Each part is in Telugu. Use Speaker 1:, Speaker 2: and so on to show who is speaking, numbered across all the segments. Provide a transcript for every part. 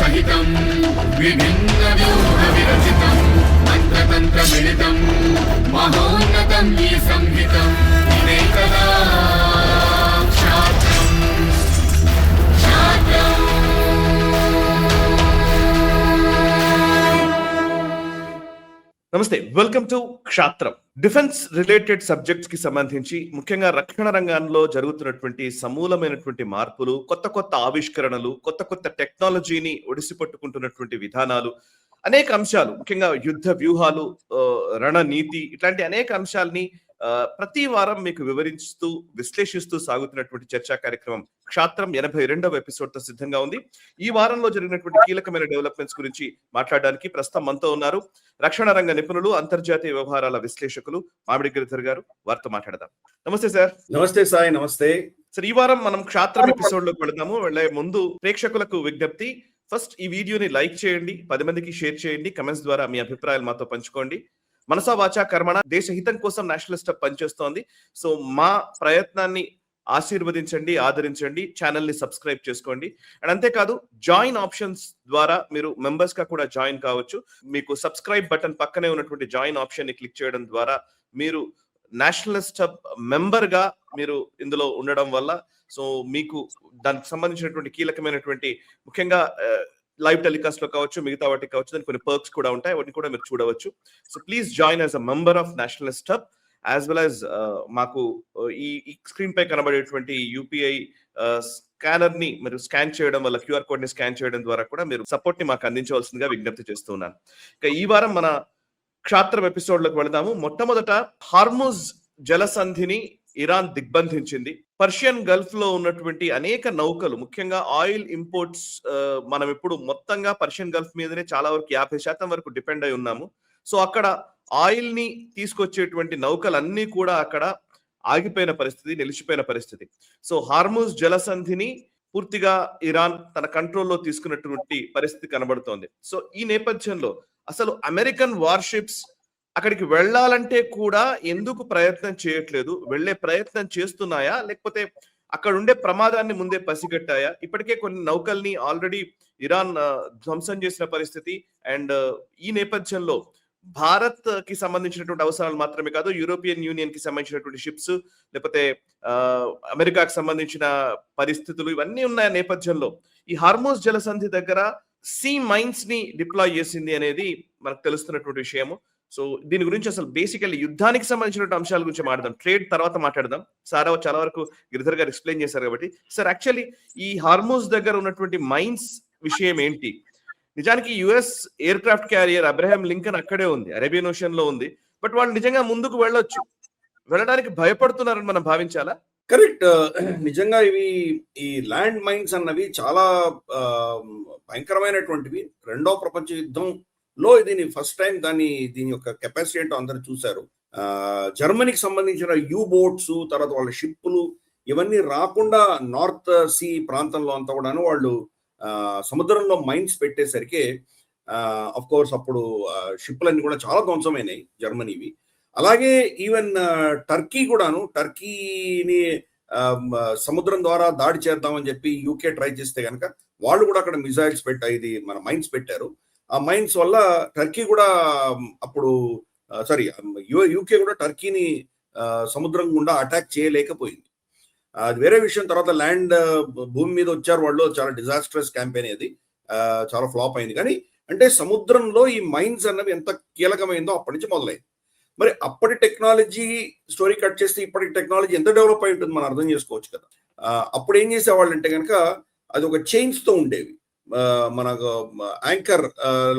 Speaker 1: సహితం విభిన్న వ్యూహ విరచితం మంత్రతంత్ర మిళితం మహోన్నతం ఈ సంహితం ఇదే కదా క్షాత్రం క్షాత్రం.
Speaker 2: నమస్తే, welcome to Kshatram. Defence related subjects కి సంబంధించి ముఖ్యంగా రక్షణ రంగంలో జరుగుతున్నటువంటి సమూలమైనటువంటి మార్పులు, కొత్త కొత్త ఆవిష్కరణలు, కొత్త కొత్త టెక్నాలజీని ఒడిసిపట్టుకుంటున్నటువంటి విధానాలు, అనేక అంశాలు, ముఖ్యంగా యుద్ధ వ్యూహాలు, రణనీతి, ఇట్లాంటి అనేక అంశాలని ప్రతి వారం మీకు వివరిస్తూ విశ్లేషిస్తూ సాగుతున్నటువంటి చర్చా కార్యక్రమం క్షాత్రం 82వ ఎపిసోడ్ తో సిద్ధంగా ఉంది. ఈ వారంలో జరిగినటువంటి కీలకమైన డెవలప్మెంట్స్ గురించి మాట్లాడడానికి ప్రస్తుతం మనతో ఉన్నారు రక్షణ రంగ నిపుణులు, అంతర్జాతీయ వ్యవహారాల విశ్లేషకులు మామిడి గిరిధర్ గారు. వారితో మాట్లాడదాం. నమస్తే సార్.
Speaker 3: నమస్తే సాయి. నమస్తే
Speaker 2: సార్. ఈ వారం మనం క్షాత్రం ఎపిసోడ్ లోకి వెళదాము. వెళ్లే ముందు ప్రేక్షకులకు విజ్ఞప్తి, ఫస్ట్ ఈ వీడియోని లైక్ చేయండి, 10 మందికి షేర్ చేయండి, కమెంట్స్ ద్వారా మీ అభిప్రాయాలు మాతో పంచుకోండి. మనసా వాచా కర్మణ దేశ హితం కోసం నేషనల్ స్టెప్ పనిచేస్తోంది. సో మా ప్రయత్నాన్ని ఆశీర్వదించండి, ఆదరించండి, ఛానల్ ని సబ్స్క్రైబ్ చేసుకోండి. అండ్ అంతేకాదు జాయిన్ ఆప్షన్స్ ద్వారా మీరు మెంబర్స్ గా కూడా జాయిన్ కావచ్చు. మీకు సబ్స్క్రైబ్ బటన్ పక్కనే ఉన్నటువంటి జాయిన్ ఆప్షన్ ని క్లిక్ చేయడం ద్వారా మీరు నేషనల్ స్టెప్ మెంబర్ గా మీరు ఇందులో ఉండడం వల్ల సో మీకు దానికి సంబంధించినటువంటి కీలకమైనటువంటి ముఖ్యంగా లైవ్ టెలికాస్ట్ లో కావచ్చు, మిగతా వాటికి కావచ్చు, దానికి కొన్ని పర్క్స్ కూడా ఉంటాయి, వాటిని కూడా మీరు చూడవచ్చు. So please join as a member of national step as well as మాకు ఈ స్క్రీన్ పై కనబడేటువంటి యూపీఐ స్కానర్ ని మీరు స్కాన్ చేయడం వల్ల, క్యూఆర్ కోడ్ ని స్కాన్ చేయడం ద్వారా కూడా మీరు సపోర్ట్ ని మాకు అందించవలసిందిగా విజ్ఞప్తి చేస్తున్నాను. ఇక ఈ వారం మన క్షాత్రం ఎపిసోడ్ లోకి వెళదాము. మొట్టమొదట హార్ముజ్ జలసంధిని ఇరాన్ దిగ్బంధించింది. పర్షియన్ గల్ఫ్ లో ఉన్నటువంటి అనేక నౌకలు, ముఖ్యంగా ఆయిల్ ఇంపోర్ట్స్, మనం ఇప్పుడు మొత్తంగా పర్షియన్ గల్ఫ్ మీదనే చాలా వరకు 50% వరకు డిపెండ్ అయి ఉన్నాము. సో అక్కడ ఆయిల్ ని తీసుకొచ్చేటువంటి నౌకలన్నీ కూడా అక్కడ ఆగిపోయిన పరిస్థితి, నిలిచిపోయిన పరిస్థితి. సో హార్ముజ్ జలసంధిని పూర్తిగా ఇరాన్ తన కంట్రోల్లో తీసుకున్నటువంటి పరిస్థితి కనబడుతోంది. సో ఈ నేపథ్యంలో అసలు అమెరికన్ వార్షిప్స్ అక్కడికి వెళ్ళాలంటే కూడా ఎందుకు ప్రయత్నం చేయట్లేదు? వెళ్లే ప్రయత్నం చేస్తున్నాయా, లేకపోతే అక్కడ ఉండే ప్రమాదాన్ని ముందే పసిగట్టాయా? ఇప్పటికే కొన్ని నౌకల్ని ఆల్రెడీ ఇరాన్ ధ్వంసం చేసిన పరిస్థితి. అండ్ ఈ నేపథ్యంలో భారత్ కి సంబంధించినటువంటి అవసరాలు మాత్రమే కాదు, యూరోపియన్ యూనియన్ కి సంబంధించినటువంటి షిప్స్, లేకపోతే అమెరికాకి సంబంధించిన పరిస్థితులు ఇవన్నీ ఉన్న నేపథ్యంలో ఈ హార్మోజ్ జలసంధి దగ్గర సీ మైన్స్ ని డిప్లాయ్ చేసింది అనేది మనకు తెలుస్తున్నటువంటి విషయము. సో దీని గురించి అసలు బేసికల్లీ యుద్ధానికి సంబంధించిన అంశాల గురించి మాట్లాడదాం, ట్రేడ్ తర్వాత మాట్లాడదాం. సారా చాలా వరకు గిరిధర్ గారు ఎక్స్ప్లెయిన్ చేశారు కాబట్టి సార్, యాక్చువల్లీ ఈ హార్మోజ్ దగ్గర ఉన్నటువంటి మైన్స్ విషయం ఏంటి? నిజానికి US air craft carrier Abraham Lincoln అక్కడే ఉంది, అరేబియన్ ఓషన్ లో ఉంది. బట్ వాళ్ళు నిజంగా ముందుకు వెళ్ళొచ్చు, వెళ్ళడానికి భయపడుతున్నారని మనం భావించాలా?
Speaker 3: కరెక్ట్. నిజంగా ఇవి ఈ ల్యాండ్ మైన్స్ అన్నవి చాలా భయంకరమైనటువంటివి. రెండో ప్రపంచ యుద్ధంలో దీని ఫస్ట్ టైం దీని యొక్క కెపాసిటీ ఏంటో అందరూ చూశారు. జర్మనీకి సంబంధించిన యూ బోట్స్, తర్వాత వాళ్ళ షిప్పులు ఇవన్నీ రాకుండా నార్త్ సీ ప్రాంతంలో అంతా కూడాను వాళ్ళు సముద్రంలో మైన్స్ పెట్టేసరికి అఫ్ కోర్స్ అప్పుడు షిప్పులన్నీ కూడా చాలా ధ్వంసమైనాయి జర్మనీవి. అలాగే ఈవెన్ టర్కీ కూడాను, టర్కీని సముద్రం ద్వారా దాడి చేద్దామని చెప్పి యూకే ట్రై చేస్తే కనుక వాళ్ళు కూడా అక్కడ మిసైల్స్ ఇది మన మైన్స్ పెట్టారు. ఆ మైన్స్ వల్ల టర్కీ కూడా అప్పుడు యూకే కూడా టర్కీని సముద్రం గుండా అటాక్ చేయలేకపోయింది. అది వేరే విషయం. తర్వాత ల్యాండ్ భూమి మీద వచ్చారు వాళ్ళు, చాలా డిజాస్ట్రస్ క్యాంపెయిన్ అది, చాలా ఫ్లాప్ అయింది. కానీ అంటే సముద్రంలో ఈ మైన్స్ అన్నవి ఎంత కీలకమైందో అప్పటి నుంచి మొదలైంది. మరి అప్పటి టెక్నాలజీ స్టోరీ కట్ చేస్తే ఇప్పటి టెక్నాలజీ ఎంత డెవలప్ అయి ఉంటుంది మనం అర్థం చేసుకోవచ్చు కదా. అప్పుడు ఏం చేసేవాళ్ళు అంటే కనుక అది ఒక చైన్స్ తో ఉండేవి. మనకు యాంకర్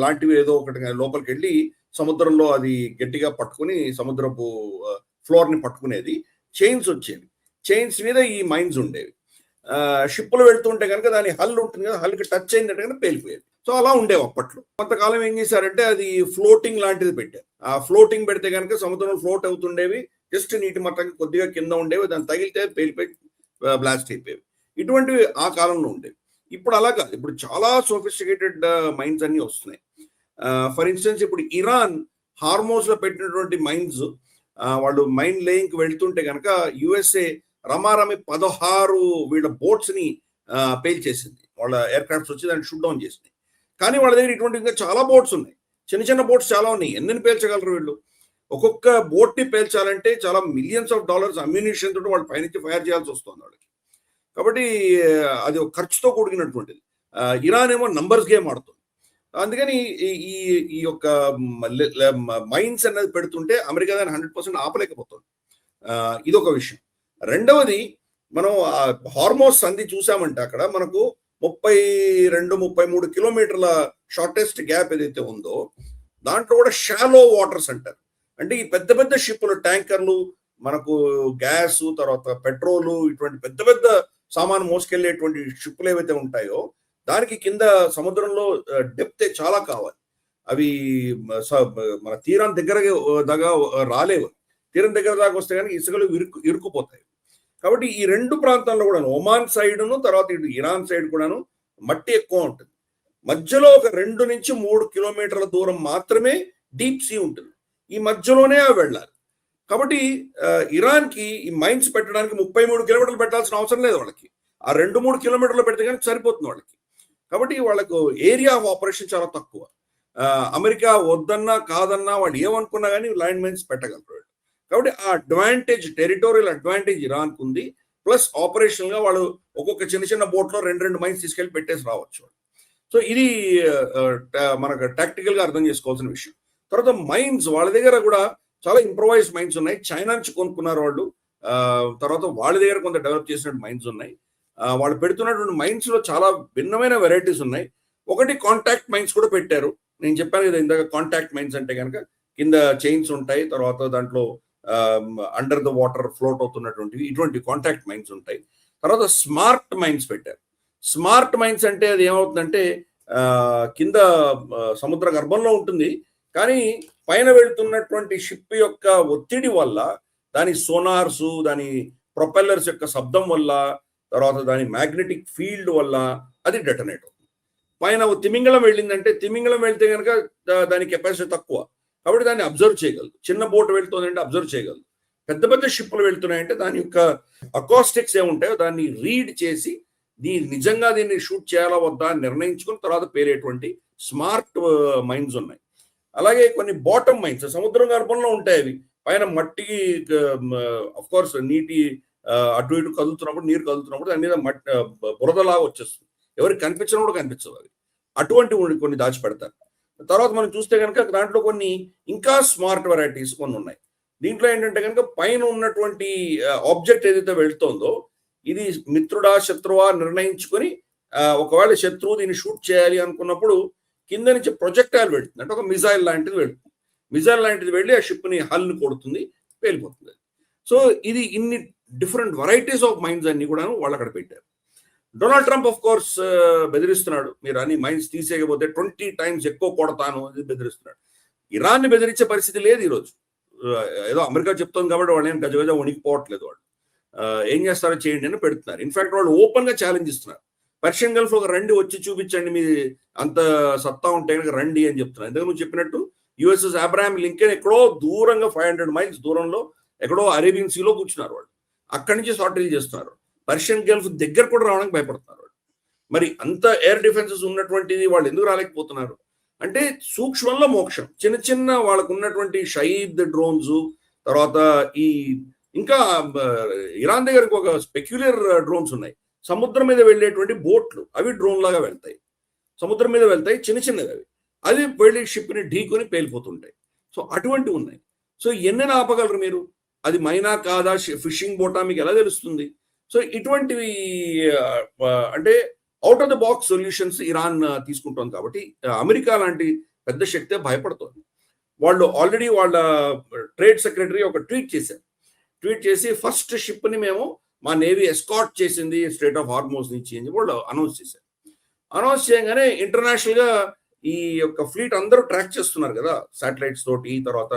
Speaker 3: లాంటివి ఏదో ఒకటి లోపలికి వెళ్ళి సముద్రంలో అది గట్టిగా పట్టుకుని సముద్రపు ఫ్లోర్ ని పట్టుకునేది. చైన్స్ వచ్చేవి, చైన్స్ మీద ఈ మైన్స్ ఉండేవి. షిప్పులు వెళ్తుంటే కనుక దాని హల్ ఉంటుంది కదా, హల్కి టచ్ అయిందంటే కనుక పేలిపోయేది. సో అలా ఉండేవి అప్పట్లో. కొంతకాలం ఏం చేశారంటే అది ఫ్లోటింగ్ లాంటిది పెట్టారు. ఆ ఫ్లోటింగ్ పెడితే కనుక సముద్రంలో ఫ్లోట్ అవుతుండేవి, జస్ట్ నీటి మట్టంగా కొద్దిగా కింద ఉండేవి, దాన్ని తగిలితే పేలిపోయి బ్లాస్ట్ అయిపోయేవి. ఇటువంటివి ఆ కాలంలో ఉండేవి. ఇప్పుడు అలా కాదు, ఇప్పుడు చాలా సోఫిస్టికేటెడ్ మైన్స్ అన్ని వస్తున్నాయి. ఫర్ ఇన్స్టెన్స్ ఇప్పుడు ఇరాన్ హార్మోజ్ లో పెట్టినటువంటి మైన్స్, వాళ్ళు మైన్ లేయింగ్ కి వెళ్తుంటే కనుక యుఎస్ఏ రమారమి 16 వీళ్ళ బోట్స్ ని పేల్చేసింది. వాళ్ళ ఎయిర్ క్రాఫ్ట్స్ వచ్చి దాన్ని షూట్ డౌన్ చేసింది. కానీ వాళ్ళ దగ్గర ఇటువంటి ఇంకా చాలా బోట్స్ ఉన్నాయి, చిన్న చిన్న బోట్స్ చాలా ఉన్నాయి. ఎన్ని పేల్చగలరు వీళ్ళు? ఒక్కొక్క బోట్ ని పేల్చాలంటే చాలా మిలియన్స్ ఆఫ్ డాలర్స్ అమ్యునిషన్ తోటి వాళ్ళు పైనుంచి ఫైర్ చేయాల్సి వస్తుంది వాళ్ళకి. కాబట్టి అది ఒక ఖర్చుతో కూడినటువంటిది. ఇరాన్ ఏమో నంబర్స్ గేమ్ ఆడుతుంది. అందుకని ఈ ఈ యొక్క మైన్స్ అనేది పెడుతుంటే అమెరికా దాన్ని 100% ఆపలేకపోతుంది. ఇదొక విషయం. రెండవది, మనం హార్మోస్ సంధి చూసామంటే అక్కడ మనకు 32-33 కిలోమీటర్ల షార్టెస్ట్ గ్యాప్ ఏదైతే ఉందో దాంట్లో కూడా షాలో వాటర్స్ అంటారు. అంటే ఈ పెద్ద పెద్ద షిప్పులు, ట్యాంకర్లు, మనకు గ్యాస్, తర్వాత పెట్రోలు, ఇటువంటి పెద్ద పెద్ద సామాను మోసుకెళ్లేటువంటి షిప్పులు ఏవైతే ఉంటాయో దానికి కింద సముద్రంలో డెప్త్ చాలా కావాలి. అవి మన తీరం దగ్గర దాకా రాలేవు. తీరం దగ్గర దాకా వస్తే కానీ ఇసుకలు ఇరుక్కుపోతాయి. కాబట్టి ఈ రెండు ప్రాంతాల్లో కూడా, ఒమాన్ సైడ్ను తర్వాత ఇటు ఇరాన్ సైడ్ కూడాను మట్టి ఎక్కువ ఉంటుంది. మధ్యలో ఒక 2 నుంచి 3 కిలోమీటర్ల దూరం మాత్రమే డీప్ సీ ఉంటుంది. ఈ మధ్యలోనే అవి వెళ్ళాలి. కాబట్టి ఇరాన్కి ఈ మైన్స్ పెట్టడానికి 33 కిలోమీటర్లు పెట్టాల్సిన అవసరం లేదు వాళ్ళకి. ఆ 2-3 కిలోమీటర్లు పెడితే కానీ సరిపోతుంది వాళ్ళకి. కాబట్టి వాళ్ళకు ఏరియా ఆఫ్ ఆపరేషన్ చాలా తక్కువ. అమెరికా వద్దన్నా కాదన్నా వాళ్ళు ఏమనుకున్నా కానీ ల్యాండ్ మైన్స్ పెట్టగలరు. కాబట్టి ఆ అడ్వాంటేజ్, టెరిటోరియల్ అడ్వాంటేజ్ ఇరాన్కు ఉంది. ప్లస్ ఆపరేషనల్ గా వాళ్ళు ఒక్కొక్క చిన్న చిన్న బోట్లో 2 మైన్స్ తీసుకెళ్లి పెట్టేసి రావచ్చు. సో ఇది మనకు టాక్టికల్ గా అర్థం చేసుకోవాల్సిన విషయం. తర్వాత మైన్స్, వాళ్ళ దగ్గర కూడా చాలా ఇంప్రొవైజ్డ్ మైన్స్ ఉన్నాయి. చైనా నుంచి కొనుక్కున్నారు వాళ్ళు. తర్వాత వాళ్ళ దగ్గర కొంత డెవలప్ చేసినట్టు మైన్స్ ఉన్నాయి. వాళ్ళు పెడుతున్నటువంటి మైన్స్ లో చాలా భిన్నమైన వెరైటీస్ ఉన్నాయి. ఒకటి కాంటాక్ట్ మైన్స్ కూడా పెట్టారు. నేను చెప్పాను కదా ఇందాక, కాంటాక్ట్ మైన్స్ అంటే కనుక కింద చైన్స్ ఉంటాయి, తర్వాత దాంట్లో అండర్ ద వాటర్ ఫ్లోట్ అవుతున్నటువంటివి, ఇటువంటి కాంటాక్ట్ మైన్స్ ఉంటాయి. తర్వాత స్మార్ట్ మైన్స్ పెట్టారు. స్మార్ట్ మైన్స్ అంటే అది ఏమవుతుందంటే కింద సముద్ర గర్భంలో ఉంటుంది, కానీ పైన వెళ్తున్నటువంటి షిప్ యొక్క ఒత్తిడి వల్ల, దాని సోనార్స్, దాని ప్రొపెల్లర్స్ యొక్క శబ్దం వల్ల, తర్వాత దాని మ్యాగ్నెటిక్ ఫీల్డ్ వల్ల అది డెటనేట్ అవుతుంది. పైన తిమింగళం వెళ్ళిందంటే, తిమింగళం వెళ్తే కనుక దాని కెపాసిటీ తక్కువ, కాబట్టి దాన్ని అబ్జర్వ్ చేయగలదు. చిన్న బోట్ వెళ్తుందంటే అబ్జర్వ్ చేయగలదు. పెద్ద పెద్ద షిప్లు వెళ్తున్నాయంటే దాని యొక్క అకాస్టిక్స్ ఏముంటాయో దాన్ని రీడ్ చేసి నిజంగా దీన్ని షూట్ చేయాలా వద్దా నిర్ణయించుకుని తర్వాత పేరేటువంటి స్మార్ట్ మైన్స్ ఉన్నాయి. అలాగే కొన్ని బాటమ్ మైన్స్ సముద్రం గర్భంలో ఉంటాయి. అవి పైన మట్టి, అఫ్ కోర్స్ నీటి అటు ఇటు కదులుతున్నప్పుడు, నీరు కదులుతున్నప్పుడు దాని మీద మట్టి బురదలాగా వచ్చేస్తుంది. ఎవరికి కనిపించడం కూడా కనిపించదు. అవి అటువంటి కొన్ని దాచిపెడతారు. తర్వాత మనం చూస్తే కనుక దాంట్లో కొన్ని ఇంకా స్మార్ట్ వెరైటీస్ కొన్ని ఉన్నాయి. దీంట్లో ఏంటంటే కనుక పైన ఉన్నటువంటి ఆబ్జెక్ట్ ఏదైతే వెళ్తుందో ఇది మిత్రుడా శత్రువా నిర్ణయించుకొని, ఒకవేళ శత్రువు దీన్ని షూట్ చేయాలి అనుకున్నప్పుడు కింద నుంచి ప్రొజెక్టైల్ వెళ్తుంది. అంటే ఒక మిజైల్ లాంటిది వెళ్తుంది. మిజైల్ లాంటిది వెళ్ళి ఆ షిప్ ని హల్ని కొడుతుంది, పేలిపోతుంది. సో ఇది ఇన్ని డిఫరెంట్ వెరైటీస్ ఆఫ్ మైన్స్ అన్ని కూడా వాళ్ళు అక్కడ పెట్టారు. డొనాల్డ్ ట్రంప్ ఆఫ్ కోర్స్ బెదిరిస్తున్నాడు, మీరు అన్ని మైన్స్ తీసేయకపోతే 20 times ఎక్కువ కొడతాను అని బెదిరిస్తున్నాడు. ఇరాన్ని బెదిరించే పరిస్థితి లేదు ఈరోజు. ఏదో అమెరికా చెప్తుంది కాబట్టి వాళ్ళు ఏం గజగజ వణికిపోవట్లేదు. వాళ్ళు ఏం చేస్తారో చేయండి అని పెడుతున్నారు. ఇన్ఫాక్ట్ వాళ్ళు ఓపెన్ గా ఛాలెంజ్ ఇస్తున్నారు. పర్షియన్ గల్ఫ్ ఒక రండి, వచ్చి చూపించండి, మీ అంత సత్తా ఉంటే కనుక రండి అని చెప్తున్నారు. ఎందుకంటే నువ్వు చెప్పినట్టు యుఎస్ఎస్ అబ్రహాం లింకన్ ఎక్కడో దూరంగా 500 miles దూరంలో ఎక్కడో అరేబియన్ సీలో కూర్చున్నారు వాళ్ళు. అక్కడి నుంచి షార్టేజ్ చేస్తున్నారు. పర్షియన్ గల్ఫ్ దగ్గర కూడా రావడానికి భయపడుతున్నారు వాళ్ళు. మరి అంత ఎయిర్ డిఫెన్సెస్ ఉన్నటువంటిది వాళ్ళు ఎందుకు రాలేకపోతున్నారు అంటే సూక్ష్మంలో మోక్షం. చిన్న చిన్న వాళ్ళకు ఉన్నటువంటి షహీద్ డ్రోన్స్, తర్వాత ఈ ఇంకా ఇరాన్ దగ్గర ఒక స్పెక్యులర్ డ్రోన్స్ ఉన్నాయి. సముద్రం మీద వెళ్ళేటువంటి బోట్లు, అవి డ్రోన్ లాగా వెళ్తాయి, సముద్రం మీద వెళ్తాయి, చిన్న చిన్నవి అవి. అది వెళ్ళి షిప్ని ఢీకొని పేలిపోతుంటాయి. సో అటువంటివి ఉన్నాయి. సో ఎన్ని ఆపగలరు మీరు? అది మైనా కాదా, ఫిషింగ్ బోటా, మీకు ఎలా తెలుస్తుంది? సో ఇటువంటివి అంటే out of the box solutions Iran తీసుకుంటోంది. కాబట్టి అమెరికా లాంటి పెద్ద శక్తే భయపడుతోంది. వాళ్ళు ఆల్రెడీ వాళ్ళ ట్రేడ్ సెక్రటరీ ఒక ట్వీట్ చేశారు. ట్వీట్ చేసి ఫస్ట్ షిప్ని మేము మా నేవీ ఎస్కాట్ చేసింది స్ట్రేట్ ఆఫ్ హార్మోస్ నుంచి అని వాళ్ళు అనౌన్స్ చేశారు. అనౌన్స్ చేయగానే ఇంటర్నేషనల్ గా ఈ యొక్క ఫ్లీట్ అందరూ ట్రాక్ చేస్తున్నారు కదా శాటిలైట్స్ తోటి. తర్వాత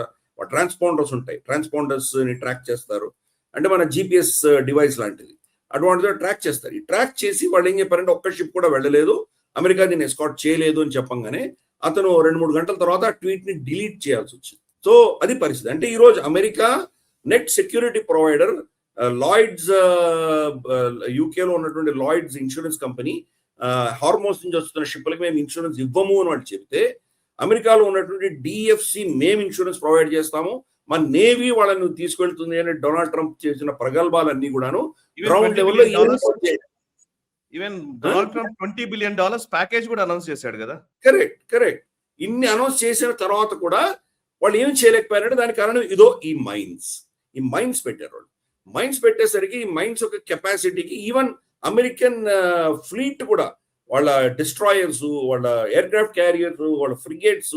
Speaker 3: ట్రాన్స్పాండర్స్ ఉంటాయి, ట్రాన్స్పాండర్స్ ని ట్రాక్ చేస్తారు. అంటే మన జిపిఎస్ డివైస్ లాంటిది, అటువంటిది ట్రాక్ చేస్తారు. ఈ ట్రాక్ చేసి వాళ్ళు ఏం చెప్పారంటే ఒక్క షిప్ కూడా వెళ్ళలేదు, అమెరికా దీన్ని ఎస్కాట్ చేయలేదు అని చెప్పంగానే అతను 2-3 గంటల తర్వాత ఆ ట్వీట్ ని డిలీట్ చేయాల్సి వచ్చింది. సో అది పరిస్థితి. అంటే ఈ రోజు America net security provider Lloyds, యూకేలో ఉన్నటువంటి లాయిడ్స్ ఇన్సూరెన్స్ కంపెనీ హార్మోన్స్ నుంచి వస్తున్న షిప్లకి మేము ఇన్సూరెన్స్ ఇవ్వము అని వాళ్ళు చెప్తే, అమెరికాలో ఉన్నటువంటి డిఎఫ్సి మేము ఇన్సూరెన్స్ ప్రొవైడ్ చేస్తాము, మన నేవీ వాళ్ళని తీసుకెళ్తుంది అని డొనాల్డ్ ట్రంప్ చేసిన ప్రగల్భాలన్నీ కూడాను గ్రౌండ్ లెవెల్లో
Speaker 2: even Donald Trump $20 billion package కూడా అనౌన్స్ చేశాడు కదా.
Speaker 3: కరెక్ట్. ఇన్ని అనౌన్స్ చేసిన తర్వాత కూడా వాళ్ళు ఏం చేయలేకపోయారంటే దానికి కారణం ఇదో ఈ మైన్స్ పెట్టారు వాళ్ళు. మైన్స్ పెట్టేసరికి ఈ మైన్స్ యొక్క కెపాసిటీకి ఈవెన్ అమెరికన్ ఫ్లీట్ కూడా, వాళ్ళ డిస్ట్రాయర్స్, వాళ్ళ ఎయిర్ క్రాఫ్ట్ క్యారియర్స్, వాళ్ళ ఫ్రిగేట్స్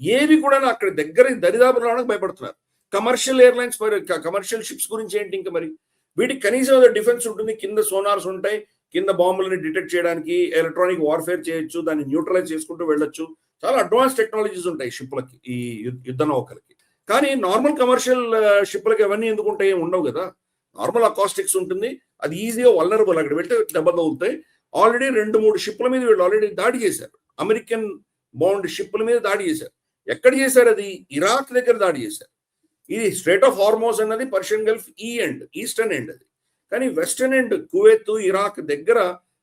Speaker 3: ఏవి కూడా అక్కడ దగ్గర దరిదాపు రావడానికి భయపడుతున్నారు. కమర్షియల్ ఎయిర్లైన్స్, కమర్షియల్ షిప్స్ గురించి ఏంటి ఇంకా మరి? వీటికి కనీసం డిఫెన్స్ ఉంటుంది, కింద సోనార్స్ ఉంటాయి, కింద బాంబులని డిటెక్ట్ చేయడానికి ఎలక్ట్రానిక్ వార్ఫేర్ చేయొచ్చు, దాన్ని న్యూట్రలైజ్ చేసుకుంటూ వెళ్ళొచ్చు. చాలా అడ్వాన్స్ టెక్నాలజీస్ ఉంటాయి షిప్లకి, ఈ యుద్ధ నౌకలకి. కానీ నార్మల్ కమర్షియల్ షిప్లకి అవన్నీ ఎందుకు ఉంటాయి? ఉండవు కదా. నార్మల్ అకాస్టిక్స్ ఉంటుంది, అది ఈజీగా వల్నరబుల్, అక్కడ పెట్టి దెబ్బలు అవుతాయి. ఆల్రెడీ 2-3 షిప్ల మీద వీళ్ళు ఆల్రెడీ దాడి చేశారు. అమెరికన్ బౌండ్ షిప్ల మీద దాడి చేశారు. ఎక్కడ చేశారు? అది ఇరాక్ దగ్గర దాడి చేశారు. ఇది స్ట్రేట్ ఆఫ్ హార్మోస్ అన్నది పర్షియన్ గల్ఫ్ ఈస్టర్న్ ఎండ్ అది. కానీ వెస్టర్న్ ఎండ్ కువైత్, ఇరాక్ దగ్గర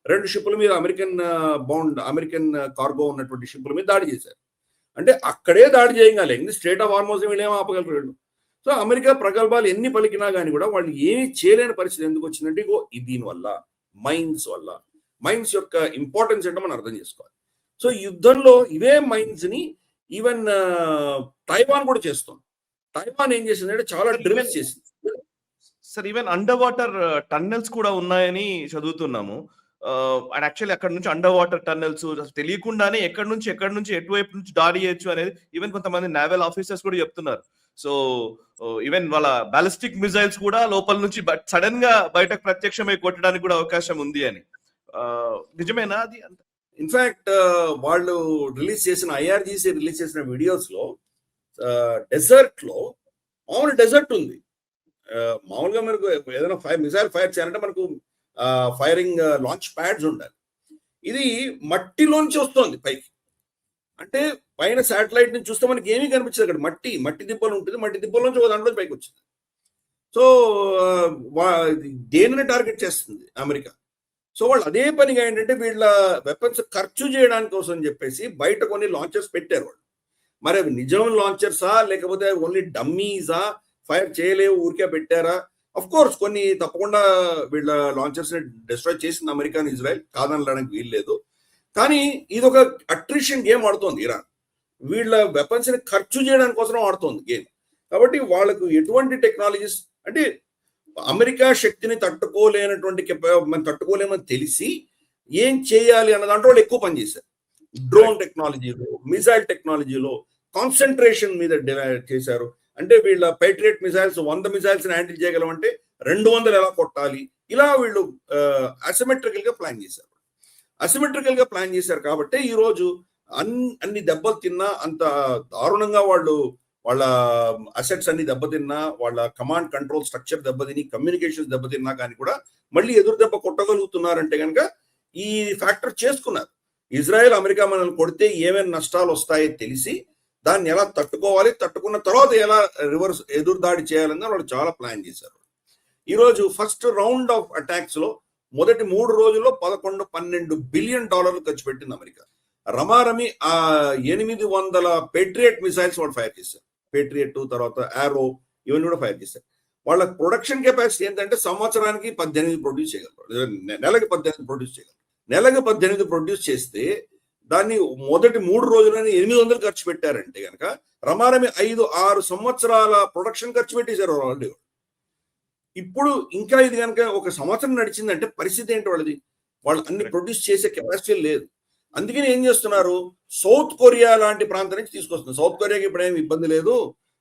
Speaker 3: 2 షిప్ల మీద అమెరికన్ కార్గో ఉన్నటువంటి షిప్ల మీద దాడి చేశారు. అంటే అక్కడే దాడి చేయగలే, స్ట్రేట్ ఆఫ్ హార్మోస్ వీళ్ళు ఏమో ఆపగలరు వీళ్ళు. సో అమెరికా ప్రగల్భాలు ఎన్ని పలికినా కానీ కూడా వాళ్ళు ఏమీ చేయలేని పరిస్థితి ఎందుకు వచ్చిందంటే దీనివల్ల మైన్స్ యొక్క ఇంపార్టెన్స్ ఏంటో మనం అర్థం చేసుకోవాలి. సో యుద్ధంలో ఇవే మైన్స్ ని ఈవెన్ తైవాన్ కూడా చేస్తుంది. తైవాన్ ఏం చేసిందంటే చాలా డ్రిల్స్ చేసింది.
Speaker 2: Sir, even under water tunnels కూడా ఉన్నాయని చదువుతున్నాము. అండ్ యాక్చువల్లీ అక్కడ నుంచి అండర్ వాటర్ టన్నెల్స్ తెలియకుండానే ఎక్కడి నుంచి ఎటువైపు నుంచి దాడి చేయొచ్చు అనేది ఈవెన్ కొంతమంది నేవల్ ఆఫీసర్స్ కూడా చెప్తున్నారు. సో ఈవెన్ వాళ్ళ బాలిస్టిక్ మిసైల్స్ కూడా లోపల నుంచి సడన్ గా బయటకు ప్రత్యక్షమై కొట్టడానికి కూడా అవకాశం ఉంది అని. నిజమేనా అది?
Speaker 3: ఇన్ఫాక్ట్ వాళ్ళు రిలీజ్ చేసిన IRGC రిలీజ్ చేసిన వీడియోస్ లో డెజర్ట్ లో మామూలు డెజర్ట్ ఉంది. మామూలుగా మనకు ఏదైనా మిసైల్ ఫైర్ చేయాలంటే మనకు ఫైరింగ్ లాంచ్ ప్యాడ్స్ ఉండాలి. ఇది మట్టిలోంచి వస్తుంది పైకి. అంటే పైన శాటిలైట్ నుంచి చూస్తే మనకి ఏమీ కనిపించదు. అక్కడ మట్టి దిబ్బలు ఉంటుంది, మట్టి దిబ్బలోంచి ఒక దాంట్లో పైకి వచ్చింది. సో దేనిని టార్గెట్ చేస్తుంది అమెరికా. సో వాళ్ళు అదే పనిగా ఏంటంటే వీళ్ళ వెపన్స్ ఖర్చు చేయడానికి కోసం చెప్పేసి బయట కొన్ని లాంచర్స్ పెట్టారు వాళ్ళు. మరి అవి నిజం లాంచర్సా లేకపోతే ఓన్లీ డమ్మీసా, ఫైర్ చేయలేవు ఊరికే పెట్టారా? అఫ్ కోర్స్ కొన్ని తప్పకుండా వీళ్ళ లాంచర్స్ ని డిస్ట్రాయ్ చేసింది అమెరికా, ఇజ్రాయెల్, కాదనడానికి వీల్లేదు. కానీ ఇది ఒక అట్రిషన్ గేమ్ ఆడుతోంది ఇరాన్. వీళ్ళ వెపన్స్ ని ఖర్చు చేయడానికి కోసం ఆడుతోంది గేమ్. కాబట్టి వాళ్ళకు ఎటువంటి టెక్నాలజీస్ అంటే అమెరికా శక్తిని తట్టుకోలేమని తెలిసి ఏం చేయాలి అన్న దాంట్లో వాళ్ళు ఎక్కువ పనిచేశారు. డ్రోన్ టెక్నాలజీలో, మిసైల్ టెక్నాలజీలో కాన్సన్ట్రేషన్ మీద చేశారు. అంటే వీళ్ళ పేట్రియట్ మిసైల్స్ 100 మిసైల్స్ హ్యాండిల్ చేయగలమంటే 200 ఎలా కొట్టాలి, ఇలా వీళ్ళు అసిమెట్రికల్ గా ప్లాన్ చేశారు. కాబట్టి ఈ రోజు అన్ని దెబ్బలు తిన్నా, అంత దారుణంగా వాళ్ళ అసెట్స్ అన్ని దెబ్బతిన్నా, వాళ్ళ కమాండ్ కంట్రోల్ స్ట్రక్చర్ దెబ్బతిని, కమ్యూనికేషన్స్ దెబ్బతిన్నా కానీ కూడా మళ్ళీ ఎదురు దెబ్బ కొట్టగలుగుతున్నారంటే కనుక ఈ ఫ్యాక్టర్ చేసుకున్నారు. ఇజ్రాయెల్ అమెరికా మనల్ని కొడితే ఏమేమి నష్టాలు వస్తాయో తెలిసి దాన్ని ఎలా తట్టుకోవాలి, తట్టుకున్న తర్వాత ఎలా రివర్స్ ఎదురు దాడి చేయాలని వాళ్ళు చాలా ప్లాన్ చేశారు. ఈరోజు ఫస్ట్ రౌండ్ ఆఫ్ అటాక్స్ లో మొదటి 3 రోజుల్లో $11-12 బిలియన్ ఖర్చు పెట్టింది అమెరికా. రమారమి 800 పేట్రియట్ మిసైల్స్ వాళ్ళు ఫైర్ చేశారు. పేట్రియట్ తర్వాత యారో ఇవన్నీ కూడా ఫైర్ చేశారు. వాళ్ళ ప్రొడక్షన్ కెపాసిటీ ఏంటంటే సంవత్సరానికి 18 ప్రొడ్యూస్ చేయగలరు, నెలకి 18 ప్రొడ్యూస్ చేయగలరు. నెలకి 18 ప్రొడ్యూస్ చేస్తే దాన్ని మొదటి 3 రోజులని 800 ఖర్చు పెట్టారంటే కనుక రమారమి 5-6 సంవత్సరాల ప్రొడక్షన్ ఖర్చు పెట్టేశారు వాళ్ళు. ఇప్పుడు ఇంకా ఇది కనుక ఒక సంవత్సరం నడిచిందంటే పరిస్థితి ఏంటి వాళ్ళది? వాళ్ళు అన్ని ప్రొడ్యూస్ చేసే కెపాసిటీ లేదు. అందుకని ఏం చేస్తున్నారు, సౌత్ కొరియా లాంటి ప్రాంతం నుంచి తీసుకొస్తున్నారు. సౌత్ కొరియాకి ఇప్పుడు ఏమి ఇబ్బంది లేదు,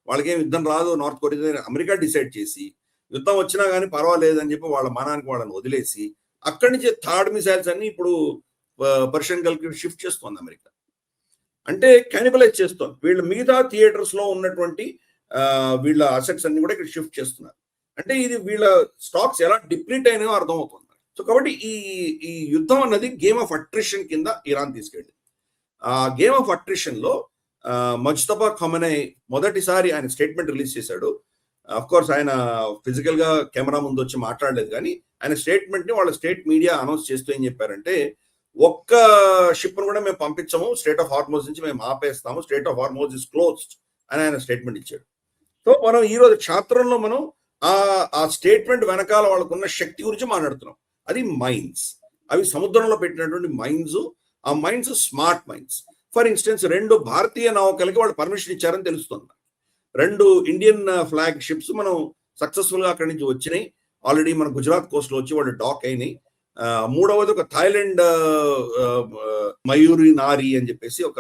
Speaker 3: వాళ్ళకేం యుద్ధం రాదు, నార్త్ కొరియా అమెరికా డిసైడ్ చేసి యుద్ధం వచ్చినా కానీ పర్వాలేదు అని చెప్పి వాళ్ళ మానానికి వాళ్ళని వదిలేసి అక్కడి నుంచి థర్డ్ మిసైల్స్ అన్ని ఇప్పుడు పర్షియన్ గల్ఫ్ కి షిఫ్ట్ చేస్తోంది అమెరికా. అంటే క్యానిబలైజ్ చేస్తోంది. వీళ్ళు మిగతా థియేటర్స్ లో ఉన్నటువంటి వీళ్ళ అసెట్స్ అన్ని కూడా ఇక్కడ షిఫ్ట్ చేస్తున్నారు. అంటే ఇది వీళ్ళ స్టాక్స్ ఎలా డిప్లీట్ అయినాయో అర్థం అవుతుంది. సో కాబట్టి ఈ యుద్ధం అన్నది గేమ్ ఆఫ్ అట్రిషన్ కింద ఇరాన్ తీసుకెళ్ళింది. ఆ గేమ్ ఆఫ్ అట్రిషన్ లో ముజ్తబా ఖమనై మొదటిసారి ఆయన స్టేట్మెంట్ రిలీజ్ చేశాడు. అఫ్ కోర్స్ ఆయన ఫిజికల్ గా కెమెరా ముందు వచ్చి మాట్లాడలేదు, కానీ ఆయన స్టేట్మెంట్ ని వాళ్ళ స్టేట్ మీడియా అనౌన్స్ చేస్తూ ఏం చెప్పారంటే, ఒక్క షిప్ కూడా మేము పంపించము, స్ట్రేట్ ఆఫ్ హార్మోజ్ నుంచి మేము ఆపేస్తాము, strait of Hormuz is closed అని ఆయన స్టేట్మెంట్ ఇచ్చాడు. సో మనం ఈ రోజు క్షాత్రంలో మనం ఆ స్టేట్మెంట్ వెనకాల వాళ్ళకున్న శక్తి గురించి మాట్లాడుతున్నాం. అది మైన్స్, అవి సముద్రంలో పెట్టినటువంటి మైన్స్. ఆ mines smart mines. For instance 2 భారతీయ నౌకలకి వాళ్ళు పర్మిషన్ ఇచ్చారని తెలుస్తుంది. 2 ఇండియన్ ఫ్లాగ్ షిప్స్ మనం సక్సెస్ఫుల్ గా అక్కడి నుంచి వచ్చినాయి. ఆల్రెడీ మన గుజరాత్ కోస్ట్ లో వచ్చి వాళ్ళు డాక్ అయినాయి. 3వది ఒక థాయిలాండ్ మయూరి నారి అని చెప్పేసి ఒక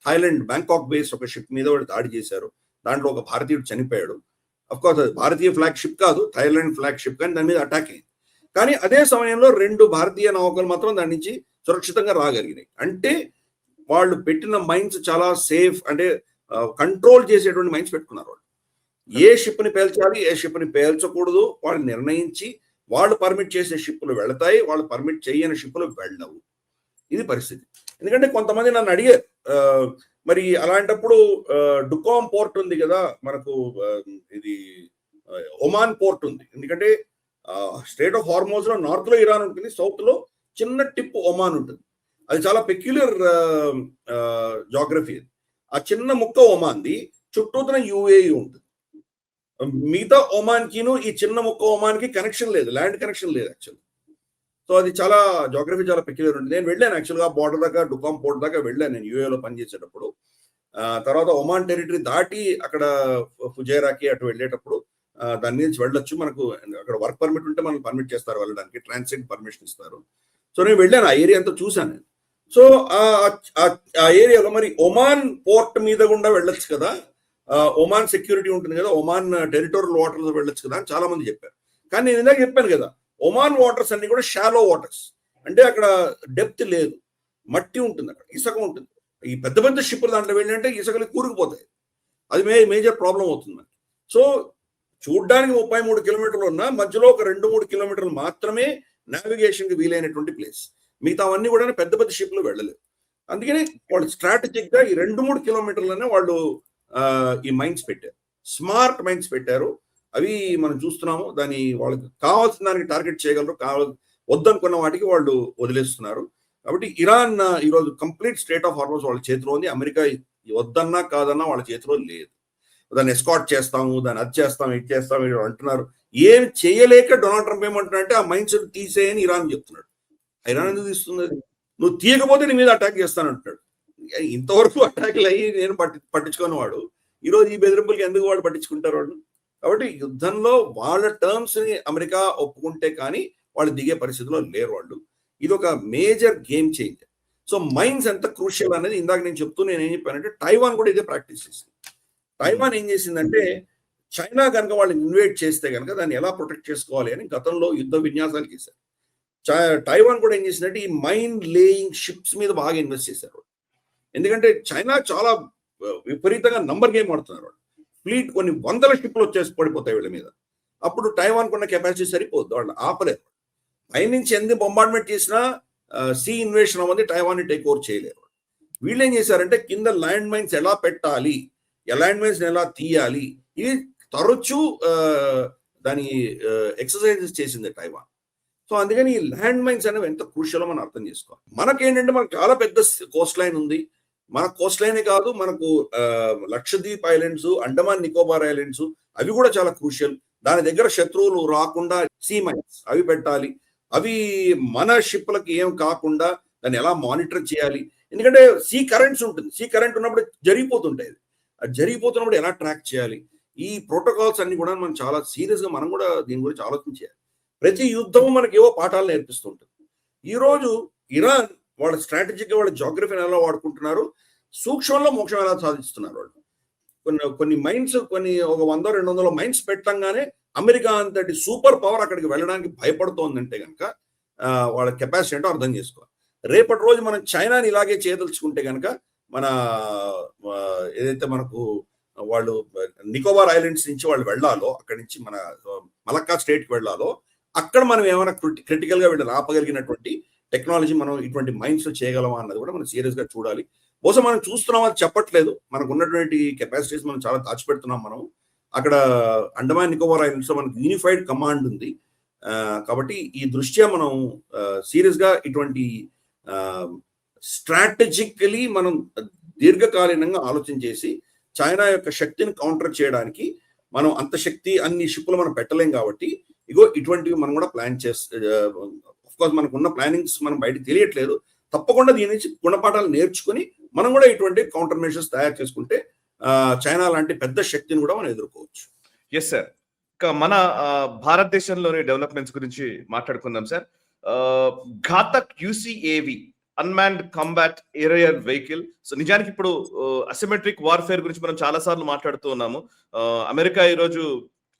Speaker 3: థాయిలాండ్ బ్యాంకాక్ బేస్ ఒక షిప్ మీద వాళ్ళు దాడి చేశారు. దాంట్లో ఒక భారతీయుడు చనిపోయాడు. అఫ్కోర్స్ అది భారతీయ ఫ్లాగ్ షిప్ కాదు, థాయిలాండ్ ఫ్లాగ్ షిప్, కానీ దాని మీద అటాక్ అయింది. కానీ అదే సమయంలో 2 భారతీయ నౌకలు మాత్రం దాని నుంచి సురక్షితంగా రాగలిగినాయి. అంటే వాళ్ళు పెట్టిన మైన్స్ చాలా సేఫ్, అంటే కంట్రోల్ చేసేటువంటి మైన్స్ పెట్టుకున్నారు. వాళ్ళు ఏ షిప్ ని పేల్చాలి, ఏ షిప్ ని పేల్చకూడదు వాళ్ళు నిర్ణయించి, వాళ్ళు పర్మిట్ చేసే షిప్పులు వెళతాయి, వాళ్ళు పర్మిట్ చేయని షిప్పులు వెళ్ళవు. ఇది పరిస్థితి. ఎందుకంటే కొంతమంది నన్ను అడిగారు, మరి అలాంటప్పుడు డుకామ్ పోర్ట్ ఉంది కదా మనకు, ఇది ఒమాన్ పోర్ట్ ఉంది. ఎందుకంటే స్ట్రేట్ ఆఫ్ హార్మోజ్ లో నార్త్ లో ఇరాన్ ఉంటుంది, సౌత్ లో చిన్న టిప్ ఒమాన్ ఉంటుంది. అది చాలా పెక్యులర్ జాగ్రఫీ. ఆ చిన్న ముక్క ఒమాన్ది, చుట్టూతన యుఏఈ ఉంటుంది. మిగతా ఒమాన్ కిను ఈ చిన్న ముక్క ఒమాన్ కి కనెక్షన్ లేదు, ల్యాండ్ కనెక్షన్ లేదు యాక్చువల్. సో అది చాలా జాగ్రఫీ చాలా పెక్యులర్ ఉంటుంది. నేను వెళ్ళాను యాక్చువల్గా బార్డర్ దాకా, డుకామ్ పోర్ట్ దాకా వెళ్ళాను నేను యూఏలో పనిచేసేటప్పుడు. తర్వాత ఒమాన్ టెరిటరీ దాటి అక్కడ ఫుజైరాకి అటు వెళ్ళేటప్పుడు దాని నుంచి వెళ్ళొచ్చు. మనకు అక్కడ వర్క్ పర్మిట్ ఉంటే మనకు పర్మిట్ చేస్తారు వెళ్ళడానికి, ట్రాన్సిట్ పర్మిషన్ ఇస్తారు. సో నేను వెళ్ళాను, ఆ ఏరియా అంతా చూశాను నేను. సో ఆ ఏరియాలో మరి ఒమాన్ పోర్ట్ మీద గుండా వెళ్ళొచ్చు కదా, ఒమాన్ సెక్యూరిటీ ఉంటుంది కదా, ఒమాన్ టెరిటోరియల్ వాటర్స్ వెళ్ళొచ్చు కదా అని చాలా మంది చెప్పారు. కానీ నేను ఇందాక చెప్పాను కదా, ఒమాన్ వాటర్స్ అన్ని కూడా షాలో వాటర్స్, అంటే అక్కడ డెప్త్ లేదు, మట్టి ఉంటుంది, అక్కడ ఇసుక ఉంటుంది. ఈ పెద్ద పెద్ద షిప్పులు దాంట్లో వెళ్ళింటే ఇసుకలు కూరుకుపోతాయి. అది మేజర్ ప్రాబ్లం అవుతుంది. సో చూడ్డానికి 33 కిలోమీటర్లు ఉన్నా మధ్యలో ఒక 2-3 కిలోమీటర్లు మాత్రమే నావిగేషన్ కి వీలైనటువంటి ప్లేస్. మిగతావన్నీ కూడా పెద్ద పెద్ద షిప్లు వెళ్ళలేదు. అందుకని వాళ్ళు స్ట్రాటజిక్ గా ఈ 2-3 కిలోమీటర్లనే వాళ్ళు ఈ మైన్స్ పెట్టారు, స్మార్ట్ మైన్స్ పెట్టారు. అవి మనం చూస్తున్నాము. దాని వాళ్ళకి కావాల్సిన దానికి టార్గెట్ చేయగలరు, వద్దనుకున్న వాటికి వాళ్ళు వదిలేస్తున్నారు. కాబట్టి ఇరాన్ ఈరోజు కంప్లీట్ స్ట్రేట్ ఆఫ్ హార్మోజ్ వాళ్ళ చేతిలో ఉంది. అమెరికా వద్దన్నా కాదన్నా వాళ్ళ చేతిలో లేదు. దాన్ని ఎస్కాట్ చేస్తాము, దాన్ని అది చేస్తాం, ఇది చేస్తాం అంటున్నారు. ఏం చేయలేక డొనాల్డ్ ట్రంప్ ఏమంటున్నాడంటే ఆ మైన్స్ తీసేయని ఇరాన్ చెప్తున్నాడు. ఇరాన్ ఎందుకు తీస్తుంది? నువ్వు తీయకపోతే నీ మీద అటాక్ చేస్తాను అంటున్నాడు. ఇంతవరకు అటాక్లు అయ్యి నేను పట్టించుకుని వాడు ఈరోజు ఈ బెదిరింపులకి ఎందుకు వాడు పట్టించుకుంటారు వాళ్ళు? కాబట్టి యుద్ధంలో వాళ్ళ టర్మ్స్ ని అమెరికా ఒప్పుకుంటే కానీ వాళ్ళు దిగే పరిస్థితిలో లేరు వాళ్ళు. ఇది ఒక major game changer. So mines ఎంత క్రూషియల్ అనేది ఇందాక నేను చెప్తూ నేను ఏం చెప్పానంటే టైవాన్ కూడా ఇదే ప్రాక్టీస్ చేసింది. టైవాన్ ఏం చేసిందంటే చైనా కనుక వాళ్ళని ఇన్వేట్ చేస్తే కనుక దాన్ని ఎలా ప్రొటెక్ట్ చేసుకోవాలి అని గతంలో యుద్ధ విన్యాసాలు చేశారు. టైవాన్ కూడా ఏం చేసిందంటే ఈ మైన్ లేయింగ్ షిప్స్ మీద బాగా ఇన్వెస్ట్ చేశారు. ఎందుకంటే చైనా చాలా విపరీతంగా నంబర్ గేమ్ ఆడుతున్నారు. ఫ్లీట్ కొన్ని 100 షిప్లు వచ్చేసి పడిపోతాయి వీళ్ళ మీద. అప్పుడు టైవాన్ కున్న కెపాసిటీ సరిపోద్దు, వాళ్ళు ఆపలేరు. పైనుంచి ఎంత బొంబార్డ్మెంట్ చేసినా సీ ఇన్వేషన్ అవ్వదు, టైవాన్ ని టేక్ ఓవర్ చేయలేరు. వీళ్ళు ఏం చేశారంటే కింద ల్యాండ్ మైన్స్ ఎలా పెట్టాలి, ల్యాండ్ మైన్స్ ఎలా తీయాలి, ఇది తరచూ దాని ఎక్సర్సైజెస్ చేసింది టైవాన్. సో అందుకని ఈ ల్యాండ్ మైన్స్ అనేవి ఎంత క్రూషియలో మనం అర్థం చేసుకోవాలి. మనకేంటంటే మనకు చాలా పెద్ద కోస్ట్ లైన్ ఉంది. మన కోస్ట్ లైనే కాదు, మనకు లక్షద్వీప్ ఐలాండ్స్, అండమాన్ నికోబార్ ఐలాండ్స్ అవి కూడా చాలా క్రూషియల్. దాని దగ్గర శత్రువులు రాకుండా సీ మైన్స్ అవి పెట్టాలి. అవి మన షిప్లకి ఏం కాకుండా దాన్ని ఎలా మానిటర్ చేయాలి. ఎందుకంటే సీ కరెంట్స్ ఉంటుంది, సీ కరెంట్ ఉన్నప్పుడు జరిగిపోతుంటాయి. అది జరిగిపోతున్నప్పుడు ఎలా ట్రాక్ చేయాలి, ఈ ప్రోటోకాల్స్ అన్ని కూడా మనం చాలా సీరియస్ గా మనం కూడా దీని గురించి ఆలోచించాలి. ప్రతి యుద్ధము మనకి ఏవో పాఠాలను నేర్పిస్తుంటుంది. ఈ రోజు ఇరాన్ వాళ్ళ స్ట్రాటజిక్ గా వాళ్ళ జాగ్రఫీని ఎలా వాడుకుంటున్నారు, సూక్ష్మంలో మోక్షం ఎలా సాధిస్తున్నారు. వాళ్ళు కొన్ని మైన్స్, కొన్ని ఒక 100-200 మైన్స్ పెట్టంగానే అమెరికా అంతటి సూపర్ పవర్ అక్కడికి వెళ్ళడానికి భయపడుతోందంటే కనుక వాళ్ళ కెపాసిటీ ఏంటో అర్థం చేసుకోవాలి. రేపటి రోజు మనం చైనాని ఇలాగే చేయదలుచుకుంటే కనుక మన ఏదైతే మనకు వాళ్ళు నికోబార్ ఐలాండ్స్ నుంచి వాళ్ళు వెళ్ళాలో, అక్కడి నుంచి మన మలక్కా స్టేట్కి వెళ్ళాలో, అక్కడ మనం ఏమైనా క్రిటికల్ గా వీళ్ళని ఆపగలిగినటువంటి టెక్నాలజీ మనం ఇటువంటి మైన్స్ లో చేయగలమా అన్నది కూడా మనం సీరియస్ గా చూడాలి. బహుశా మనం చూస్తున్నాం, అది చెప్పట్లేదు. మనకు ఉన్నటువంటి కెపాసిటీస్ మనం చాలా దాచిపెడుతున్నాం. మనం అక్కడ అండమాన్ నికోబార్ ఐలాండ్స్ లో మనకు యూనిఫైడ్ కమాండ్ ఉంది. కాబట్టి ఈ దృష్ట్యా మనం సీరియస్ గా ఇటువంటి స్ట్రాటజికలీ మనం దీర్ఘకాలీనంగా ఆలోచన చేసి చైనా యొక్క శక్తిని కౌంటర్ చేయడానికి మనం అంత శక్తి అన్ని షిప్పులు మనం పెట్టలేం కాబట్టి ఇగో ఇటువంటివి మనం కూడా ప్లాన్ చేస్తే కోర్స్ మనకు ఉన్న ప్లానింగ్స్ మనం బయటకు తెలియట్లేదు. తప్పకుండా దీని నుంచి గుణపాఠాలు నేర్చుకుని మనం కూడా ఇటువంటి కౌంటర్ మెషర్స్ తయారు చేసుకుంటే చైనా లాంటి పెద్ద శక్తిని కూడా మనం ఎదుర్కోవచ్చు.
Speaker 2: Yes sir. మన భారతదేశంలోని డెవలప్మెంట్స్ గురించి మాట్లాడుకుందాం sir. Ghatak UCAV unmanned combat aerial vehicle. So నిజానికి ఇప్పుడు అసిమెట్రిక్ వార్ఫేర్ గురించి మనం చాలా సార్లు మాట్లాడుతూ ఉన్నాము. అమెరికా ఈరోజు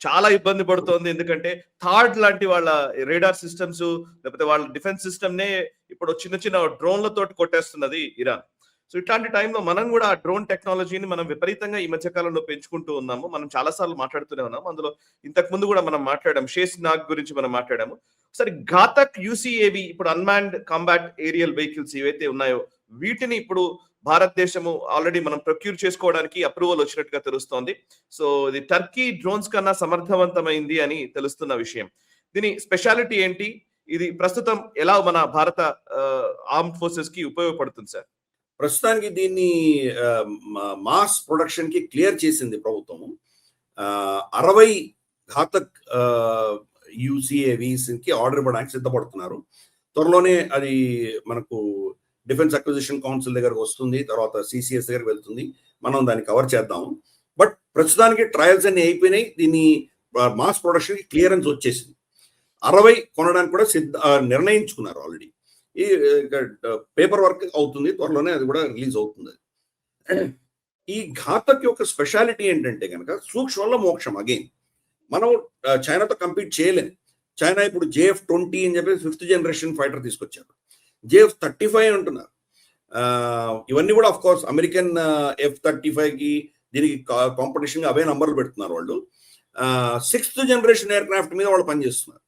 Speaker 2: చాలా ఇబ్బంది పడుతోంది, ఎందుకంటే థాడ్ లాంటి వాళ్ళ రేడార్ సిస్టమ్స్ లేకపోతే వాళ్ళ డిఫెన్స్ సిస్టమ్ నే ఇప్పుడు చిన్న చిన్న డ్రోన్లతో కొట్టేస్తున్నది ఇరాన్. సో ఇట్లాంటి టైంలో మనం కూడా ఆ డ్రోన్ టెక్నాలజీని మనం విపరీతంగా ఈ మధ్య కాలంలో పెంచుకుంటూ ఉన్నాము. మనం చాలా సార్లు మాట్లాడుతూనే ఉన్నాము. అందులో ఇంతకు ముందు కూడా మనం మాట్లాడాము, షేస్ నాగ్ గురించి మనం మాట్లాడాము. సరే, ఘాతక్ యుసిఏవి ఇప్పుడు అన్మాన్డ్ కాంబాట్ ఏరియల్ వెహికల్స్ ఏవైతే ఉన్నాయో వీటిని ఇప్పుడు భారతదేశము ఆల్రెడీ మనం ప్రొక్యూర్ చేసుకోవడానికి అప్రూవల్ వచ్చినట్టుగా తెలుస్తోంది. సో ఇది టర్కీ డ్రోన్స్ కన్నా సమర్థవంతమైంది అని తెలుస్తున్న విషయం. దీని స్పెషాలిటీ ఏంటి? ఇది ప్రస్తుతం ఎలా మన భారత ఆర్మ్డ్ ఫోర్సెస్ కి ఉపయోగపడుతుంది సార్?
Speaker 3: ప్రస్తుతానికి దీన్ని మాస్ ప్రొడక్షన్ కి క్లియర్ చేసింది ప్రభుత్వము. 60 ఘాతక్ యుసిఏవిస్ కి ఆర్డర్ ఇవ్వడానికి సిద్ధపడుతున్నారు. త్వరలోనే అది మనకు డిఫెన్స్ అక్విజిషన్ కౌన్సిల్ దగ్గరకు వస్తుంది, తర్వాత సిసిఎస్ దగ్గరకు వెళ్తుంది. మనం దాన్ని కవర్ చేద్దాము. బట్ ప్రస్తుతానికి ట్రయల్స్ అన్ని అయిపోయినాయి. దీన్ని మాస్ ప్రొడక్షన్ కి క్లియరెన్స్ వచ్చేసింది. 60 కొనడానికి కూడా నిర్ణయించుకున్నారు ఆల్రెడీ. ఈ పేపర్ వర్క్ అవుతుంది, త్వరలోనే అది కూడా రిలీజ్ అవుతుంది. ఈ ఘాతక్ యొక్క స్పెషాలిటీ ఏంటంటే కనుక సూక్ష్మంలో మోక్షం. అగైన్ మనం చైనాతో కంపీట్ చేయలేం. చైనా ఇప్పుడు JF-20 అని చెప్పి 5th జనరేషన్ ఫైటర్ తీసుకొచ్చారు. JF-35 అంటున్నారు. ఇవన్నీ కూడా ఆఫ్ కోర్స్ అమెరికన్ F-35కి దీనికి కాంపిటీషన్ గా అవే నంబర్లు పెడుతున్నారు వాళ్ళు. 6th జనరేషన్ ఎయిర్ క్రాఫ్ట్ మీద వాళ్ళు పనిచేస్తున్నారు.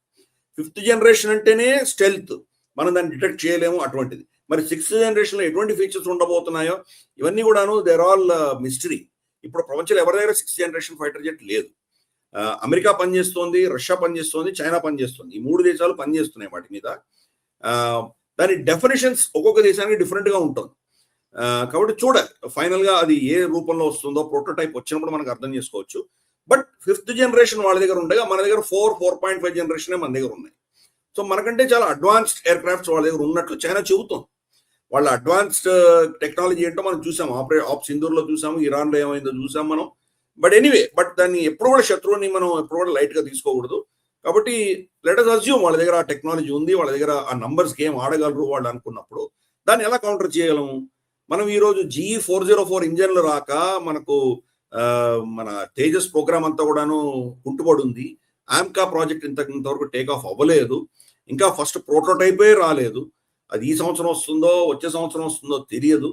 Speaker 3: 5th జనరేషన్ అంటేనే స్టెల్త్, మనం దాన్ని డిటెక్ట్ చేయలేము అటువంటిది. మరి 6th జనరేషన్ లో ఎటువంటి ఫీచర్స్ ఉండబోతున్నాయో ఇవన్నీ కూడాను దేర్ ఆల్ మిస్టరీ. ఇప్పుడు ప్రపంచంలో ఎవరి దగ్గర 6th జనరేషన్ ఫైటర్ జెట్ లేదు. అమెరికా పనిచేస్తోంది, రష్యా పనిచేస్తోంది, చైనా పనిచేస్తుంది. ఈ 3 దేశాలు పనిచేస్తున్నాయి వాటి మీద. దాని డెఫినేషన్స్ ఒక్కొక్క దేశానికి డిఫరెంట్ గా ఉంటుంది. కాబట్టి చూడాలి ఫైనల్ గా అది ఏ రూపంలో వస్తుందో. ప్రోటోటైప్ వచ్చినప్పుడు మనకు అర్థం చేసుకోవచ్చు. బట్ 5th జనరేషన్ వాళ్ళ దగ్గర ఉండగా మన దగ్గర 4.5 జనరేషన్ మన దగ్గర ఉన్నాయి. సో మనకంటే చాలా అడ్వాన్స్డ్ ఎయిర్ క్రాఫ్ట్స్ వాళ్ళ దగ్గర ఉన్నట్లు చైనా చెబుతోంది. వాళ్ళ అడ్వాన్స్డ్ టెక్నాలజీ ఏంటో మనం చూసాము, ఆప్ సింధూర్లో చూసాము, ఇరాన్లో ఏమైందో చూసాం మనం. బట్ ఎనీవే, బట్ దాన్ని ఎప్పుడు కూడా శత్రువుని మనం ఎప్పుడు కూడా లైట్ గా తీసుకోకూడదు. కాబట్టి లెట్ us assume వాళ్ళ దగ్గర ఆ టెక్నాలజీ ఉంది, వాళ్ళ దగ్గర ఆ నంబర్స్ గేమ్ ఆడగలరు వాళ్ళు అనుకున్నప్పుడు దాన్ని ఎలా కౌంటర్ చేయగలము? మనం ఈరోజు GE-404 ఇంజన్లు రాక మనకు మన తేజస్ ప్రోగ్రామ్ అంతా కూడాను కుంటుపడి ఉంది. ఆమ్కా ప్రాజెక్ట్ ఇంతవరకు టేక్ ఆఫ్ అవ్వలేదు. ఇంకా ఫస్ట్ ప్రోటోటైపే రాలేదు. అది ఈ సంవత్సరం వస్తుందో వచ్చే సంవత్సరం వస్తుందో తెలియదు.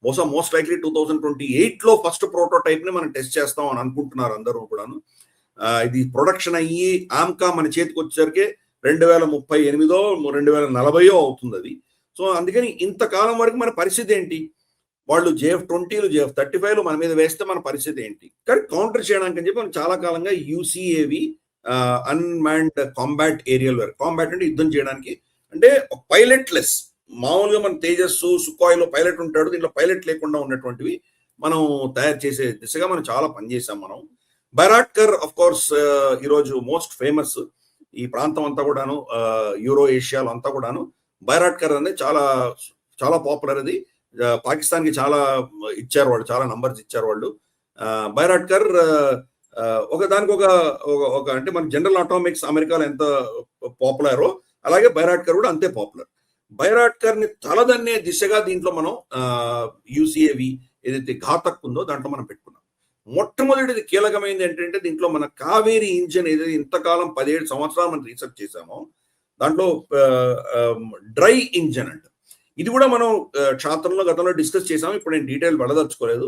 Speaker 3: బహుశా మోస్ట్ లైక్లీ 2028లో ఫస్ట్ ప్రోటోటైప్ ని మనం టెస్ట్ చేస్తాం అని అనుకుంటున్నారు అందరూ కూడాను. ఇది ప్రొడక్షన్ అయ్యి ఆమ్కా మన చేతికి వచ్చేసరికి 2038 2040 అవుతుంది అది. సో అందుకని ఇంతకాలం వరకు మన పరిస్థితి ఏంటి? వాళ్ళు JF-20 JF-35 మన మీద వేస్తే మన పరిస్థితి ఏంటి? కానీ కౌంటర్ చేయడానికి అని చెప్పి మనం చాలా కాలంగా UCAV unmanned combat aerial ware. Combat అంటే యుద్ధం చేయడానికి, అంటే పైలట్ లెస్. మామూలుగా మన తేజస్ సుఖాయిలో పైలట్ ఉంటాడు, దీంట్లో పైలట్ లేకుండా ఉన్నటువంటివి మనం తయారు చేసే దిశగా మనం చాలా పనిచేసాం మనం. బైరాట్కర్ ఆఫ్ కోర్స్ ఈరోజు మోస్ట్ ఫేమస్ ఈ ప్రాంతం అంతా కూడాను, యూరో ఏషియాలో అంతా కూడాను బైరాట్కర్ అనేది చాలా చాలా పాపులర్. అది పాకిస్తాన్ కి చాలా ఇచ్చారు వాళ్ళు, చాలా నంబర్స్ ఇచ్చారు వాళ్ళు. బైరాట్కర్ ఒక దానికి ఒక అంటే మన జనరల్ అటామిక్స్ అమెరికాలో ఎంత పాపులరో అలాగే బైరాట్కర్ కూడా అంతే పాపులర్. బైరాట్కర్ ని తలదన్నే దిశగా దీంట్లో మనం UCAV ఏదైతే ఘాతక్ ఉందో దాంట్లో మనం పెట్టుకున్నాం. మొట్టమొదటిది కీలకమైనది ఏంటంటే దీంట్లో మన కావేరీ ఇంజన్ ఏదైతే ఇంతకాలం 17 సంవత్సరాలు మనం రీసెర్చ్ చేసామో దాంట్లో డ్రై ఇంజన్ అంట. ఇది కూడా మనం క్షాత్రంలో గతంలో డిస్కస్ చేసాము, ఇప్పుడు నేను డీటెయిల్ వెళ్ళదలుచుకోలేదు.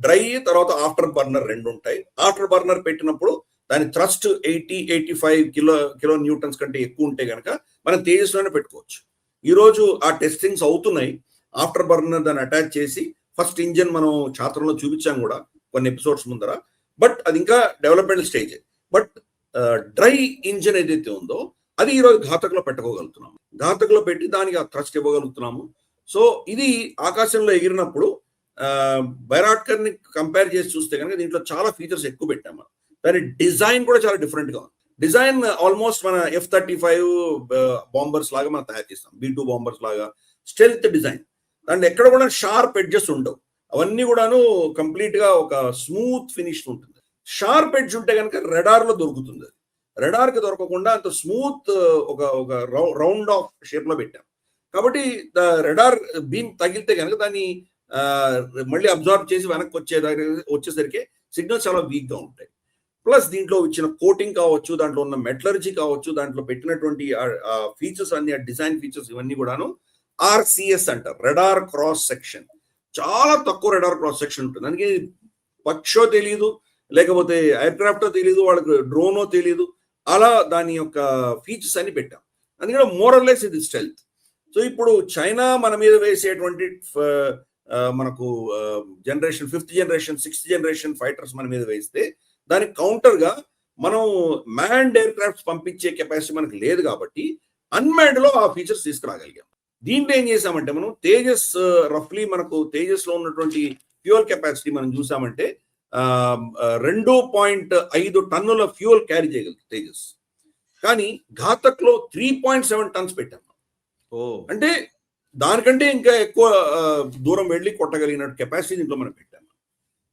Speaker 3: డ్రై తర్వాత ఆఫ్టర్ బర్నర్ 2 ఉంటాయి. ఆఫ్టర్ బర్నర్ పెట్టినప్పుడు దాని థ్రస్ట్ 80-85 కిలో న్యూటన్స్ కంటే ఎక్కువ ఉంటే కనుక మనం తేజస్లోనే పెట్టుకోవచ్చు. ఈ రోజు ఆ టెస్టింగ్స్ అవుతున్నాయి. ఆఫ్టర్ బర్నర్ దాన్ని అటాచ్ చేసి ఫస్ట్ ఇంజన్ మనం ఛాత్రంలో చూపించాం కూడా కొన్ని ఎపిసోడ్స్ ముందర. బట్ అది ఇంకా development stage. But dry engine ఏదైతే ఉందో అది ఈరోజు ఘాతక్లో పెట్టుకోగలుగుతున్నాము. ఘాతక్లో పెట్టి దానికి ఆ థ్రస్ట్ ఇవ్వగలుగుతున్నాము. సో ఇది ఆకాశంలో ఎగిరినప్పుడు బైరాట్కర్ ని కంపేర్ చేసి చూస్తే కనుక దీంట్లో చాలా ఫీచర్స్ ఎక్కువ పెట్టాం మనం. దాని డిజైన్ కూడా చాలా డిఫరెంట్ గా ఉంది. డిజైన్ ఆల్మోస్ట్ మన F-35 బాంబర్స్ లాగా మనం తయారు చేస్తాం, B-2 బాంబర్స్ లాగా స్టెల్త్ డిజైన్. దాంట్లో ఎక్కడ కూడా షార్ప్ ఎడ్జెస్ ఉండవు, అవన్నీ కూడాను కంప్లీట్ గా ఒక స్మూత్ ఫినిష్ ఉంటుంది. షార్ప్ ఎడ్జ్ ఉంటే కనుక రెడార్ లో దొరుకుతుంది, రెడార్ కి దొరకకుండా అంత స్మూత్ ఒక రౌండ్ ఆఫ్ షేప్ లో పెట్టాం. కాబట్టి రెడార్ బీమ్ తగిలితే కనుక దాన్ని మళ్ళీ అబ్జర్వ్ చేసి వెనక్కి వచ్చేసరికి సిగ్నల్స్ చాలా వీక్ గా ఉంటాయి. ప్లస్ దీంట్లో ఇచ్చిన కోటింగ్ కావచ్చు, దాంట్లో ఉన్న మెటలర్జీ కావచ్చు, దాంట్లో పెట్టినటువంటి ఫీచర్స్ అన్ని, డిజైన్ ఫీచర్స్ ఇవన్నీ కూడాను RCS అంటారు, రెడార్ క్రాస్ సెక్షన్. చాలా తక్కువ రెడార్ క్రాస్ సెక్షన్ ఉంటుంది. దానికి పక్షో తెలియదు, లేకపోతే ఎయిర్ క్రాఫ్టో తెలియదు, వాళ్ళకి డ్రోనో తెలియదు, అలా దాని యొక్క ఫీచర్స్ అన్ని పెట్టాం. అందుకని మోరల్లెస్ ఇది స్టెల్త్. సో ఇప్పుడు చైనా మన మీద వేసేటువంటి మనకు generation 5th generation 6th generation fighters మన మీద వేస్తే దానికి కౌంటర్ గా మనం మ్యాన్డ్ ఎయిర్ క్రాఫ్ట్స్ పంపించే కెపాసిటీ మనకు లేదు కాబట్టి అన్మ్యాన్డ్ లో ఆ ఫీచర్స్ తీసుకురాగలిగాం. దీంట్లో ఏం చేసామంటే మనం తేజస్ రఫ్లీ మనకు తేజస్ లో ఉన్నటువంటి ఫ్యూయల్ కెపాసిటీ మనం చూసామంటే 2.5 టన్నుల ఫ్యూయల్ క్యారీ చేయగలదు తేజస్. కానీ ఘాతక్ లో 3.7 టన్స్ పెట్టాం. అంటే దానికంటే ఇంకా ఎక్కువ దూరం వెళ్ళి కొట్టగలిగిన కెపాసిటీ దీంట్లో మనం పెట్టాము.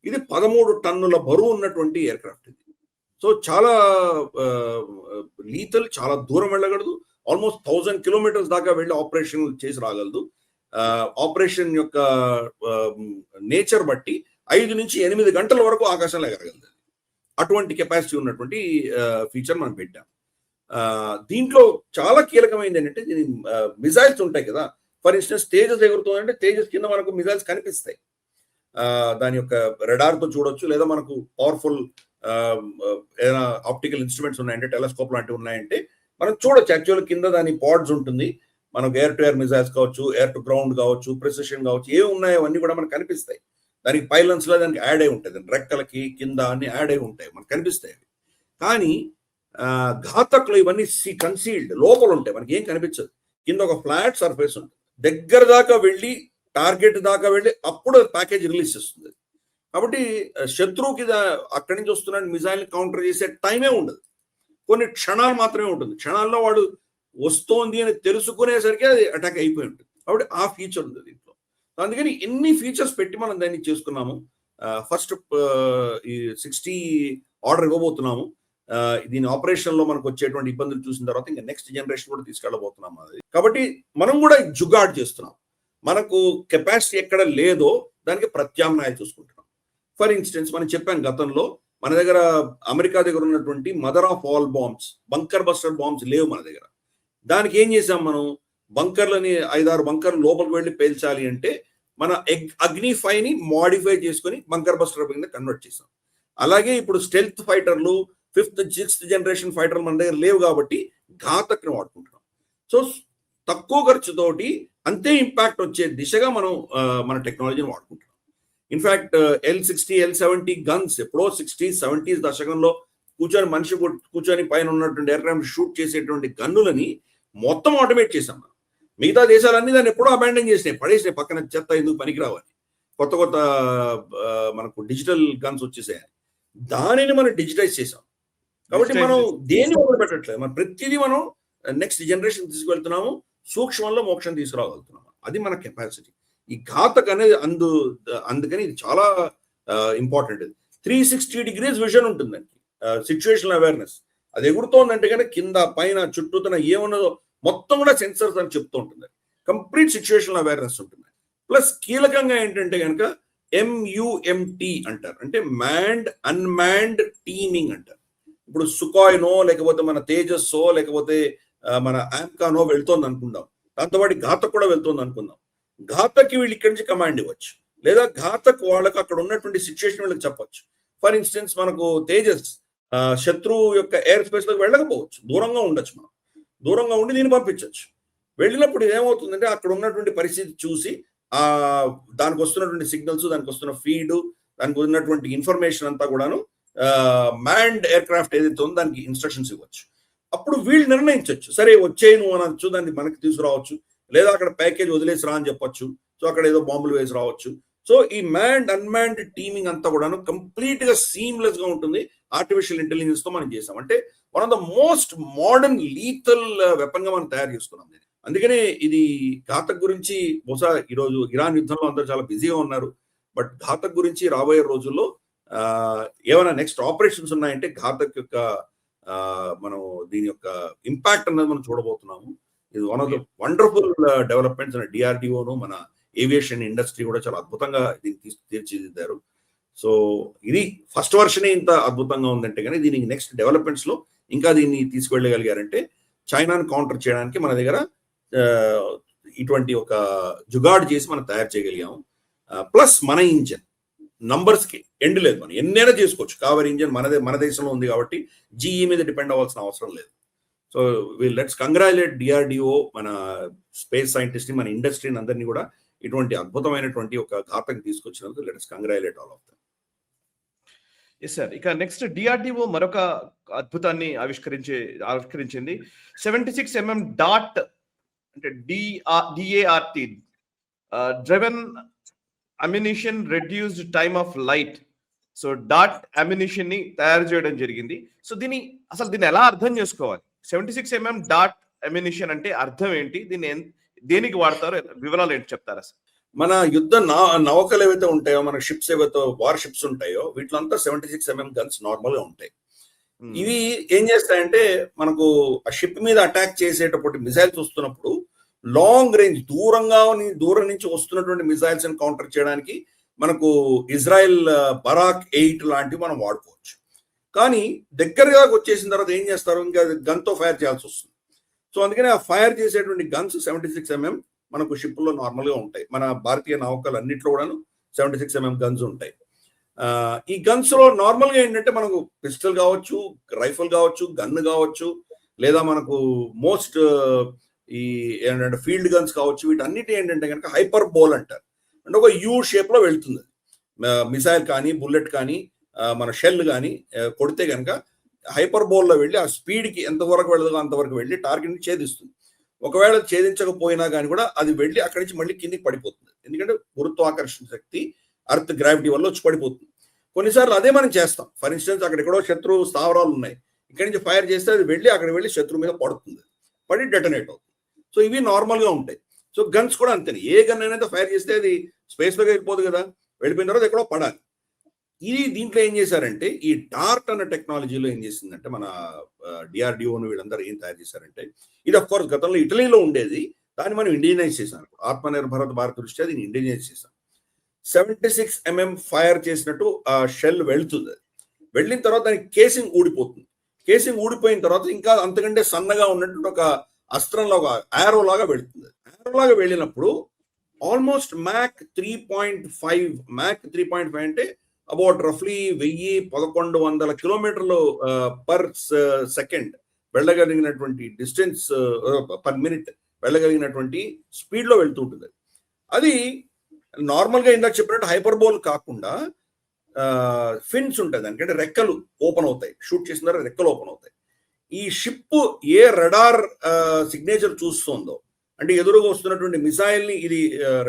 Speaker 3: ఇది 13 టన్నుల బరువు ఉన్నటువంటి ఎయిర్ క్రాఫ్ట్ ఇది. సో చాలా లీతల్, చాలా దూరం వెళ్ళగలదు. ఆల్మోస్ట్ 1000 కిలోమీటర్స్ దాకా వెళ్ళి ఆపరేషన్ చేసి రాగలదు. ఆపరేషన్ యొక్క నేచర్ బట్టి 5 నుంచి 8 గంటల వరకు ఆకాశంలో ఎగరగలదు. అటువంటి కెపాసిటీ ఉన్నటువంటి ఫీచర్ మనం పెట్టాం. దీంట్లో చాలా కీలకమైనది ఏంటంటే దీని మిజైల్స్ ఉంటాయి కదా. ఫర్ ఇన్స్టెన్స్ తేజస్ ఎగురుతుందంటే తేజస్ కింద మనకు మిజైల్స్ కనిపిస్తాయి. దాని యొక్క రెడార్ తో చూడొచ్చు, లేదా మనకు పవర్ఫుల్ ఏదైనా ఆప్టికల్ ఇన్స్ట్రుమెంట్స్ ఉన్నాయంటే, టెలిస్కోప్ లాంటివి ఉన్నాయంటే మనం చూడొచ్చు. యాక్చువల్ కింద దాని పాడ్స్ ఉంటుంది, మనకు ఎయిర్ టు ఎయిర్ మిజైల్స్ కావచ్చు, ఎయిర్ టు గ్రౌండ్ కావచ్చు, ప్రిసిషన్ కావచ్చు, ఏమి ఉన్నాయో అవన్నీ కూడా మనకు కనిపిస్తాయి. దానికి పైలన్స్ లో దానికి యాడ్ అయి ఉంటుంది, రెక్కలకి కింద అన్ని యాడ్ అయి ఉంటాయి, మనకు కనిపిస్తాయి. కానీ ఘాతక్లో ఇవన్నీ కన్సీల్డ్, లోపల ఉంటాయి, మనకి ఏం కనిపించదు. కింద ఒక ఫ్లాట్ సర్ఫేస్ ఉంటుంది, దగ్గర దాకా వెళ్ళి టార్గెట్ దాకా వెళ్ళి అప్పుడు ప్యాకేజ్ రిలీజ్ చేస్తుంది. కాబట్టి శత్రువుకి అక్కడి నుంచి వస్తున్న మిజైల్ కౌంటర్ చేసే టైమే ఉండదు, కొన్ని క్షణాలు మాత్రమే ఉంటుంది. క్షణాల్లో వాడు వస్తోంది అని తెలుసుకునేసరికి అది అటాక్ అయిపోయి ఉంటుంది. కాబట్టి ఆ ఫీచర్ ఉంది దీంట్లో. అందుకని ఎన్ని ఫీచర్స్ పెట్టి మనం దాన్ని చేసుకున్నాము. ఫస్ట్ ఈ 60 ఆర్డర్ ఇవ్వబోతున్నాము. దీని ఆపరేషన్ లో మనకు వచ్చేటువంటి ఇబ్బందులు చూసిన తర్వాత ఇంకా నెక్స్ట్ జనరేషన్ కూడా తీసుకెళ్ళబోతున్నాం. కాబట్టి మనం కూడా జుగాడ్ చేస్తున్నాం. మనకు కెపాసిటీ ఎక్కడ లేదో దానికి ప్రత్యామ్నాయాలు చూసుకుంటున్నాం. ఫర్ ఇన్స్టెన్స్ మనం చెప్పాం గతంలో మన దగ్గర అమెరికా దగ్గర ఉన్నటువంటి mother of all bombs, bunker buster bombs లేవు మన దగ్గర. దానికి ఏం చేసాం మనం, బంకర్లని 5-6 బంకర్లు లోపలికి వెళ్ళి పేల్చాలి అంటే మన అగ్నిఫైని మోడిఫై చేసుకుని బంకర్ బస్టర్ కింద కన్వర్ట్ చేసాం. అలాగే ఇప్పుడు stealth ఫైటర్లు 5th 6th generation fighter మన దగ్గర లేవు కాబట్టి ఘాతక్ని వాడుకుంటున్నాం. సో తక్కువ ఖర్చుతోటి అంతే ఇంపాక్ట్ వచ్చే దిశగా మనం మన టెక్నాలజీని వాడుకుంటున్నాం. ఇన్ఫాక్ట్ L-60 L-70 గన్స్ ఎప్పుడో 60s 70s దశకంలో మనిషి కూర్చొని పైన ఉన్నటువంటి ఎయిర్క్రాఫ్ట్ షూట్ చేసేటువంటి గన్నులని మొత్తం ఆటోమేట్ చేసాం. మిగతా దేశాలన్నీ దాన్ని ఎప్పుడో అబాండన్ చేసినాయి, పడేసినాయి పక్కన, చెత్త ఎందుకు పనికిరావని. కొత్త మనకు డిజిటల్ గన్స్ వచ్చేసాయని దానిని మనం డిజిటైజ్ చేసాం. కాబట్టి మనం దేన్ని మొదలు పెట్టట్లేదు, మన ప్రతిదీ మనం నెక్స్ట్ జనరేషన్ తీసుకెళ్తున్నాము, సూక్ష్మంలో మోక్షం తీసుకురాగలుగుతున్నాము. అది మన కెపాసిటీ. ఈ ఘాతక్ అనేది అందుకని ఇది చాలా ఇంపార్టెంట్. 360 degrees విజన్ ఉంటుంది దానికి, సిచ్యువేషన్ అవేర్నెస్. అది ఎగురుతోందంటే కనుక కింద పైన చుట్టూతున్న ఏమున్నదో మొత్తం కూడా సెన్సర్స్ అని చెప్తూ ఉంటుంది. కంప్లీట్ సిచ్యువేషన్ అవేర్నెస్ ఉంటుంది. ప్లస్ కీలకంగా ఏంటంటే కనుక MUMT అంటారు, అంటే మ్యాన్డ్ అన్మ్యాన్డ్ టీమింగ్ అంటారు. ఇప్పుడు సుకాయ్నో లేకపోతే మన తేజస్సో లేకపోతే మన ఆమ్కానో వెళ్తోంది అనుకుందాం, దాంతోపాటు ఘాతక్ కూడా వెళ్తోంది అనుకుందాం. ఘాతక్కి వీళ్ళు ఇక్కడి నుంచి కమాండ్ ఇవ్వచ్చు, లేదా ఘాతక్ వాళ్ళకి అక్కడ ఉన్నటువంటి సిచ్యువేషన్ వీళ్ళకి చెప్పొచ్చు. ఫర్ ఇన్స్టెన్స్ మనకు తేజస్ శత్రువు యొక్క ఎయిర్ స్పేస్ లోకి వెళ్ళకపోవచ్చు, దూరంగా ఉండొచ్చు. మనం దూరంగా ఉండి దీన్ని పంపించవచ్చు. వెళ్ళినప్పుడు ఏమవుతుందంటే అక్కడ ఉన్నటువంటి పరిస్థితి చూసి దానికి వస్తున్నటువంటి సిగ్నల్స్, దానికి వస్తున్న ఫీడ్, దానికి ఉన్నటువంటి ఇన్ఫర్మేషన్ అంతా కూడాను మ్యాన్డ్ ఎయిర్ క్రాఫ్ట్ ఏదైతే ఉందో దానికి ఇన్స్ట్రక్షన్స్ ఇవ్వచ్చు. అప్పుడు వీళ్ళు నిర్ణయించవచ్చు, సరే వచ్చే నువ్వు అనొచ్చు, దాన్ని మనకి తీసుకురావచ్చు, లేదా అక్కడ ప్యాకేజ్ వదిలేసి రా అని చెప్పొచ్చు. సో అక్కడ ఏదో బాంబులు వేసి రావచ్చు. సో ఈ మ్యాన్డ్ అన్మ్యాన్డ్ టీమింగ్ అంతా కూడాను కంప్లీట్ గా సీమ్లెస్ గా ఉంటుంది. ఆర్టిఫిషియల్ ఇంటెలిజెన్స్ తో మనం చేసాం. అంటే one of the most modern lethal weapon గా మనం తయారు చేసుకున్నాం. అందుకనే ఇది ఘాతక్ గురించి బహుశా ఈరోజు ఇరాన్ యుద్ధంలో అందరూ చాలా బిజీగా ఉన్నారు. బట్ ఘాతక్ గురించి రాబోయే రోజుల్లో ఏమైనా నెక్స్ట్ ఆపరేషన్స్ ఉన్నాయంటే ఘాతక్ యొక్క మనం దీని యొక్క ఇంపాక్ట్ అన్నది మనం చూడబోతున్నాము. ఇది one of the wonderful developments. డిఆర్డిఓను మన ఏవియేషన్ ఇండస్ట్రీ కూడా చాలా అద్భుతంగా దీన్ని తీర్చిదిద్దారు. సో ఇది ఫస్ట్ వర్షనే ఇంత అద్భుతంగా ఉందంటే కానీ దీనికి నెక్స్ట్ డెవలప్మెంట్స్ లో ఇంకా దీన్ని తీసుకువెళ్ళగలిగారంటే చైనాను కౌంటర్ చేయడానికి మన దగ్గర ఇటువంటి ఒక జుగాడ్ చేసి మనం తయారు చేయగలిగాము. ప్లస్ మన ఇంజన్ నంబర్స్ కి ఎండ్ లేదు. మనం ఎన్నైనా చేసుకోవచ్చు. కావేరీ ఇంజన్ మన దేశంలో ఉంది కాబట్టి జీఈ మీద డిపెండ్ అవ్వాల్సిన అవసరం లేదు. సో లెట్స్ కంగ్రాచులేట్ డిఆర్డిఓ, మన స్పేస్ సైంటిస్ట్ ని, మన ఇండస్ట్రీని అందరినీ కూడా ఇటువంటి అద్భుతమైనటువంటి ఒక ఘాతకు తీసుకొచ్చినందుకు let's congratulate all of them.
Speaker 2: Yes sir. ఇక నెక్స్ట్ డిఆర్డిఓ మరొక అద్భుతాన్ని ఆవిష్కరించింది. 76mm డాట్ అంటే DART driven ammunition reduced time of flight. So డాట్ అమ్యునిషన్ ని తయారు చేయడం జరిగింది. సో దీన్ని ఎలా అర్థం చేసుకోవాలి? 76mm డాట్ అమ్యునిషన్ అంటే అర్థం ఏంటి? దీన్ని దేనికి వాడతారో వివరాలు ఏంటి చెప్తారా సార్?
Speaker 3: మన యుద్ధ నౌకలు ఏవైతే ఉంటాయో, మన షిప్స్ ఏవైతే వార్ షిప్స్ ఉంటాయో వీటిలో అంతా 76mm గన్స్ నార్మల్ గా ఉంటాయి. ఇవి ఏం చేస్తాయంటే మనకు ఆ షిప్ మీద అటాక్ చేసేటప్పుడు మిసైల్స్ వస్తున్నప్పుడు లాంగ్ రేంజ్ దూరం నుంచి వస్తున్నటువంటి మిసైల్స్ ని కౌంటర్ చేయడానికి మనకు ఇజ్రాయెల్ బరాక్ 8 లాంటివి మనం వాడుకోవచ్చు. కానీ దగ్గరగా వచ్చేసిన తర్వాత ఏం చేస్తారు, ఇంకా గన్ తో ఫైర్ చేయాల్సి వస్తుంది. సో అందుకని ఆ ఫైర్ చేసేటువంటి గన్స్ 76mm మనకు షిప్ లో నార్మల్ గా ఉంటాయి. మన భారతీయ నౌకలు అన్నింటిలో కూడా 76mm గన్స్ ఉంటాయి. ఈ గన్స్ లో నార్మల్ గా ఏంటంటే మనకు పిస్టల్ కావచ్చు, రైఫిల్ కావచ్చు, గన్ కావచ్చు, లేదా మనకు మోస్ట్ ఈ ఏంటంటే ఫీల్డ్ గన్స్ కావచ్చు. వీటన్నిటి ఏంటంటే కనుక హైపర్ బోల్ అంటారు. అంటే ఒక యూ షేప్ లో వెళ్తుంది. మిసైల్ కానీ బుల్లెట్ కానీ మన షెల్ కానీ కొడితే కనుక హైపర్ బోల్లో వెళ్ళి ఆ స్పీడ్కి ఎంతవరకు వెళ్ళదో అంతవరకు వెళ్ళి టార్గెట్ని ఛేదిస్తుంది. ఒకవేళ ఛేదించకపోయినా కానీ కూడా అది వెళ్ళి అక్కడి నుంచి మళ్ళీ కిందికి పడిపోతుంది. ఎందుకంటే గురుత్వాకర్షణ శక్తి అర్త్ గ్రావిటీ వల్ల వచ్చి పడిపోతుంది. కొన్నిసార్లు అదే మనం చేస్తాం. ఫర్ ఇన్స్టెన్స్ అక్కడ ఎక్కడో శత్రు స్థావరాలు ఉన్నాయి, ఇక్కడి నుంచి ఫైర్ చేస్తే అది వెళ్ళి అక్కడ వెళ్ళి శత్రు మీద పడుతుంది, పడి డెటనేట్ అవుతుంది. సో ఇవి నార్మల్గా ఉంటాయి. సో గన్స్ కూడా అంతే. ఏ గన్ అయినా ఫైర్ చేస్తే అది స్పేస్లోకి వెళ్ళిపోదు కదా, వెళ్ళిపోయిన తర్వాత ఎక్కడో పడాలి. ఇది దీంట్లో ఏం చేశారంటే ఈ డార్ట్ అన్న టెక్నాలజీలో ఏం చేసిందంటే మన డిఆర్డిఓను వీళ్ళందరూ ఏం తయారు చేశారంటే, ఇది అఫ్ కోర్స్ గతంలో ఇటలీలో ఉండేది, దాన్ని మనం ఇండియనైజ్ చేశాం. ఆత్మనిర్భర భారత్ దృష్ట్యా దీన్ని ఇండియనైజ్ చేశాం. 76mm ఫైర్ చేసినట్టు ఆ షెల్ వెళ్తుంది. వెళ్ళిన తర్వాత దానికి కేసింగ్ ఊడిపోతుంది. కేసింగ్ ఊడిపోయిన తర్వాత ఇంకా అంతకంటే సన్నగా ఉన్నట్టు ఒక అస్త్రంలో ఒక యారో లాగా వెళుతుంది. యారో లాగా వెళ్ళినప్పుడు ఆల్మోస్ట్ మ్యాక్ 3.5 అంటే అబౌట్ రఫ్లీ 1100 కిలోమీటర్లు పర్ సెకండ్ వెళ్ళగలిగినటువంటి డిస్టెన్స్, పర్ మినిట్ వెళ్ళగలిగినటువంటి స్పీడ్ లో వెళ్తూ ఉంటుంది. అది నార్మల్ గా ఇందాక చెప్పినట్టు హైపర్బోల్ కాకుండా ఫిన్స్ ఉంటాయి, దానికంటే రెక్కలు ఓపెన్ అవుతాయి. షూట్ చేసిన తర్వాత రెక్కలు ఓపెన్ అవుతాయి. ఈ షిప్ ఏ రడార్ సిగ్నేచర్ చూస్తుందో, అంటే ఎదురుగా వస్తున్నటువంటి మిసైల్ ని ఇది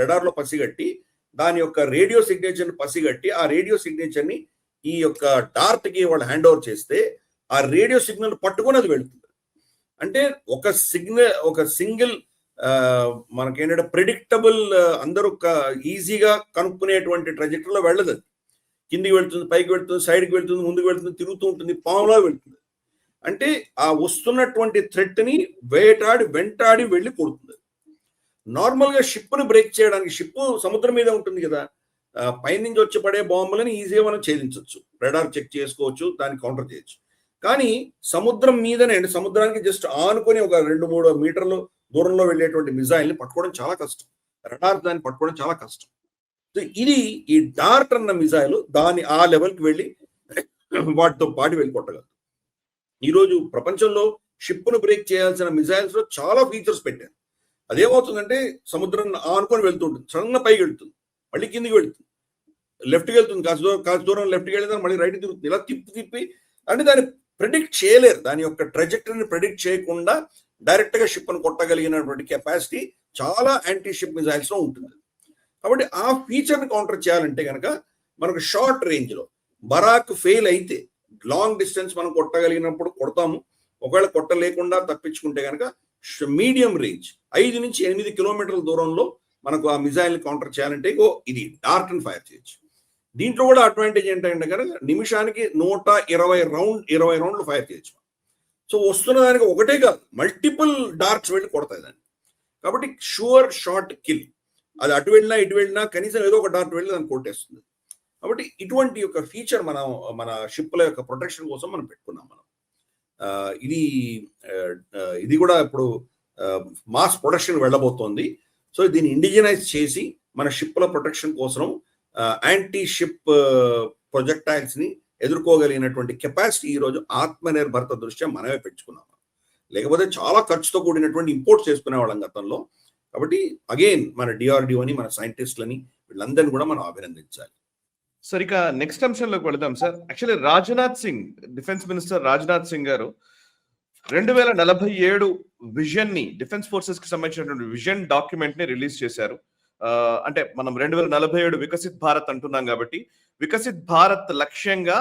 Speaker 3: రడార్ లో పసిగట్టి దాని యొక్క రేడియో సిగ్నేచర్ ని పసిగట్టి ఆ రేడియో సిగ్నేచర్ ని ఈ యొక్క డార్ట్ కి వాళ్ళు హ్యాండ్ ఓవర్ చేస్తే ఆ రేడియో సిగ్నల్ పట్టుకొని అది వెళుతుంది. అంటే ఒక సింగిల్ మనకేంటంటే ప్రెడిక్టబుల్, అందరూ ఈజీగా కనుక్కునేటువంటి ట్రాజెక్టరీలో వెళ్ళదు. అది కిందికి వెళ్తుంది, పైకి వెళ్తుంది, సైడ్కి వెళ్తుంది, ముందుకు వెళ్తుంది, తిరుగుతూ ఉంటుంది, పాములా వెళ్తుంది. అంటే ఆ వస్తున్నటువంటి థ్రెట్ ని వెంటాడి వెళ్ళి కొడుతుంది. నార్మల్ గా షిప్ ని బ్రేక్ చేయడానికి, షిప్ సముద్రం మీద ఉంటుంది కదా, పైనుంచి వచ్చి పడే బాంబులని ఈజీగా మనం ఛేదించవచ్చు, రెడార్ చెక్ చేసుకోవచ్చు, దాన్ని కౌంటర్ చేయొచ్చు. కానీ సముద్రం మీదనే, అంటే సముద్రానికి జస్ట్ ఆనుకొని ఒక 2-3 మీటర్లు దూరంలో వెళ్ళేటువంటి మిజైల్ ని పట్టుకోవడం చాలా కష్టం. రడార్ దాన్ని పట్టుకోవడం చాలా కష్టం. సో ఇది ఈ డార్ట్ అన్న మిజైల్ దాని ఆ లెవెల్కి వెళ్ళి వాటితో పాటు వెళ్ళి కొట్టగలదు. ఈరోజు ప్రపంచంలో షిప్ ను బ్రేక్ చేయాల్సిన మిజైల్స్ లో చాలా ఫీచర్స్ పెట్టారు. అదేమవుతుందంటే సముద్రం ఆనుకొని వెళ్తుంటుంది, సడన్గా పైకి వెళ్తుంది, మళ్ళీ కిందికి వెళ్తుంది, లెఫ్ట్కి వెళ్తుంది, కాస్త దూరం లెఫ్ట్కి వెళ్ళిందని మళ్ళీ రైట్ తిరుగుతుంది. ఇలా తిప్పి అంటే దాన్ని ప్రెడిక్ట్ చేయలేరు. దాని యొక్క ట్రాజెక్టరీని ప్రెడిక్ట్ చేయకుండా డైరెక్ట్ గా షిప్ ను కొట్టగలిగినటువంటి కెపాసిటీ చాలా యాంటీ షిప్ మిజైల్స్ లో ఉంటుంది. కాబట్టి ఆ ఫీచర్ ని కౌంటర్ చేయాలంటే కనుక మనకు షార్ట్ రేంజ్ లో బరాక్ ఫెయిల్ అయితే లాంగ్ డిస్టెన్స్ మనం కొట్టగలిగినప్పుడు కొడతాము. ఒకవేళ కొట్టలేకుండా తప్పించుకుంటే కనుక మీడియం రేంజ్ 5 నుంచి 8 కిలోమీటర్ల దూరంలో మనకు ఆ మిజైల్ ని కౌంటర్ చేయాలంటే ఇది డార్ట్ అండ్ ఫైర్ చేయొచ్చు. దీంట్లో కూడా అడ్వాంటేజ్ ఏంటంటే కనుక నిమిషానికి 120 రౌండ్లు ఫైర్ చేయొచ్చు. సో వస్తున్న దానికి ఒకటే కాదు, మల్టిపుల్ డార్ట్స్ వెళ్ళి కొడతాయి దాన్ని. కాబట్టి షూర్ షార్ట్ కిల్. అది అటు వెళ్ళినా ఇటు వెళ్ళినా కనీసం ఏదో ఒక డార్ట్ వెళ్ళి దాన్ని కొట్టేస్తుంది. కాబట్టి ఇటువంటి యొక్క ఫీచర్ మన షిప్ల యొక్క ప్రొటెక్షన్ కోసం మనం పెట్టుకున్నాం. ఇది కూడా ఇప్పుడు మాస్ ప్రొడక్షన్ వెళ్ళబోతోంది. సో దీన్ని ఇండిజినైజ్ చేసి మన షిప్ల ప్రొటెక్షన్ కోసం యాంటీ షిప్ ప్రొజెక్టైల్స్ ని ఎదుర్కోగలిగినటువంటి కెపాసిటీ ఈ రోజు ఆత్మనిర్భరత దృష్ట్యా మనమే పెంచుకున్నాం. లేకపోతే చాలా ఖర్చుతో కూడినటువంటి ఇంపోర్ట్ చేసుకునే వాళ్ళం గతంలో. కాబట్టి అగైన్ మన డిఆర్డిఓని, మన సైంటిస్టులని, వీళ్ళందరినీ కూడా మనం అభినందించాలి.
Speaker 2: సార్ ఇక నెక్స్ట్ అంశంలోకి వెళదాం sir. Actually Rajnath Singh, defence minister Rajnath Singh గారు 2047 విజన్ ని, డిఫెన్స్ ఫోర్సెస్ కి సంబంధించినటువంటి విజన్ డాక్యుమెంట్ ని రిలీజ్ చేశారు. అంటే మనం 2047 వికసిత్ భారత్ అంటున్నాం కాబట్టి వికసిత్ భారత్ లక్ష్యంగా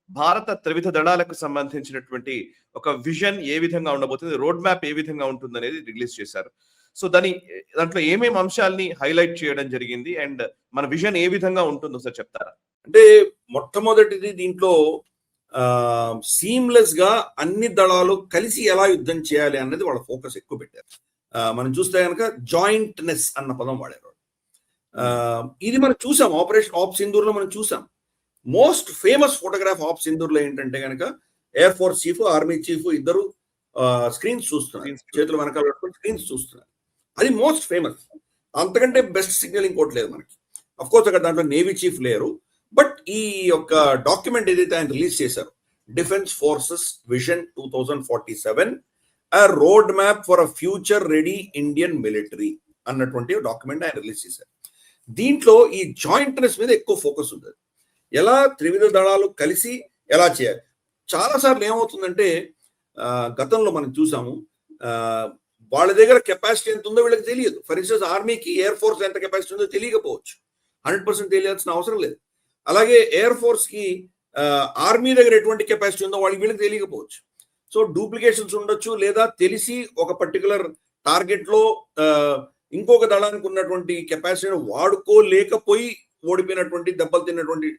Speaker 2: భారత త్రివిధ దళాలకు సంబంధించినటువంటి ఒక విజన్ ఏ విధంగా ఉండబోతుంది, రోడ్ మ్యాప్ ఏ విధంగా ఉంటుంది అనేది రిలీజ్ చేశారు. సో దాంట్లో ఏమేమి అంశాలని హైలైట్ చేయడం జరిగింది అండ్ మన విజన్ ఏ విధంగా ఉంటుందో సార్ చెప్తారా?
Speaker 3: అంటే మొట్టమొదటిది దీంట్లో సీమ్లెస్ గా అన్ని దళాలు కలిసి ఎలా యుద్ధం చేయాలి అన్నది వాళ్ళ ఫోకస్ ఎక్కువ పెట్టారు. మనం చూస్తే కనుక జాయింట్నెస్ అన్న పదం వాడారు. ఇది మనం చూసాం ఆపరేషన్ ఆప్ సింధూర్ లో మనం చూసాం. మోస్ట్ ఫేమస్ ఫోటోగ్రాఫ్ ఆప్ సింధూర్ లో ఏంటంటే కనుక air force chief, army chief ఇద్దరు స్క్రీన్స్ చూస్తున్నారు, చేతులు వెనకాల పెట్టుకుని స్క్రీన్స్ చూస్తున్నారు. అది మోస్ట్ ఫేమస్. అంతకంటే బెస్ట్ సిగ్నల్ ఇంకోటి లేదు మనకి. అఫ్ కోర్స్ అక్కడ దాంట్లో నేవీ చీఫ్ లేరు. బట్ ఈ యొక్క డాక్యుమెంట్ ఏదైతే ఆయన రిలీజ్ చేశారు, defence forces vision 2047 a road map for a future ready Indian military అన్నటువంటి డాక్యుమెంట్ ఆయన రిలీజ్ చేశారు. దీంట్లో ఈ జాయింట్నెస్ మీద ఎక్కువ ఫోకస్ ఉంటుంది. ఎలా త్రివిధ దళాలు కలిసి ఎలా చేయాలి. చాలాసార్లు ఏమవుతుందంటే గతంలో మనం చూసాము, వాళ్ళ దగ్గర కెపాసిటీ ఎంత ఉందో వీళ్ళకి తెలియదు. ఫర్ ఇన్స్టెన్స్ ఆర్మీకి ఎయిర్ ఫోర్స్ ఎంత కెపాసిటీ ఉందో తెలియకపోవచ్చు, 100% తెలియాల్సిన అవసరం లేదు. అలాగే ఎయిర్ ఫోర్స్ కి ఆర్మీ దగ్గర ఎటువంటి కెపాసిటీ ఉందో వీళ్ళకి తెలియకపోవచ్చు. సో డూప్లికేషన్స్ ఉండొచ్చు, లేదా తెలిసి ఒక పర్టికులర్ టార్గెట్ లో ఇంకొక దళానికి ఉన్నటువంటి కెపాసిటీని వాడుకోలేకపోయి ఓడిపోయినటువంటి, దెబ్బలు తిన్నటువంటి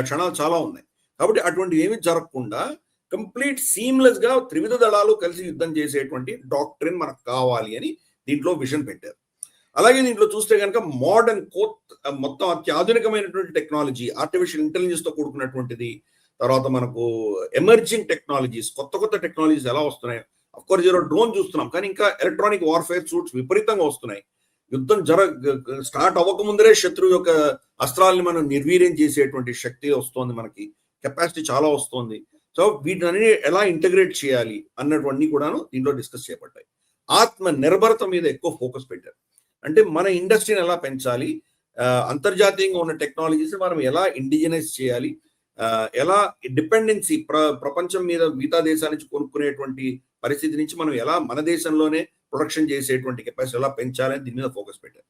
Speaker 3: క్షణాలు చాలా ఉన్నాయి. కాబట్టి అటువంటి ఏమి జరగకుండా కంప్లీట్ సీమ్లెస్ గా త్రివిధ దళాలు కలిసి యుద్ధం చేసేటువంటి డాక్ట్రిన్ మనకు కావాలి అని దీంట్లో విజన్ పెట్టారు. అలాగే దీంట్లో చూస్తే కనుక మోడర్న్ మొత్తం అత్యాధునికమైనటువంటి టెక్నాలజీ, ఆర్టిఫిషియల్ ఇంటెలిజెన్స్ తో కూడుకున్నటువంటిది. తర్వాత మనకు ఎమర్జింగ్ టెక్నాలజీస్, కొత్త టెక్నాలజీస్ ఎలా వస్తున్నాయి. అఫ్ కోర్స్ డ్రోన్ చూస్తున్నాం, కానీ ఇంకా ఎలక్ట్రానిక్ వార్ఫేర్ సూట్స్ విపరీతంగా వస్తున్నాయి. యుద్ధం స్టార్ట్ అవ్వకముందరే శత్రువు యొక్క అస్త్రాలని మనం నిర్వీర్యం చేసేటువంటి శక్తి వస్తోంది, మనకి కెపాసిటీ చాలా వస్తుంది. సో వీటిని ఎలా ఇంటగ్రేట్ చేయాలి అన్నటువంటి కూడాను దీంట్లో డిస్కస్ చేయబడ్డాయి. ఆత్మ నిర్భరత మీద ఎక్కువ ఫోకస్ పెట్టారు. అంటే మన ఇండస్ట్రీని ఎలా పెంచాలి, అంతర్జాతీయంగా ఉన్న టెక్నాలజీస్ మనం ఎలా ఇండిజినైజ్ చేయాలి, ఎలా డిపెండెన్సీ ప్రపంచం మీద మిగతా దేశాల నుంచి కొనుక్కునేటువంటి పరిస్థితి నుంచి మనం ఎలా మన దేశంలోనే ప్రొడక్షన్ చేసేటువంటి కెపాసిటీ ఎలా పెంచాలని దీని మీద ఫోకస్ పెట్టారు.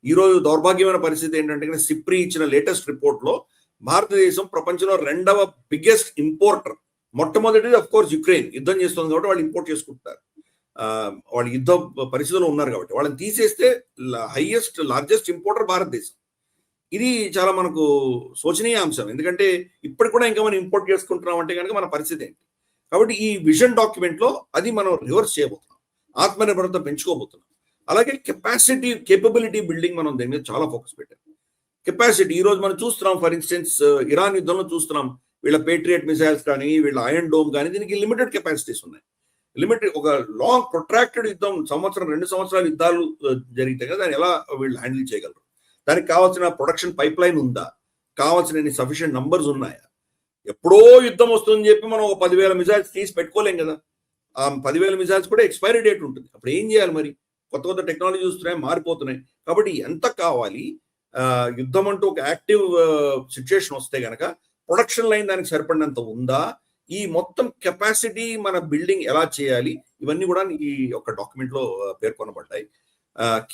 Speaker 3: ఈ రోజు దౌర్భాగ్యమైన పరిస్థితి ఏంటంటే సిప్రీ ఇచ్చిన లేటెస్ట్ రిపోర్ట్ లో భారతదేశం ప్రపంచంలో 2వ బిగ్గెస్ట్ ఇంపోర్టర్. మొట్టమొదటిది అఫ్ కోర్స్ యుక్రెయిన్ యుద్ధం చేస్తుంది కాబట్టి వాళ్ళు ఇంపోర్ట్ చేసుకుంటారు. వాళ్ళు యుద్ధ పరిస్థితుల్లో ఉన్నారు కాబట్టి వాళ్ళని తీసేస్తే లార్జెస్ట్ ఇంపోర్టర్ భారతదేశం. ఇది చాలా మనకు శోచనీయ అంశం. ఎందుకంటే ఇప్పటికి కూడా ఇంకా మనం ఇంపోర్ట్ చేసుకుంటున్నాం అంటే కనుక మన పరిస్థితి ఏంటి. కాబట్టి ఈ విజన్ డాక్యుమెంట్ లో అది మనం రివర్స్ చేయబోతున్నాం, ఆత్మనిర్భరత పెంచుకోబోతున్నాం. అలాగే కేపబిలిటీ బిల్డింగ్ మనం దీని మీద చాలా ఫోకస్ పెట్టాం. కెపాసిటీ ఈ రోజు మనం చూస్తున్నాం, ఫర్ ఇన్స్టెన్స్ ఇరాన్ యుద్ధంలో చూస్తున్నాం, వీళ్ళ పేట్రియట్ మిసైల్స్ కానీ వీళ్ళ ఐరన్ డోమ్ కానీ దీనికి లిమిటెడ్ కెపాసిటీస్ ఉన్నాయి. లిమిటెడ్ ఒక లాంగ్ ప్రొట్రాక్టెడ్ యుద్ధం, 2 సంవత్సరాల యుద్ధాలు జరిగితే కదా దాన్ని ఎలా వీళ్ళు హ్యాండిల్ చేయగలరు. దానికి కావాల్సిన ప్రొడక్షన్ పైప్ లైన్ ఉందా, కావాల్సిన సఫిషియెంట్ నంబర్స్ ఉన్నాయా. ఎప్పుడో యుద్ధం వస్తుందని చెప్పి మనం ఒక 10,000 మిసైల్స్ తీసి పెట్టుకోలేం కదా. ఆ 10,000 మిసైల్స్ కూడా ఎక్స్పైరీ డేట్ ఉంటుంది. అప్పుడు ఏం చేయాలి మరి, కొత్త టెక్నాలజీ వస్తున్నాయి, మారిపోతున్నాయి. కాబట్టి ఎంత కావాలి, యుద్ధం అంటూ ఒక యాక్టివ్ సిచ్యుయేషన్ వస్తే కనుక ప్రొడక్షన్ లైన్ దానికి సరిపడినంత ఉందా, ఈ మొత్తం కెపాసిటీ మన బిల్డింగ్ ఎలా చేయాలి, ఇవన్నీ కూడా ఈ యొక్క డాక్యుమెంట్ లో పేర్కొనబడ్డాయి.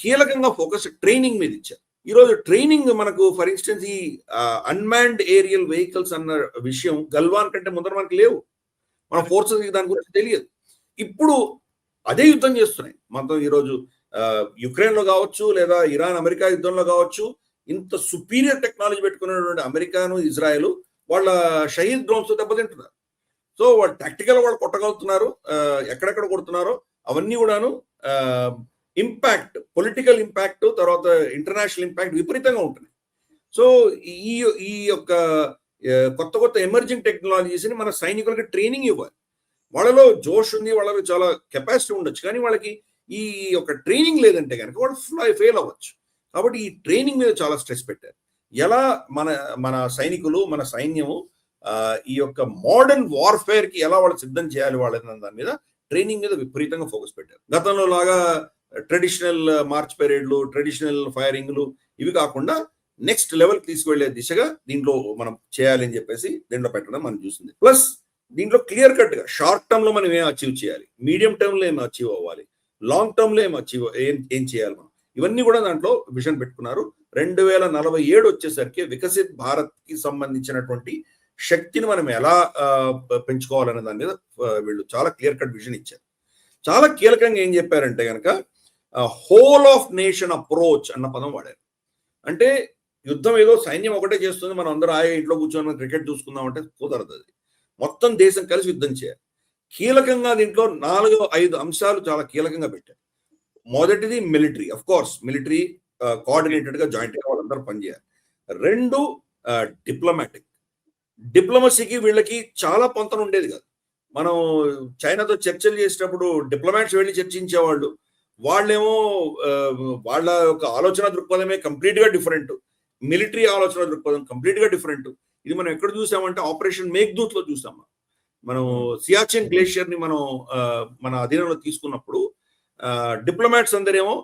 Speaker 3: కీలకంగా ఫోకస్ ట్రైనింగ్ మీద ఇచ్చారు. ఈరోజు ట్రైనింగ్ మనకు ఫర్ ఇన్స్టెన్స్ ఈ అన్మాన్డ్ ఏరియల్ వెహికల్స్ అన్న విషయం గల్వాన్ కంటే ముందర మనకు లేవు. మన ఫోర్సెస్ దాని గురించి తెలియదు. ఇప్పుడు అదే యుద్ధం చేస్తున్నాయి. మొత్తం ఈరోజు యుక్రెయిన్ లో కావచ్చు, లేదా ఇరాన్ అమెరికా యుద్ధంలో కావచ్చు, ఇంత సుపీరియర్ టెక్నాలజీ పెట్టుకున్నటువంటి అమెరికాను ఇజ్రాయెల్ వాళ్ళ షహీద్ డ్రోన్స్ తో దెబ్బతింటున్నారు. సో వాళ్ళు టాక్టికల్ వాళ్ళు కొట్టగలుగుతున్నారు. ఎక్కడెక్కడ కొడుతున్నారో అవన్నీ కూడాను ఇంపాక్ట్, పొలిటికల్ ఇంపాక్ట్, తర్వాత ఇంటర్నేషనల్ ఇంపాక్ట్ విపరీతంగా ఉంటుంది. సో ఈ యొక్క కొత్త కొత్త ఎమర్జింగ్ టెక్నాలజీస్ ని మన సైనికులకి ట్రైనింగ్ ఇవ్వాలి. వాళ్ళలో జోష్ ఉంది, వాళ్ళలో చాలా కెపాసిటీ ఉండొచ్చు, కానీ వాళ్ళకి ఈ యొక్క ట్రైనింగ్ లేదంటే కనుక వాళ్ళు ఫెయిల్ అవ్వచ్చు. కాబట్టి ఈ ట్రైనింగ్ మీద చాలా స్ట్రెస్ పెట్టారు. ఎలా మన సైనికులు, మన సైన్యము ఈ యొక్క మోడర్న్ వార్ఫేర్ కి ఎలా వాళ్ళు సిద్ధం చేయాలి వాళ్ళని దాని మీద ట్రైనింగ్ మీద విపరీతంగా ఫోకస్ పెట్టారు. గతంలో లాగా ట్రెడిషనల్ మార్చ్ పెరేడ్లు, ట్రెడిషనల్ ఫైరింగ్లు ఇవి కాకుండా నెక్స్ట్ లెవెల్ తీసుకువెళ్లే దిశగా దీంట్లో మనం చేయాలి అని చెప్పేసి దీంట్లో పెట్టడం మనం చూసింది. ప్లస్ దీంట్లో క్లియర్ కట్ గా షార్ట్ టర్మ్ లో మనం ఏం అచీవ్ చేయాలి, మీడియం టర్మ్ లో ఏం అచీవ్ అవ్వాలి, లాంగ్ టర్మ్ లో ఏం చేయాలి మనం, ఇవన్నీ కూడా దాంట్లో విజన్ పెట్టుకున్నారు. 2047 వచ్చేసరికి వికసిత్ భారత్ కి సంబంధించినటువంటి శక్తిని మనం ఎలా పెంచుకోవాలనే దాని మీద వీళ్ళు చాలా క్లియర్ కట్ విజన్ ఇచ్చారు. చాలా కీలకంగా ఏం చెప్పారంటే కనుక హోల్ ఆఫ్ నేషన్ అప్రోచ్ అన్న పదం వాడారు. అంటే యుద్ధం ఏదో సైన్యం ఒకటే చేస్తుంది, మనం అందరూ ఇంట్లో కూర్చొని క్రికెట్ చూసుకుందాం అంటే కుదరదు. అది మొత్తం దేశం కలిసి యుద్ధం చేయాలి. కీలకంగా దీంట్లో 4-5 అంశాలు చాలా కీలకంగా పెట్టారు. మొదటిది military, of course military coordinated గా జాయింట్ గా వాళ్ళందరూ పనిచేయాలి. 2 డిప్లొమసీకి వీళ్ళకి చాలా పొంతన ఉండేది కాదు. మనం చైనాతో చర్చలు చేసేటప్పుడు డిప్లొమాట్స్ వెళ్ళి చర్చించేవాళ్ళు, వాళ్ళేమో వాళ్ళ యొక్క ఆలోచన దృక్పథమే కంప్లీట్ గా డిఫరెంట్, మిలిటరీ ఆలోచన దృక్పథం కంప్లీట్ గా డిఫరెంట్. ఇది మనం ఎక్కడ చూసామంటే ఆపరేషన్ మేఘ్దూత్ లో చూసాం. మనం సియాచిన్ గ్లేషియర్ ని మనం మన అధీనంలో తీసుకున్నప్పుడు డిప్లొమాట్స్ అందరేమో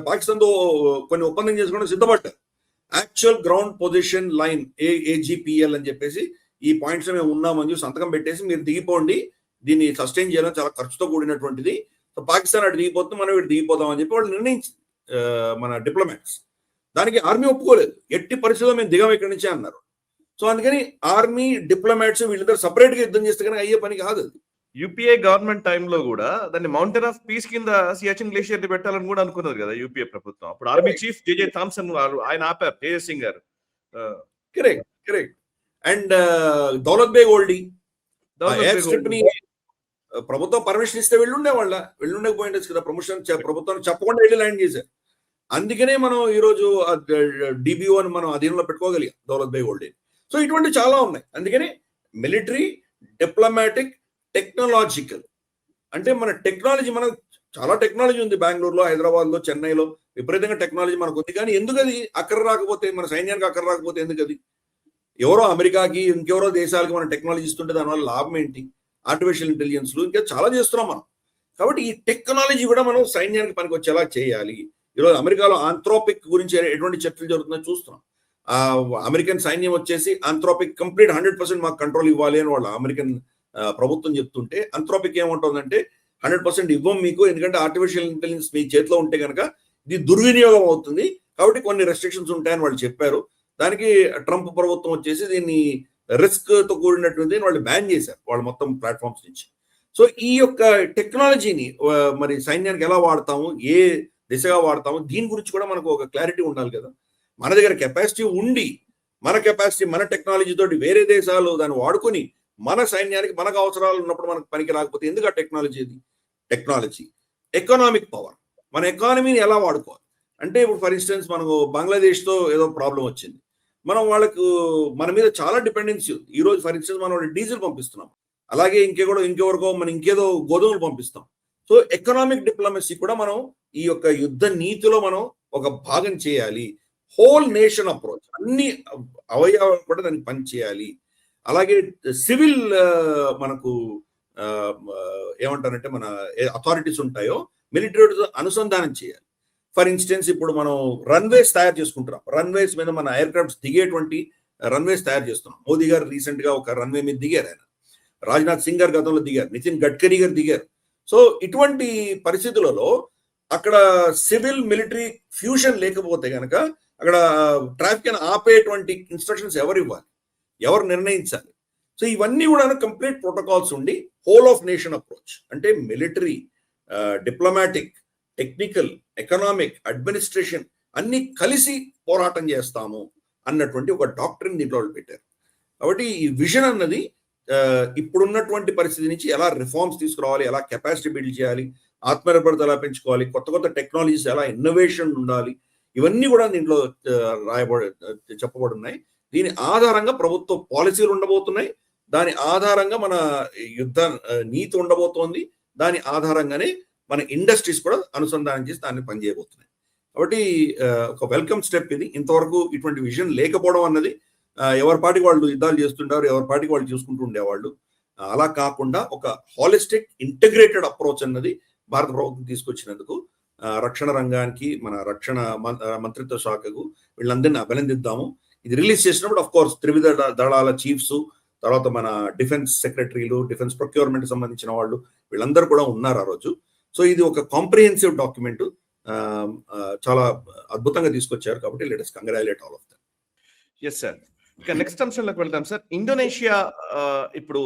Speaker 3: పాకిస్తాన్ తో కొన్ని ఒప్పందం చేసుకోవడం సిద్ధపడ్డారు. Actual ground position line AGPL అని చెప్పేసి ఈ పాయింట్స్ మేము ఉన్నామని చెప్పి సంతకం పెట్టేసి మీరు దిగిపోండి, దీన్ని సస్టైన్ చేయాలని చాలా ఖర్చుతో కూడినటువంటిది, పాకిస్తాన్ అటు దిగిపోతుంది, మనం ఇటు దిగిపోదాం అని చెప్పి వాళ్ళు నిర్ణయించింది మన డిప్లొమాట్స్. దానికి ఆర్మీ ఒప్పుకోలేదు, ఎట్టి పరిస్థితుల్లో మేము దిగం ఇక్కడి నుంచే అన్నారు. సో అందుకని ఆర్మీ డిప్లొమాట్స్ వీళ్ళిద్దరు సపరేట్ గా యుద్ధం చేస్తే కానీ అయ్యే పని కాదు. అది
Speaker 2: యూపీఏ గవర్నమెంట్ టైంలో కూడా దాన్ని మౌంటైన్ ఆఫ్ పీస్ కింద సియాచిన్ గ్లేషియర్ ని పెట్టాలని కూడా అనుకున్నారు కదా యూపీఏ ప్రభుత్వం. అప్పుడు ఆర్మీ చీఫ్ జేజే థామ్సన్ ఆయన ఆపారు, తేజస్ సింగ్ గారు.
Speaker 3: Correct. And Daulat Baig oldie ని ప్రభుత్వం పర్మిషన్ ఇస్తే వెళ్ళుండకపోయిండొచ్చు కదా, ప్రభుత్వం చెప్పకుండా వెళ్ళి ల్యాండ్ చేశారు. అందుకనే మనం ఈరోజు DBO అని మనం అధీనంలో పెట్టుకోగలిగాం దౌలత్ బేగ్ ఓల్డీ. సో ఇటువంటి చాలా ఉన్నాయి. అందుకని మిలిటరీ, డిప్లొమాటిక్, టెక్నాలజికల్, అంటే మన టెక్నాలజీ, మనకు చాలా టెక్నాలజీ ఉంది. బెంగళూరులో, హైదరాబాద్ లో, చెన్నైలో విపరీతంగా టెక్నాలజీ మనకు ఉంది. కానీ ఎందుకు అది అక్కడ రాకపోతే, మన సైన్యానికి అక్కడ రాకపోతే ఎందుకు? అది ఎవరో అమెరికాకి ఇంకెవరో దేశాలకి మనం టెక్నాలజీ ఇస్తుంటే దానివల్ల లాభం ఏంటి? ఆర్టిఫిషియల్ ఇంటెలిజెన్స్ ఇంకా చాలా చేస్తున్నాం మనం. కాబట్టి ఈ టెక్నాలజీ కూడా మనం సైన్యానికి పనికి వచ్చేలా చేయాలి. ఈరోజు అమెరికాలో ఆంథ్రోపిక్ గురించి ఎటువంటి చర్చలు జరుగుతున్నాయో చూస్తున్నాం. అమెరికన్ సైన్యం వచ్చేసి ఆంథ్రోపిక్ కంప్లీట్ 100% మాకు కంట్రోల్ ఇవ్వాలి అని వాళ్ళ అమెరికన్ ప్రభుత్వం చెప్తుంటే, ఆంథ్రోపిక్ ఏమంటుందంటే 100% ఇవ్వం మీకు, ఎందుకంటే ఆర్టిఫిషియల్ ఇంటెలిజెన్స్ మీ చేతిలో ఉంటే కనుక ఇది దుర్వినియోగం అవుతుంది, కాబట్టి కొన్ని రెస్ట్రిక్షన్స్ ఉంటాయని వాళ్ళు చెప్పారు. దానికి ట్రంప్ ప్రభుత్వం వచ్చేసి దీన్ని రిస్క్ తో కూడినటువంటి వాళ్ళు బ్యాన్ చేశారు వాళ్ళ మొత్తం ప్లాట్ఫామ్స్ నుంచి. సో ఈ యొక్క టెక్నాలజీని మరి సైన్యానికి ఎలా వాడతాము, ఏ దిశగా వాడతాము, దీని గురించి కూడా మనకు ఒక క్లారిటీ ఉండాలి కదా. మన దగ్గర కెపాసిటీ ఉండి, మన కెపాసిటీ, మన టెక్నాలజీ తోటి వేరే దేశాలు దాన్ని వాడుకొని మన సైన్యానికి మనకు అవసరాలు ఉన్నప్పుడు మనకు పనికి రాకపోతే ఎందుకు ఆ టెక్నాలజీ ఎకనామిక్ పవర్, మన ఎకానమీని ఎలా వాడుకోవాలి అంటే, ఇప్పుడు ఫర్ ఇన్స్టెన్స్ మనకు బంగ్లాదేశ్తో ఏదో ప్రాబ్లం వచ్చింది, మనం వాళ్ళకు మన మీద చాలా డిపెండెన్సీ ఉంది. ఈ రోజు ఫర్ ఇన్స్టెన్స్ మనం డీజిల్ పంపిస్తున్నాం, అలాగే ఇంకెవరికో మనం ఇంకేదో గోధుమలు పంపిస్తాం. సో ఎకనామిక్ డిప్లొమసీ కూడా మనం ఈ యొక్క యుద్ధ నీతిలో మనం ఒక భాగం చేయాలి. హోల్ నేషన్ అప్రోచ్, అన్ని అవయవాలు కూడా దానికి పని చేయాలి. అలాగే సివిల్ మనకు ఏమంటారంటే మన అథారిటీస్ ఉంటాయో మిలిటరీతో అనుసంధానం చేయాలి. ఫర్ ఇన్స్టెన్స్ ఇప్పుడు మనం రన్వేస్ తయారు చేసుకుంటున్నాం, రన్వేస్ మీద మన ఎయిర్ క్రాఫ్ట్స్ దిగేటువంటి రన్వేస్ తయారు చేస్తున్నాం. మోదీ గారు రీసెంట్ గా ఒక రన్వే మీద దిగారు, ఆయన రాజ్నాథ్ సింగ్ గారు గతంలో దిగారు, నితిన్ గడ్కరీ గారు దిగారు. సో ఇటువంటి పరిస్థితులలో అక్కడ సివిల్ మిలిటరీ ఫ్యూషన్ లేకపోతే కనుక అక్కడ ట్రాఫిక్ అని ఆపేటువంటి ఇన్స్ట్రక్షన్స్ ఎవరు ఇవ్వాలి, ఎవరు నిర్ణయించాలి? సో ఇవన్నీ కూడా కంప్లీట్ ప్రోటోకాల్స్ ఉండి హోల్ ఆఫ్ నేషన్ అప్రోచ్ అంటే military, diplomatic, technical, economic, administration అన్ని కలిసి పోరాటం చేస్తాము అన్నటువంటి ఒక డాక్టరీని దీంట్లో పెట్టారు. కాబట్టి ఈ విజన్ అన్నది ఇప్పుడున్నటువంటి పరిస్థితి నుంచి ఎలా రిఫార్మ్స్ తీసుకురావాలి, ఎలా కెపాసిటీ బిల్డ్ చేయాలి, ఆత్మనిర్భరత ఎలా పెంచుకోవాలి, కొత్త కొత్త టెక్నాలజీస్ ఎలా ఇన్నోవేషన్ ఉండాలి, ఇవన్నీ కూడా దీంట్లో చెప్పబడున్నాయి. దీని ఆధారంగా ప్రభుత్వ పాలసీలు ఉండబోతున్నాయి, దాని ఆధారంగా మన యుద్ధ నీతి ఉండబోతోంది, దాని ఆధారంగానే మన ఇండస్ట్రీస్ కూడా అనుసంధానం చేసి దాన్ని పనిచేయబోతున్నాయి. కాబట్టి ఒక వెల్కమ్ స్టెప్ ఇది. ఇంతవరకు ఇటువంటి విజన్ లేకపోవడం అన్నది ఎవరి పాటికి వాళ్ళు యుద్ధాలు చేస్తుంటారు, ఎవరి పాటికి వాళ్ళు చూసుకుంటూ ఉండేవాళ్ళు. అలా కాకుండా ఒక హాలిస్టిక్ ఇంటిగ్రేటెడ్ అప్రోచ్ అన్నది భారత ప్రభుత్వం తీసుకొచ్చినందుకు రక్షణ రంగానికి, మన రక్షణ మంత్రిత్వ శాఖకు వీళ్ళందరినీ అభినందిద్దాము. ఇది రిలీజ్ చేసినప్పుడు అఫ్ కోర్స్ త్రివిధ దళాల చీఫ్స్, తర్వాత మన డిఫెన్స్ సెక్రటరీలు, డిఫెన్స్ ప్రొక్యూర్మెంట్ సంబంధించిన వాళ్ళు వీళ్ళందరూ కూడా ఉన్నారు ఆ రోజు. సో ఇది ఒక కాంప్రిహెన్సివ్ డాక్యుమెంట్, చాలా అద్భుతంగా తీసుకొచ్చారు. కాబట్టి let us congratulate all of them.
Speaker 2: Yes sir. ఇక నెక్స్ట్ అంశంలోకి వెళ్తాం సార్. ఇండోనేషియా ఇప్పుడు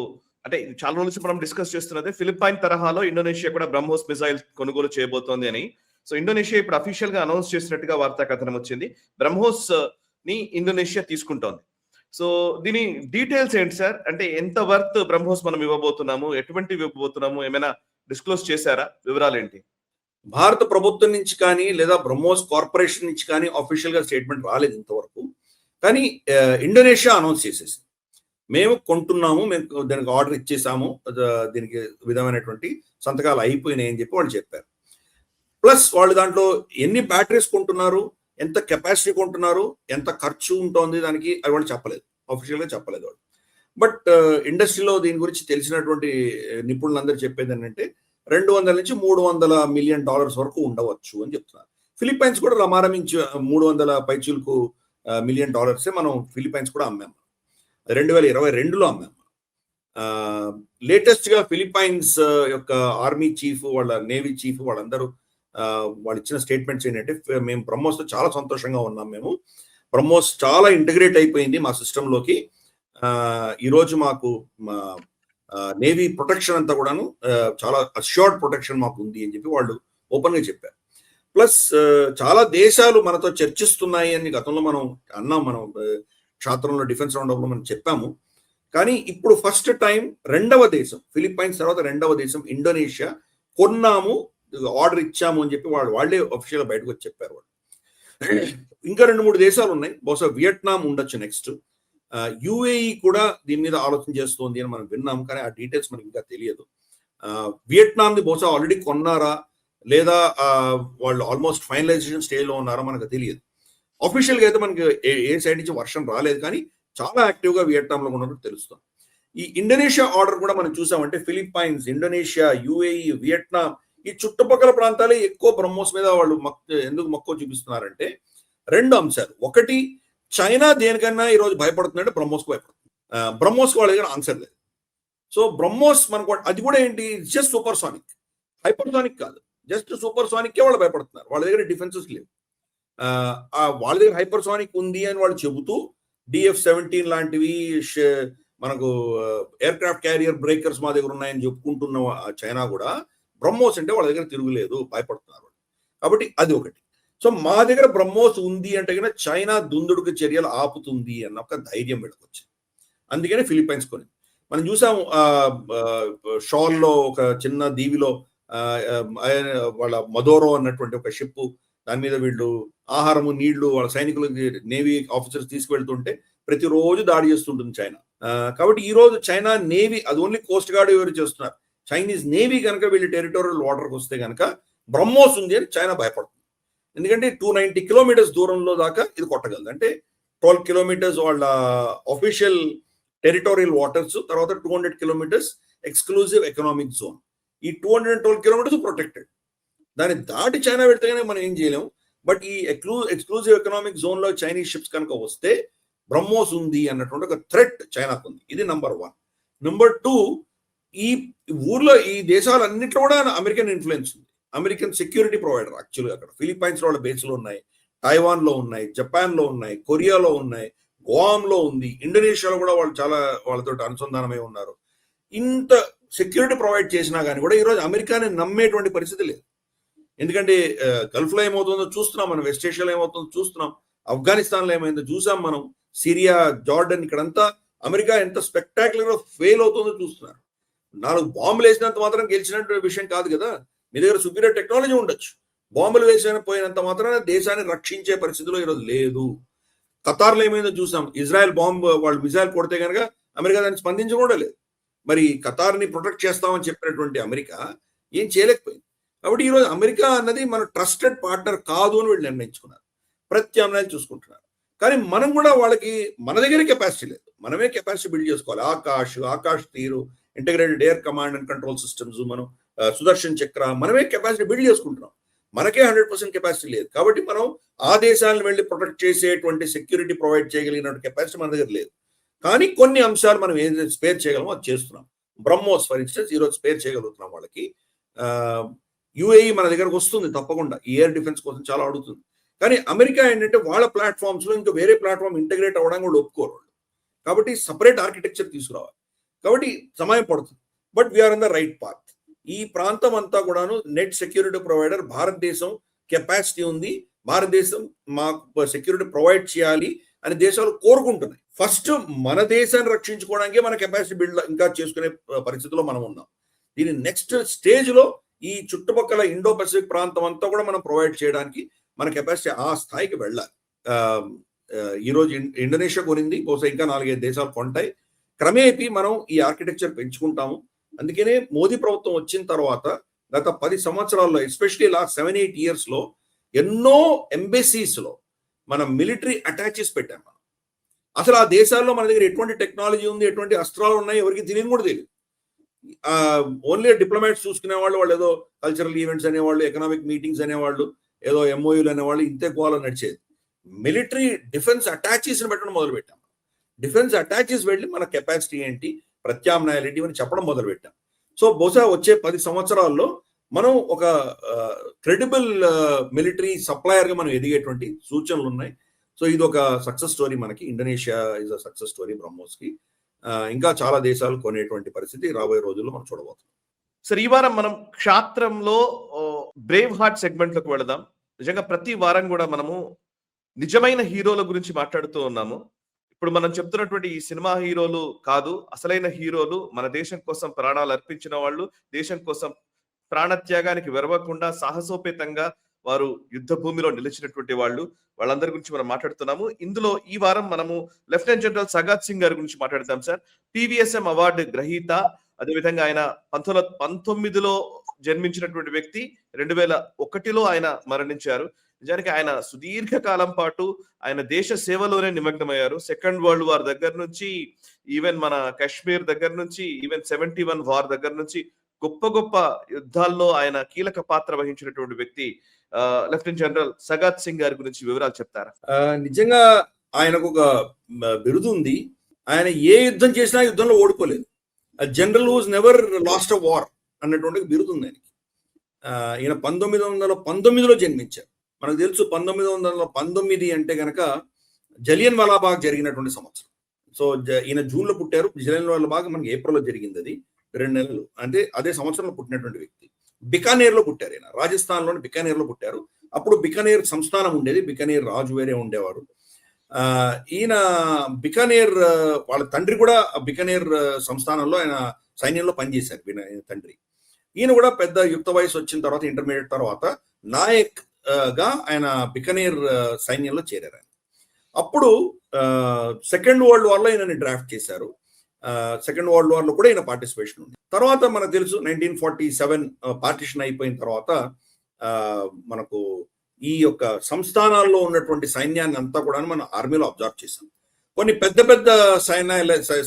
Speaker 2: అంటే చాలా రోజుల నుంచి మనం డిస్కస్ చేస్తున్నది ఫిలిప్పైన్ తరహాలో ఇండోనేషియా కూడా బ్రహ్మోస్ మిసైల్ కొనుగోలు చేయబోతోంది అని. సో ఇండోనేషియా ఇప్పుడు అఫీషియల్ గా అనౌన్స్ చేసినట్టుగా వార్తా కథనం వచ్చింది. బ్రహ్మోస్ ని ఇండోనేషియా తీసుకుంటోంది. సో దీని డీటెయిల్స్ ఏంటి సార్? అంటే ఎంత వర్త్ బ్రహ్మోస్ మనం ఇవ్వబోతున్నాము, ఎటువంటివి ఇవ్వబోతున్నాము, ఏమైనా డిస్క్లోజ్ చేశారా? వివరాలు ఏంటి?
Speaker 3: భారత ప్రభుత్వం నుంచి కానీ లేదా బ్రహ్మోస్ కార్పొరేషన్ నుంచి కానీ అఫీషియల్ గా స్టేట్మెంట్ రాలేదు ఇంతవరకు. కానీ ఇండోనేషియా అనౌన్స్ చేసేసి మేము కొంటున్నాము, మేము దానికి ఆర్డర్ ఇచ్చేసాము, దీనికి విధమైనటువంటి సంతకాలు అయిపోయినాయి అని చెప్పి వాళ్ళు చెప్పారు. ప్లస్ వాళ్ళు దాంట్లో ఎన్ని బ్యాటరీస్ కొంటున్నారు, ఎంత కెపాసిటీ కొంటున్నారు, ఎంత ఖర్చు ఉంటుంది దానికి, అది వాళ్ళు చెప్పలేదు, అఫీషియల్ గా చెప్పలేదు వాళ్ళు. బట్ ఇండస్ట్రీలో దీని గురించి తెలిసినటువంటి నిపుణులందరూ చెప్పేది ఏంటంటే 200 నుంచి $300 మిలియన్ వరకు ఉండవచ్చు అని చెప్తున్నారు. ఫిలిప్పైన్స్ కూడా రమారమించి 300 పైచీలకు మిలియన్ డాలర్సే మనం ఫిలిప్పైన్స్ కూడా అమ్మాము, 2022లో అమ్మాము. లేటెస్ట్ గా ఫిలిప్పైన్స్ యొక్క ఆర్మీ చీఫ్, వాళ్ళ నేవీ చీఫ్ వాళ్ళందరూ వాళ్ళు ఇచ్చిన స్టేట్మెంట్స్ ఏంటంటే, మేము బ్రహ్మోస్తో చాలా సంతోషంగా ఉన్నాం, మేము బ్రహ్మోస్ చాలా ఇంటిగ్రేట్ అయిపోయింది మా సిస్టంలోకి, ఈరోజు మాకు నేవీ ప్రొటెక్షన్ అంతా కూడాను చాలా అష్యూర్డ్ ప్రొటెక్షన్ మాకు ఉంది అని చెప్పి వాళ్ళు ఓపెన్ గా చెప్పారు. ప్లస్ చాలా దేశాలు మనతో చర్చిస్తున్నాయి అని గతంలో మనం అన్నాం, మనం క్షేత్రంలో డిఫెన్స్ రౌండ్ అప్పుడు మనం చెప్పాము. కానీ ఇప్పుడు ఫస్ట్ టైం రెండవ దేశం, ఫిలిప్పైన్స్ తర్వాత రెండవ దేశం ఇండోనేషియా కొన్నాము, ఆర్డర్ ఇచ్చాము అని చెప్పి వాళ్ళే అఫీషియల్ బయటకు వచ్చి చెప్పారు వాళ్ళు. ఇంకా 2-3 దేశాలు ఉన్నాయి, బహుశా వియట్నాం ఉండొచ్చు నెక్స్ట్. యుఏఈ కూడా దీని మీద ఆలోచన చేస్తోంది అని మనం విన్నాం, కానీ ఆ డీటెయిల్స్ మనకి ఇంకా తెలియదు. వియట్నాంది బహుశా ఆల్రెడీ కొన్నారా లేదా వాళ్ళు ఆల్మోస్ట్ ఫైనలైజేషన్ స్టేజ్లో ఉన్నారా మనకు తెలియదు. అఫీషియల్గా అయితే మనకి ఏ సైడ్ నుంచి వర్షం రాలేదు, కానీ చాలా యాక్టివ్గా వియట్నాంలో ఉన్నట్టు తెలుస్తుంది. ఈ ఇండోనేషియా ఆర్డర్ కూడా మనం చూసామంటే ఫిలిప్పైన్స్, ఇండోనేషియా, యుఏఈ, వియట్నాం ఈ చుట్టుపక్కల ప్రాంతాలే ఎక్కువ బ్రహ్మోస్ మీద వాళ్ళు ఎందుకు మక్కువ చూపిస్తున్నారంటే 2 అంశాలు. ఒకటి, చైనా దేనికన్నా ఈరోజు భయపడుతుందంటే బ్రహ్మోస్కు భయపడుతుంది. బ్రహ్మోస్కి వాళ్ళ దగ్గర ఆన్సర్ లేదు. సో బ్రహ్మోస్ మనకు అది కూడా ఏంటి, జస్ట్ సూపర్ సానిక్, హైపర్సానిక్ కాదు, జస్ట్ సూపర్ సానిక్కే వాళ్ళు భయపడుతున్నారు. వాళ్ళ దగ్గర డిఫెన్సెస్ లేవు. వాళ్ళ దగ్గర హైపర్సానిక్ ఉంది అని వాళ్ళు చెబుతూ DF-17 లాంటివి, మనకు ఎయిర్ క్రాఫ్ట్ క్యారియర్ బ్రేకర్స్ మా దగ్గర ఉన్నాయని చెప్పుకుంటున్న చైనా కూడా బ్రహ్మోస్ అంటే వాళ్ళ దగ్గర తిరుగులేదు, భయపడుతున్నారు. కాబట్టి అది ఒకటి. సో మా దగ్గర బ్రహ్మోస్ ఉంది అంటే కనుక చైనా దుందుడుకు చర్యలు ఆపుతుంది అన్న ఒక ధైర్యం వెళ్ళకొచ్చింది. అందుకనే ఫిలిప్పైన్స్ కొని మనం చూసాము, షాల్లో ఒక చిన్న దీవిలో వాళ్ళ మదోరో అన్నటువంటి ఒక షిప్, దాని మీద వీళ్ళు ఆహారము, నీళ్లు వాళ్ళ సైనికులు, నేవీ ఆఫీసర్స్ తీసుకువెళ్తుంటే ప్రతిరోజు దాడి చేస్తుంటుంది చైనా. కాబట్టి ఈ రోజు చైనా నేవీ, అది ఓన్లీ కోస్ట్ గార్డ్ ఎవరు చేస్తున్నారు, చైనీస్ నేవీ కనుక వీళ్ళు టెరిటోరియల్ వాటర్కి వస్తే కనుక బ్రహ్మోస్ ఉంది అని చైనా భయపడుతుంది. ఎందుకంటే 290 కిలోమీటర్స్ దూరంలో దాకా ఇది కొట్టగలదు. అంటే 12 కిలోమీటర్స్ వాళ్ళ అఫీషియల్ టెరిటోరియల్ వాటర్స్, తర్వాత 200 కిలోమీటర్స్ ఎక్స్క్లూజివ్ ఎకనామిక్ జోన్. ఈ 212 కిలోమీటర్స్ ప్రొటెక్టెడ్. దాన్ని దాటి చైనా పెడితే కనుక మనం ఏం చేయలేము. బట్ ఈ ఎక్స్క్లూజివ్ ఎకనామిక్ జోన్ లో చైనీస్ షిప్స్ కనుక వస్తే బ్రహ్మోస్ ఉంది అన్నటువంటి ఒక థ్రెట్ చైనాకు ఉంది. ఇది నంబర్ 1. నంబర్ 2, ఈ ఊర్లో ఈ దేశాలన్నింటిలో కూడా అమెరికన్ ఇన్ఫ్లుయెన్స్ ఉంది. అమెరికన్ సెక్యూరిటీ ప్రొవైడర్ యాక్చువల్గా. అక్కడ ఫిలిప్పైన్స్ వాళ్ళ బేస్లు ఉన్నాయి, తైవాన్ లో ఉన్నాయి, జపాన్ లో ఉన్నాయి, కొరియాలో ఉన్నాయి, గోవాంలో ఉంది, ఇండోనేషియాలో కూడా వాళ్ళు చాలా వాళ్ళతో అనుసంధానమై ఉన్నారు. ఇంత సెక్యూరిటీ ప్రొవైడ్ చేసినా కానీ కూడా ఈరోజు అమెరికాని నమ్మేటువంటి పరిస్థితి లేదు. ఎందుకంటే గల్ఫ్ లో ఏమవుతుందో చూస్తున్నాం మనం, వెస్ట్ ఏషియాలో ఏమవుతుందో చూస్తున్నాం, ఆఫ్ఘనిస్తాన్ లో ఏమైందో చూసాం మనం, సిరియా, జార్డన్, ఇక్కడంతా అమెరికా ఎంత స్పెక్టాక్యులర్ గా ఫెయిల్ అవుతుందో చూస్తున్నారు. 4 బాంబులు వేసినంత మాత్రం గెలిచినట్టు విషయం కాదు కదా. మీ దగ్గర సుపీరియర్ టెక్నాలజీ ఉండొచ్చు, బాంబులు వేసిన పోయినంత మాత్రాన దేశాన్ని రక్షించే పరిస్థితిలో ఈరోజు లేదు. ఖతార్లో ఏమైందో చూసాం, ఇజ్రాయెల్ బాంబు వాళ్ళు మిజైల్ కొడితే కనుక అమెరికా దాన్ని స్పందించకుండా లేదు. మరి ఖతార్ని ప్రొటెక్ట్ చేస్తామని చెప్పినటువంటి అమెరికా ఏం చేయలేకపోయింది. కాబట్టి ఈరోజు అమెరికా అన్నది మన ట్రస్టెడ్ పార్ట్నర్ కాదు అని వీళ్ళు నిర్ణయించుకున్నారు, ప్రత్యామ్నాయాలు చూసుకుంటున్నారు. కానీ మనం కూడా వాళ్ళకి, మన దగ్గర కెపాసిటీ లేదు, మనమే కెపాసిటీ బిల్డ్ చేసుకోవాలి. ఆకాష్ తీరు, integrated air command and control systems, మనం సుదర్శన్ చక్ర, మనమే కెపాసిటీ బిల్డ్ చేసుకుంటున్నాం. మనకే 100% కెపాసిటీ లేదు. కాబట్టి మనం ఆ దేశాలను వెళ్ళి ప్రొటెక్ట్ చేసేటువంటి సెక్యూరిటీ ప్రొవైడ్ చేయగలిగిన కెపాసిటీ మన దగ్గర లేదు. కానీ కొన్ని అంశాలు మనం ఏదైతే స్పేర్ చేయగలమో అది చేస్తున్నాం. బ్రహ్మోస్ ఫర్ ఇన్స్టెన్స్ ఈరోజు స్పేర్ చేయగలుగుతున్నాం వాళ్ళకి. యుఏఈ మన దగ్గరకు వస్తుంది తప్పకుండా, ఈ ఎయిర్ డిఫెన్స్ కోసం చాలా అడుగుతుంది. కానీ అమెరికా ఏంటంటే వాళ్ళ ప్లాట్ఫామ్స్ లో ఇంకా వేరే ప్లాట్ఫామ్ ఇంటగ్రేట్ అవ్వడానికి కూడా ఒప్పుకోరు వాళ్ళు. కాబట్టి సపరేట్ ఆర్కిటెక్చర్ తీసుకురావాలి. కాబట్టి సమయం పడుతుంది. But we're in the right path. ఈ ప్రాంతం అంతా కూడాను నెట్ సెక్యూరిటీ ప్రొవైడర్, భారతదేశం కెపాసిటీ ఉంది, భారతదేశం మాకు సెక్యూరిటీ ప్రొవైడ్ చేయాలి అని దేశాలు కోరుకుంటున్నాయి. ఫస్ట్ మన దేశాన్ని రక్షించుకోవడానికి మన కెపాసిటీ బిల్డ్ ఇంకా చేసుకునే పరిస్థితిలో మనం ఉన్నాం. దీని నెక్స్ట్ స్టేజ్ లో ఈ చుట్టుపక్కల ఇండో పసిఫిక్ ప్రాంతం అంతా కూడా మనం ప్రొవైడ్ చేయడానికి మన కెపాసిటీ ఆ స్థాయికి వెళ్ళాలి. ఈరోజు ఇండోనేషియా కొనింది, బహుశా ఇంకా 4-5 దేశాలు కొంటాయి. క్రమేపీ మనం ఈ ఆర్కిటెక్చర్ పెంచుకుంటాము. అందుకనే మోదీ ప్రభుత్వం వచ్చిన తర్వాత గత 10 సంవత్సరాల్లో, ఎస్పెషలీ లాస్ట్ 7-8 years లో ఎన్నో ఎంబసీస్ లో మనం మిలిటరీ అటాచెస్ పెట్టాం. మనం అసలు ఆ దేశాల్లో మన దగ్గర ఎటువంటి టెక్నాలజీ ఉంది, ఎటువంటి అస్త్రాలు ఉన్నాయి ఎవరికి తెలియని కూడా తెలియదు. ఓన్లీ డిప్లొమాట్స్ చూసుకునే వాళ్ళు ఏదో కల్చరల్ ఈవెంట్స్ అనేవాళ్ళు, ఎకనామిక్ మీటింగ్స్ అనేవాళ్ళు, ఏదో ఎంఓయూలు అనేవాళ్ళు, ఇంతే గోల నడిచేది. మిలిటరీ డిఫెన్స్ అటాచెస్ పెట్టడం మొదలు పెట్టాం. డిఫెన్స్ అటాచెస్ వెళ్ళి మన కెపాసిటీ ఏంటి, ప్రత్యామ్నాయాలు ఏంటి అని చెప్పడం మొదలు పెట్టాం. సో బహుశా వచ్చే 10 సంవత్సరాల్లో మనం ఒక క్రెడిబుల్ మిలిటరీ సప్లయర్ గా మనం ఎదిగేటువంటి సూచనలు ఉన్నాయి. సో ఇది ఒక సక్సెస్ స్టోరీ మనకి. Indonesia is a success story BrahMos కి. ఇంకా చాలా దేశాలు కొనేటువంటి పరిస్థితి రాబోయే రోజుల్లో మనం చూడబోతున్నాం.
Speaker 2: సరే, ఈ వారం మనం క్షాత్రంలో బ్రేవ్ హార్ట్ సెగ్మెంట్ లోకి వెళదాం. నిజంగా ప్రతి వారం కూడా మనము నిజమైన హీరోల గురించి మాట్లాడుతూ ఉన్నాము. ఇప్పుడు మనం చెప్తున్నటువంటి ఈ సినిమా హీరోలు కాదు, అసలైన హీరోలు మన దేశం కోసం ప్రాణాలు అర్పించిన వాళ్ళు, దేశం కోసం ప్రాణత్యాగానికి వెరవకుండా సాహసోపేతంగా వారు యుద్ధ భూమిలో నిలిచినటువంటి వాళ్ళు, వాళ్ళందరి గురించి మనం మాట్లాడుతున్నాము. ఇందులో ఈ వారం మనము లెఫ్టినెంట్ జనరల్ సగాత్ సింగ్ గారి గురించి మాట్లాడతాం సార్. PVSM అవార్డు గ్రహీత, అదేవిధంగా ఆయన 1919లో జన్మించినటువంటి వ్యక్తి, 2001లో ఆయన మరణించారు. నిజానికి ఆయన సుదీర్ఘ కాలం పాటు ఆయన దేశ సేవలోనే నిమగ్నమయ్యారు. సెకండ్ వరల్డ్ వార్ దగ్గర నుంచి, ఈవెన్ మన కాశ్మీర్ దగ్గర నుంచి, ఈవెన్ 71 వార్ దగ్గర నుంచి గొప్ప గొప్ప యుద్ధాల్లో ఆయన కీలక పాత్ర వహించినటువంటి వ్యక్తి. లెఫ్టినెంట్ జనరల్ సగాత్ సింగ్ గారి గురించి వివరాలు చెప్తారా?
Speaker 3: నిజంగా ఆయనకు ఒక బిరుదు ఉంది. ఆయన ఏ యుద్ధం చేసినా యుద్ధంలో ఓడిపోలేదు. General who's never lost a war అన్నటువంటి బిరుదు ఉంది ఆయనకి. ఈయన 1919లో జన్మించారు. మనకు తెలుసు 1919 అంటే కనుక జలియన్ వాలాబాగ్ జరిగినటువంటి సంవత్సరం. సో ఈయన జూన్లో పుట్టారు, జలియన్ వాలాబాగ్ మనకి ఏప్రిల్లో జరిగింది. అది 2 నెలలు, అంటే అదే సంవత్సరంలో పుట్టినటువంటి వ్యక్తి. బికానేర్లో పుట్టారు ఈయన, రాజస్థాన్లోని బికానేర్లో పుట్టారు. అప్పుడు బికానేర్ సంస్థానం ఉండేది, బికానేర్ రాజు వేరే ఉండేవారు. ఈయన బికానేర్, వాళ్ళ తండ్రి కూడా బికానేర్ సంస్థానంలో ఆయన సైన్యంలో పనిచేశారు. తండ్రి ఈయన కూడా పెద్ద యుక్త వయసు వచ్చిన తర్వాత, ఇంటర్మీడియట్ తర్వాత నాయక్ గా ఆయన బికనేర్ సైన్యంలో చేరారు. అప్పుడు సెకండ్ వరల్డ్ వార్ లో ఈయనని డ్రాఫ్ట్ చేశారు. సెకండ్ వరల్డ్ వార్ లో కూడా ఈయన పార్టిసిపేషన్ ఉంది. తర్వాత మనకు తెలుసు 1947 పార్టిషన్ అయిపోయిన తర్వాత మనకు ఈ యొక్క సంస్థానాల్లో ఉన్నటువంటి సైన్యాన్ని అంతా కూడా మనం ఆర్మీలో అబ్జర్వ్ చేశాం. కొన్ని పెద్ద పెద్ద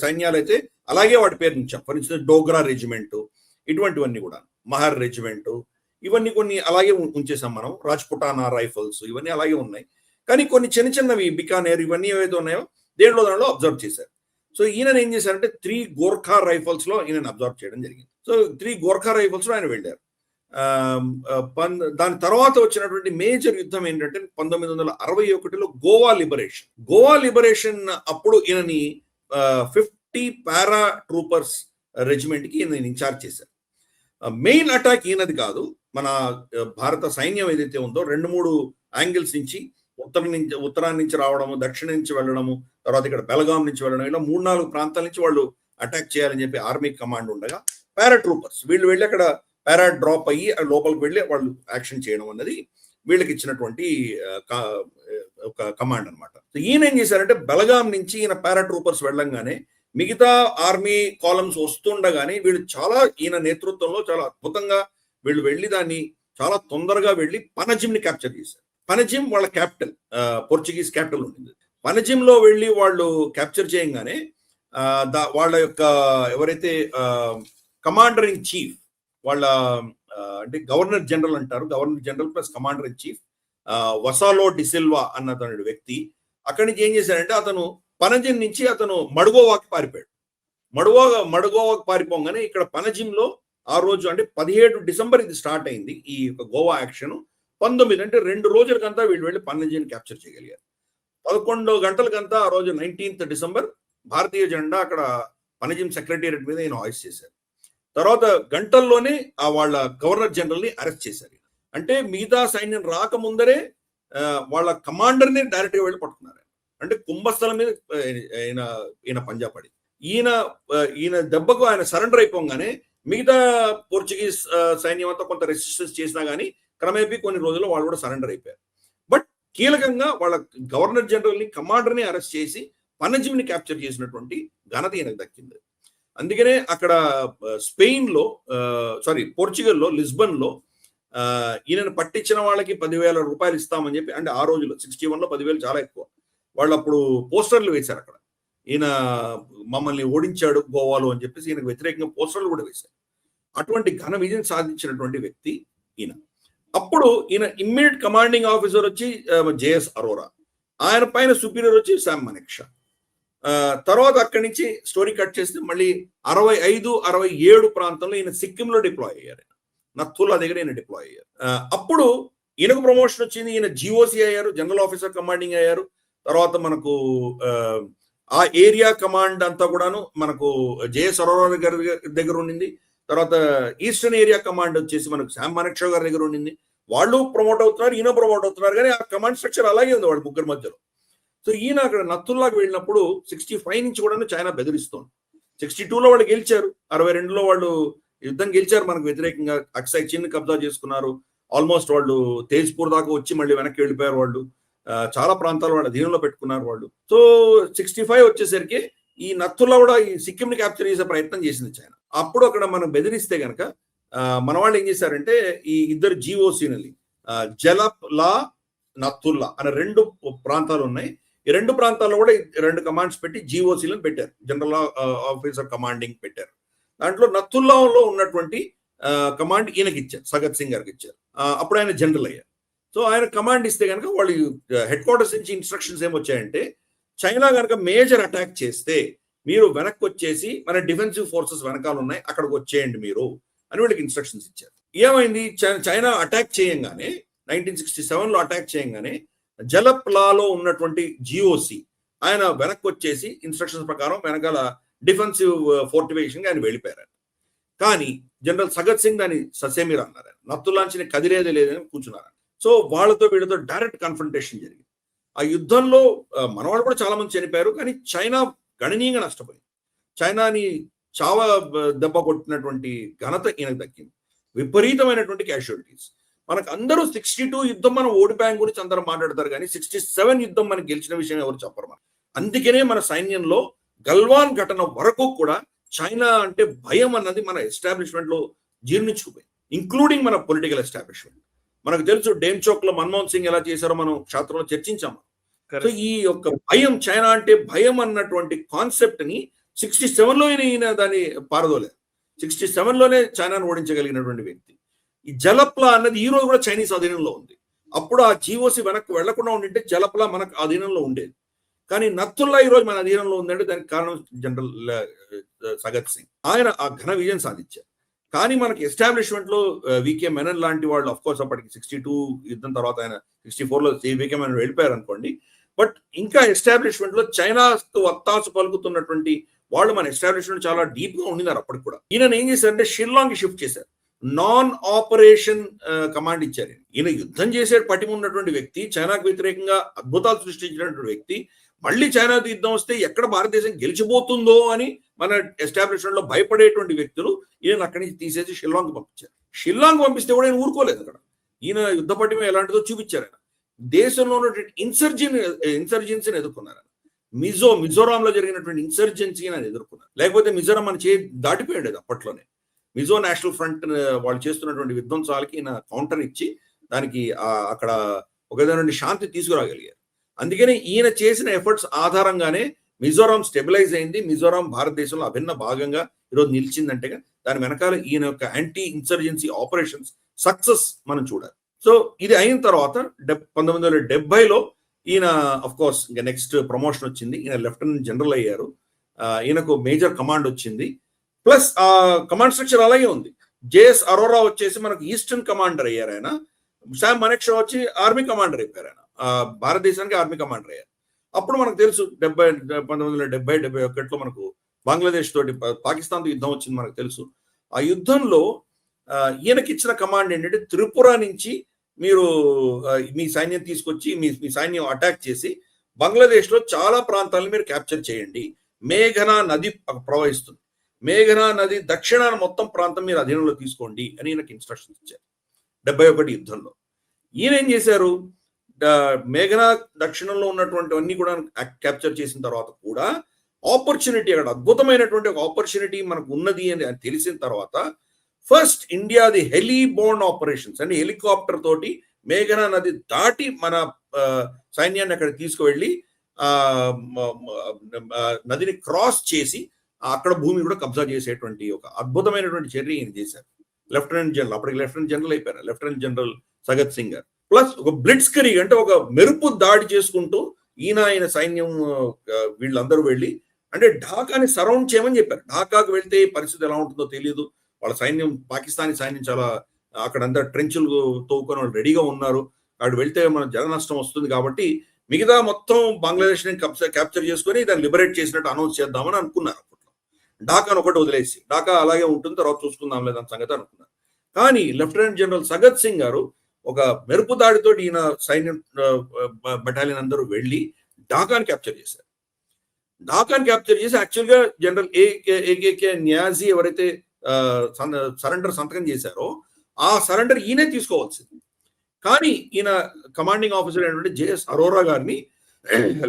Speaker 3: సైన్యాలు అయితే అలాగే వాటి పేరు నుంచాం. ఫర్ ఇన్స్టెన్స్ డోగ్రా రెజిమెంట్, ఇటువంటివన్నీ కూడా, మహర్ రెజిమెంట్, ఇవన్నీ కొన్ని అలాగే ఉంచేసాం మనం. రాజ్పుటానా రైఫల్స్ ఇవన్నీ అలాగే ఉన్నాయి. కానీ కొన్ని చిన్న చిన్నవి బికానేర్ ఇవన్నీ ఏవైతే ఉన్నాయో దానిలో అబ్జర్వ్ చేశారు. సో ఈయన ఏం చేశారంటే 3 గోర్ఖా రైఫల్స్ లో ఈయన అబ్జర్వ్ చేయడం జరిగింది. సో 3 గోర్ఖా రైఫల్స్ లో ఆయన వెళ్ళారు. దాని తర్వాత వచ్చినటువంటి మేజర్ యుద్ధం ఏంటంటే 1961లో గోవా లిబరేషన్ అప్పుడు ఈయనని 50 పారా ట్రూపర్స్ రెజిమెంట్ కి ఈయన ఇన్ఛార్జ్ చేశారు. మెయిన్ అటాక్ ఈయనది కాదు, మన భారత సైన్యం ఏదైతే ఉందో 2-3 యాంగిల్స్ నుంచి ఉత్తరాన్ని నుంచి రావడము, దక్షిణం నుంచి వెళ్ళడము, తర్వాత ఇక్కడ బెలగాం నుంచి వెళ్ళడం, ఇలా 3-4 ప్రాంతాల నుంచి వాళ్ళు అటాక్ చేయాలని చెప్పి ఆర్మీ కమాండ్ ఉండగా పారాట్రూపర్స్ వీళ్ళు వెళ్ళి అక్కడ పారా డ్రాప్ అయ్యి లోపలికి వెళ్ళి వాళ్ళు యాక్షన్ చేయడం అన్నది వీళ్ళకి ఇచ్చినటువంటి ఒక కమాండ్ అనమాట. ఈయన ఏం చేశారంటే బెలగాం నుంచి ఈయన పారాట్రూపర్స్ వెళ్ళంగానే మిగతా ఆర్మీ కాలమ్స్ వస్తుండగానే వీళ్ళు ఈయన నేతృత్వంలో చాలా అద్భుతంగా వీళ్ళు వెళ్ళి దాన్ని చాలా తొందరగా వెళ్ళి పనజిమ్ ని క్యాప్చర్ చేశారు. పనజిమ్ వాళ్ళ క్యాపిటల్, పోర్చుగీస్ క్యాపిటల్ ఉంటుంది. పనజిమ్ లో వెళ్ళి వాళ్ళు క్యాప్చర్ చేయగానే వాళ్ళ యొక్క ఎవరైతే కమాండర్ ఇన్ చీఫ్ వాళ్ళ అంటే గవర్నర్ జనరల్ అంటారు, governor general plus commander in chief వసాలో డిసిల్వా అన్నటువంటి వ్యక్తి అక్కడి నుంచి ఏం చేశారంటే అతను పనజిమ్ నుంచి అతను మడుగోవాకి పారిపోయాడు. మడుగోవాకి పారిపోగానే ఇక్కడ పనజిమ్ లో ఆ రోజు అంటే 17 డిసెంబర్ ఇది స్టార్ట్ అయింది ఈ యొక్క గోవా యాక్షన్. 19 అంటే 2 రోజులకంతా వీళ్ళు వెళ్ళి పనజిమ్ క్యాప్చర్ చేయగలిగారు. 11 గంటలకంతా ఆ రోజు 19th డిసెంబర్ భారతీయ జెండా అక్కడ పనజిమ్ సెక్రటేరియట్ మీద ఈయన హాయిస్ట్ చేశారు. తర్వాత గంటల్లోనే వాళ్ళ గవర్నర్ జనరల్ ని అరెస్ట్ చేశారు. అంటే మిగతా సైన్యం రాకముందరే వాళ్ళ కమాండర్ ని డైరెక్ట్ గా వెళ్ళి పట్టుకున్నారు. అంటే కుంభస్థలం మీద ఈయన పంజాపడి ఈయన దెబ్బకు ఆయన సరెండర్ అయిపోగానే మిగతా పోర్చుగీస్ సైన్యం అంతా కొంత రెసిస్టెన్స్ చేసినా గానీ క్రమేపీ కొన్ని రోజుల్లో వాళ్ళు కూడా సరెండర్ అయిపోయారు. బట్ కీలకంగా వాళ్ళ గవర్నర్ జనరల్ ని కమాండర్ ని అరెస్ట్ చేసి పనజిమ్ ని క్యాప్చర్ చేసినటువంటి ఘనత ఈయనకు దక్కింది. అందుకనే అక్కడ పోర్చుగల్లో లిస్బన్ లో ఈయనను పట్టించిన వాళ్ళకి 10,000 రూపాయలు ఇస్తామని చెప్పి, అంటే ఆ రోజుల్లో 61లో 10,000 చాలా ఎక్కువ. వాళ్ళు అప్పుడు పోస్టర్లు వేశారు అక్కడ, ఈయన మమ్మల్ని ఓడించాడు గోవాలో అని చెప్పేసి ఈయనకు వ్యతిరేకంగా పోస్టర్లు కూడా వేశారు. అటువంటి ఘన విజయం సాధించినటువంటి వ్యక్తి ఈయన. అప్పుడు ఈయన ఇమ్మీడియట్ కమాండింగ్ ఆఫీసర్ వచ్చి జేఎస్ అరోరా, ఆయన పైన సుపీరియర్ వచ్చి శామ్ మనెక్షా. తర్వాత అక్కడి నుంచి స్టోరీ కట్ చేస్తే మళ్ళీ 65-67 ప్రాంతంలో ఈయన సిక్కింలో డిప్లాయ్ అయ్యారు. నత్తులా దగ్గర ఈయన డిప్లాయ్ అయ్యారు. అప్పుడు ఈయనకు ప్రమోషన్ వచ్చింది, ఈయన జిఓసి అయ్యారు, జనరల్ ఆఫీసర్ కమాండింగ్ అయ్యారు. తర్వాత మనకు ఆ ఏరియా కమాండ్ అంతా కూడాను మనకు జేఎస్ అరోరా దగ్గర ఉండింది. తర్వాత ఈస్టర్న్ ఏరియా కమాండ్ వచ్చేసి మనకు శామ్ మనెక్షా గారి దగ్గర ఉండింది. వాళ్ళు ప్రమోట్ అవుతున్నారు, ఈయన ప్రమోట్ అవుతున్నారు, కానీ ఆ కమాండ్ స్ట్రక్చర్ అలాగే ఉంది వాళ్ళ ముగ్గురు మధ్యలో. సో ఈయన అక్కడ నత్తుల్లాకి వెళ్ళినప్పుడు 65 నుంచి కూడా చైనా బెదిరిస్తోంది. 62లో వాళ్ళు గెలిచారు, 62లో వాళ్ళు యుద్ధం గెలిచారు మనకు వ్యతిరేకంగా. అక్సాయ్ చిన్ కబ్జా చేసుకున్నారు. ఆల్మోస్ట్ వాళ్ళు తేజ్పూర్ దాకా వచ్చి మళ్ళీ వెనక్కి వెళ్ళిపోయారు. వాళ్ళు చాలా ప్రాంతాలు వాళ్ళ అధీనంలో పెట్టుకున్నారు వాళ్ళు. సో 65 వచ్చేసరికి ఈ నత్తుల్లా కూడా ఈ సిక్కింని క్యాప్చర్ చేసే ప్రయత్నం చేసింది చైనా. అప్పుడు అక్కడ మనం బెదిరిస్తే గనక మన వాళ్ళు ఏం చేశారంటే ఈ ఇద్దరు జిఓసీని జలప్ లా నత్తుల్లా అనే 2 ప్రాంతాలు ఉన్నాయి. ఈ 2 ప్రాంతాల్లో కూడా 2 కమాండ్స్ పెట్టి జిఓసీలను పెట్టారు, జనరల్ ఆఫీసర్ కమాండింగ్ పెట్టారు. దాంట్లో నత్తుల్లాలో ఉన్నటువంటి కమాండ్ ఈయనకి ఇచ్చారు, సగత్ సింగ్ గారికి ఇచ్చారు. అప్పుడు ఆయన జనరల్ అయ్యారు. సో ఆయన కమాండ్ ఇస్తే కనుక వాళ్ళు హెడ్ క్వార్టర్స్ నుంచి ఇన్స్ట్రక్షన్స్ ఏమొచ్చాయంటే, చైనా కనుక మేజర్ అటాక్ చేస్తే మీరు వెనక్కి వచ్చేసి మన డిఫెన్సివ్ ఫోర్సెస్ వెనకాల ఉన్నాయి, అక్కడికి వచ్చేయండి మీరు అని వీళ్ళకి ఇన్స్ట్రక్షన్స్ ఇచ్చారు. ఏమైంది, చైనా అటాక్ చేయంగానే 1967లో అటాక్ చేయంగానే జలప్లాలో ఉన్నటువంటి జిఓసి ఆయన వెనక్కి వచ్చేసి ఇన్స్ట్రక్షన్స్ ప్రకారం వెనకాల డిఫెన్సివ్ ఫోర్టిఫికేషన్ ఆయన వెళ్ళిపోయారు. కానీ జనరల్ సగత్ సింగ్ దాన్ని ససేమిరా అన్నారు, నత్తులాంచి కదిలేదే లేదని కూర్చున్నారు. సో వాళ్ళతో వీళ్ళతో డైరెక్ట్ కన్ఫ్రంటేషన్ జరిగింది. ఆ యుద్ధంలో మన వాళ్ళు కూడా చాలా మంది చనిపోయారు, కానీ చైనా గణనీయంగా నష్టపోయింది. చైనాని చావా దెబ్బ కొట్టినటువంటి ఘనత ఈయనకు దక్కింది. విపరీతమైనటువంటి క్యాజువాలిటీస్. మనకు అందరూ 62 యుద్ధం మనం ఓడిపోయాం గురించి అందరూ మాట్లాడతారు, కానీ 67 యుద్ధం మనకి గెలిచిన విషయం ఎవరు చెప్పరు మనం. అందుకనే మన సైన్యంలో గల్వాన్ ఘటన వరకు కూడా చైనా అంటే భయం అన్నది మన ఎస్టాబ్లిష్మెంట్ లో జీర్ణించుకుపోయింది, ఇంక్లూడింగ్ మన పొలిటికల్ ఎస్టాబ్లిష్మెంట్. మనకు తెలుసు డేమ్చోక్ లో మన్మోహన్ సింగ్ ఎలా చేశారో మనం క్షేత్రంలో చర్చించాము. సో ఈ యొక్క భయం, చైనా అంటే భయం అన్నటువంటి కాన్సెప్ట్ ని 67లో ఈయన దాన్ని పారదోలేదు. 67లోనే చైనాను ఓడించగలిగినటువంటి వ్యక్తి. ఈ జలప్లా అన్నది ఈ రోజు కూడా చైనీస్ అధీనంలో ఉంది. అప్పుడు ఆ జిఓసి వెనక్కి వెళ్లకుండా ఉండింటే జలప్లా మనకు అధీనంలో ఉండేది. కానీ నత్తుల్లా ఈ రోజు మన అధీనంలో ఉందంటే దానికి కారణం జనరల్ సగత్ సింగ్. ఆయన ఆ ఘన విజయం సాధించారు. కానీ మనకి ఎస్టాబ్లిష్మెంట్ లో వికే మెనన్ లాంటి వాళ్ళు అఫ్ కోర్స్ అప్పటికి 62 యుద్ధం తర్వాత ఆయన 64లో వికే మెనన్ వెళ్ళిపోయారు అనుకోండి. బట్ ఇంకా ఎస్టాబ్లిష్మెంట్ లో చైనాకు వత్తాసు పలుకుతున్నటువంటి వాళ్ళు మన ఎస్టాబ్లిష్మెంట్ చాలా డీప్ గా ఉండినారు అప్పటికి కూడా. ఈయన ఏం చేశారంటే షిల్లాంగ్ షిఫ్ట్ చేశారు, నాన్ ఆపరేషన్ కమాండ్ ఇచ్చారు. ఈయన యుద్ధం చేసే పటిమ ఉన్నటువంటి వ్యక్తి, చైనాకు వ్యతిరేకంగా అద్భుతాలు సృష్టించినటువంటి వ్యక్తి, మళ్ళీ చైనా యుద్ధం వస్తే ఎక్కడ భారతదేశం గెలిచిపోతుందో అని మన ఎస్టాబ్లిష్మెంట్ లో భయపడేటువంటి వ్యక్తులు ఈయన అక్కడి నుంచి తీసేసి షిల్లాంగ్ పంపించారు. షిల్లాంగ్ పంపిస్తే కూడా ఆయన ఊరుకోలేదు. అక్కడ ఈయన యుద్ధ పటిమ ఎలాంటిదో చూపించారు. ఆయన దేశంలో ఉన్నటువంటి ఇన్సర్జెన్సీని ఎదుర్కొన్నారు. మిజోరాంలో జరిగినటువంటి ఇన్సర్జెన్సీని ఆయన ఎదుర్కొన్నారు. లేకపోతే మిజోరాం మన చేయి దాటిపోయాడు అప్పట్లోనే. మిజో నేషనల్ ఫ్రంట్ వాళ్ళు చేస్తున్నటువంటి విధ్వంసాలకి ఈయన కౌంటర్ ఇచ్చి దానికి అక్కడ ఒక విధమైన శాంతి తీసుకురాగలిగారు. అందుకని ఈయన చేసిన ఎఫర్ట్స్ ఆధారంగానే మిజోరాం స్టెబిలైజ్ అయింది. మిజోరాం భారతదేశంలో అభిన్న భాగంగా ఈరోజు నిలిచిందంటే దాని వెనకాల ఈయన యొక్క యాంటీ ఇన్సర్జెన్సీ ఆపరేషన్స్ సక్సెస్ మనం చూడాలి. సో ఇది అయిన తర్వాత 1970లో ఈయన అఫ్ కోర్స్ ఇంకా నెక్స్ట్ ప్రమోషన్ వచ్చింది. ఈయన లెఫ్టినెంట్ జనరల్ అయ్యారు. ఈయనకు మేజర్ కమాండ్ వచ్చింది. ప్లస్ ఆ కమాండ్ స్ట్రక్చర్ అలాగే ఉంది. జేఎస్ అరోరా వచ్చేసి మనకు ఈస్టర్న్ కమాండర్ అయ్యారు. ఆయన శామ్ మనెక్షా వచ్చి ఆర్మీ కమాండర్ అయిపోయారు. ఆయన భారతదేశానికి ఆర్మీ కమాండర్ అయ్యారు. అప్పుడు మనకు తెలుసు 1970-71లో మనకు బంగ్లాదేశ్ తోటి పాకిస్తాన్తో యుద్ధం వచ్చింది మనకు తెలుసు. ఆ యుద్ధంలో ఈయనకి ఇచ్చిన కమాండ్ ఏంటంటే త్రిపుర నుంచి మీరు మీ సైన్యం తీసుకొచ్చి మీ సైన్యం అటాక్ చేసి బంగ్లాదేశ్ లో చాలా ప్రాంతాలను మీరు క్యాప్చర్ చేయండి. మేఘనా నది ప్రవహిస్తుంది, మేఘనా నది దక్షిణాన మొత్తం ప్రాంతం మీరు అధీనంలో తీసుకోండి అని ఈయనకి ఇన్స్ట్రక్షన్స్ ఇచ్చారు 71 యుద్ధంలో. ఈయన ఏం చేశారు, మేఘనా దక్షిణంలో ఉన్నటువంటివన్నీ కూడా క్యాప్చర్ చేసిన తర్వాత కూడా ఆపర్చునిటీ, అక్కడ అద్భుతమైనటువంటి ఒక ఆపర్చునిటీ మనకు ఉన్నది అని తెలిసిన తర్వాత ఫస్ట్ ఇండియాది హెలిబోర్న్ ఆపరేషన్స్ అంటే హెలికాప్టర్ తోటి మేఘనా నది దాటి మన సైన్యాన్ని అక్కడ తీసుకువెళ్ళి నదిని క్రాస్ చేసి అక్కడ భూమి కూడా కబ్జా చేసేటువంటి ఒక అద్భుతమైనటువంటి చర్య ఈయన చేశారు. లెఫ్టినెంట్ జనరల్, అప్పటికి లెఫ్టినెంట్ జనరల్ అయిపోయారు, లెఫ్టినెంట్ జనరల్ సగత్ సింగ్ గారు. ప్లస్ ఒక బ్లిట్స్ కరీగ్ అంటే ఒక మెరుపు దాడి చేసుకుంటూ ఆయన సైన్యం వీళ్ళందరూ వెళ్ళి అంటే ఢాకాని సరౌండ్ చేయమని చెప్పారు. ఢాకాకు వెళ్తే పరిస్థితి ఎలా ఉంటుందో తెలియదు. వాళ్ళ సైన్యం, పాకిస్తానీ సైన్యం చాలా అక్కడంతా ట్రెంచులు తోవుకొని వాళ్ళు రెడీగా ఉన్నారు. అక్కడ వెళ్తే మన జన నష్టం వస్తుంది కాబట్టి మిగతా మొత్తం బంగ్లాదేశ్ ని క్యాప్చర్ చేసుకొని దాన్ని లిబరేట్ చేసినట్టు అనౌన్స్ చేద్దామని అనుకున్నారు. అప్పట్లో ఢాకాను ఒకటి వదిలేసి ఢాకా అలాగే ఉంటుంది తర్వాత చూసుకుందాం లేదని సంగతి అనుకున్నారు. కానీ లెఫ్టినెంట్ జనరల్ సగత్ సింగ్ గారు ఒక మెరుపు దాడితో ఈయన సైన్యం బటాలియన్ అందరూ వెళ్ళి ఢాకాని క్యాప్చర్ చేశారు. ఢాకాని క్యాప్చర్ చేసి యాక్చువల్గా జనరల్ ఏకేకే న్యాజీ ఎవరైతే సరెండర్ సంతకం చేశారో ఆ సరెండర్ ఈయనే తీసుకోవాల్సింది. కానీ ఈయన కమాండింగ్ ఆఫీసర్ అయినటువంటి జేఎస్ అరోరా గారిని,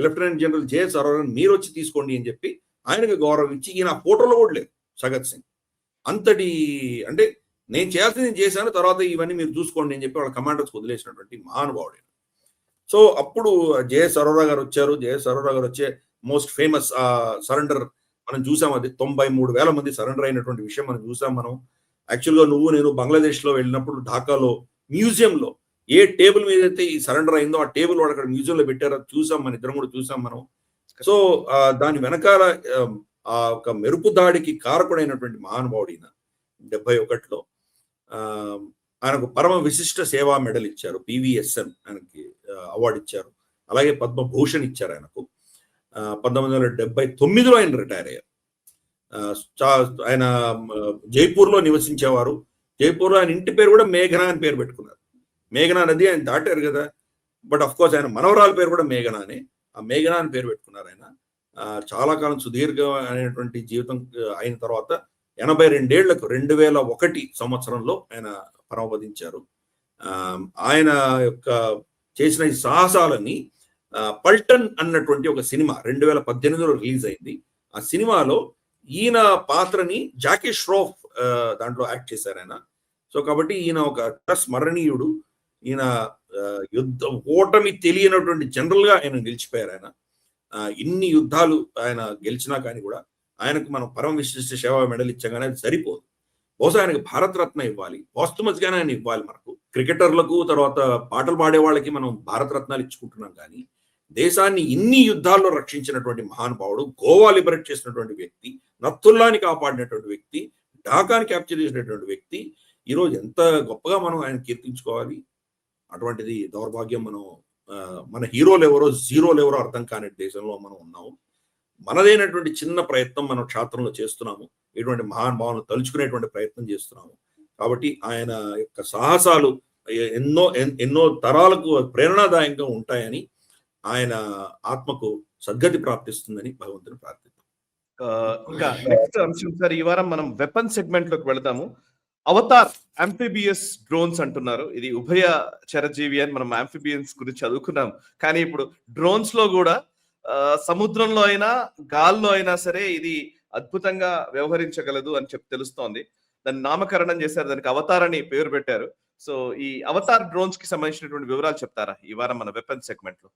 Speaker 3: లెఫ్టినెంట్ జనరల్ జేఎస్ అరోరా మీరు వచ్చి తీసుకోండి అని చెప్పి ఆయనకు గౌరవం ఇచ్చి ఈయన ఫోటోలో కూడా లేదు సగత్ సింగ్. అంతటి అంటే నేను చేయాల్సింది నేను చేశాను, తర్వాత ఇవన్నీ మీరు చూసుకోండి అని చెప్పి వాళ్ళ కమాండర్స్ వదిలేసినటువంటి మహానుభావుడు. సో అప్పుడు జేఎస్ అరోరా గారు వచ్చారు. జేఎస్ అరోరా గారు వచ్చే మోస్ట్ ఫేమస్ సరెండర్ మనం చూసాం. అది 93,000 మంది సరెండర్ అయినటువంటి విషయం మనం చూసాం. మనం యాక్చువల్గా నేను బంగ్లాదేశ్ లో వెళ్ళినప్పుడు ఢాకాలో మ్యూజియంలో ఏ టేబుల్ మీద అయితే ఈ సరెండర్ అయిందో ఆ టేబుల్ వాడు అక్కడ మ్యూజియంలో పెట్టారో చూసాం, మన ఇద్దరం కూడా చూసాం మనం. సో దాని వెనకాల ఆ ఒక మెరుపు దాడికి కారకుడైనటువంటి మహానుభావుడు ఈయన. 71లో ఆయనకు పరమ విశిష్ట సేవా మెడల్ ఇచ్చారు, PVSN ఆయనకి అవార్డు ఇచ్చారు. అలాగే పద్మభూషణ్ ఇచ్చారు ఆయనకు. 1979లో ఆయన రిటైర్ అయ్యారు. ఆయన జైపూర్లో నివసించేవారు. జైపూర్లో ఆయన ఇంటి పేరు కూడా మేఘనా అని పేరు పెట్టుకున్నారు. మేఘనా నది ఆయన దాటారు కదా, బట్ అఫ్ కోర్స్ ఆయన మనవరాల పేరు కూడా మేఘనానే. ఆ మేఘనా అని పేరు పెట్టుకున్నారు ఆయన. చాలా కాలం సుదీర్ఘమైనటువంటి జీవితం అయిన తర్వాత 82 ఏళ్లకు 2001 సంవత్సరంలో ఆయన పరమపదించారు. ఆయన యొక్క చేసిన ఈ సాహసాలని పల్టన్ అన్నటువంటి ఒక సినిమా 2018లో రిలీజ్ అయింది. ఆ సినిమాలో ఈయన పాత్రని జాకీ ష్రాఫ్ దాంట్లో యాక్ట్ చేశారు ఆయన. సో కాబట్టి ఈయన ఒక స్మరణీయుడు. ఈయన యుద్ధ ఓటమి తెలియనటువంటి జనరల్ గా ఆయన నిలిచిపోయారు. ఆయన ఇన్ని యుద్ధాలు ఆయన గెలిచినా కానీ కూడా ఆయనకు మనం పరమ విశిష్ట సేవా మెడల్ ఇచ్చగానే అది సరిపోదు. బహుశా ఆయనకు భారతరత్న ఇవ్వాలి, పోస్టుమస్గానే ఆయన ఇవ్వాలి. మనకు క్రికెటర్లకు తర్వాత పాటలు పాడే వాళ్ళకి మనం భారతరత్నాలు ఇచ్చుకుంటున్నాం, కానీ దేశాన్ని ఇన్ని యుద్ధాల్లో రక్షించినటువంటి మహానుభావుడు, గోవా లిబరేట్ చేసినటువంటి వ్యక్తి, నత్తుల్లాని కాపాడినటువంటి వ్యక్తి, ఢాకాని క్యాప్చర్ చేసినటువంటి వ్యక్తి ఈరోజు ఎంత గొప్పగా మనం ఆయన కీర్తించుకోవాలి. అటువంటిది దౌర్భాగ్యం. మనం మన హీరోలు ఎవరో జీరోలు ఎవరో అర్థం కాని దేశంలో మనం ఉన్నాము. మనదైనటువంటి చిన్న ప్రయత్నం మనం క్షేత్రంలో చేస్తున్నాము. ఇటువంటి మహానుభావులను తలుచుకునేటువంటి ప్రయత్నం చేస్తున్నాము. కాబట్టి ఆయన యొక్క సాహసాలు ఎన్నో తరాలకు ప్రేరణాదాయకంగా ఉంటాయని, ఆయన ఆత్మకు సద్గతి ప్రాప్తిస్తుందని భగవంతుని ప్రార్థిస్తాం.
Speaker 2: ఇంకా నెక్స్ట్ అంశం సార్, ఈ వారం మనం వెపన్ సెగ్మెంట్ లోకి వెళదాము. అవతార్ అంఫిబియస్ డ్రోన్స్ అంటున్నారు. ఇది ఉభయ చరజీవి అని మనం అంఫిబియన్స్ గురించి చదువుకున్నాం. కానీ ఇప్పుడు డ్రోన్స్ లో కూడా సముద్రంలో అయినా గాల్లో అయినా సరే ఇది అద్భుతంగా వ్యవహరించగలదు అని తెలుస్తోంది. దాన్ని నామకరణం చేశారు, దానికి అవతార్ అని పేరు పెట్టారు. సో ఈ అవతార్ డ్రోన్స్ కి సంబంధించినటువంటి వివరాలు చెప్తారా ఈ వారం మన వెపన్ సెగ్మెంట్ లో?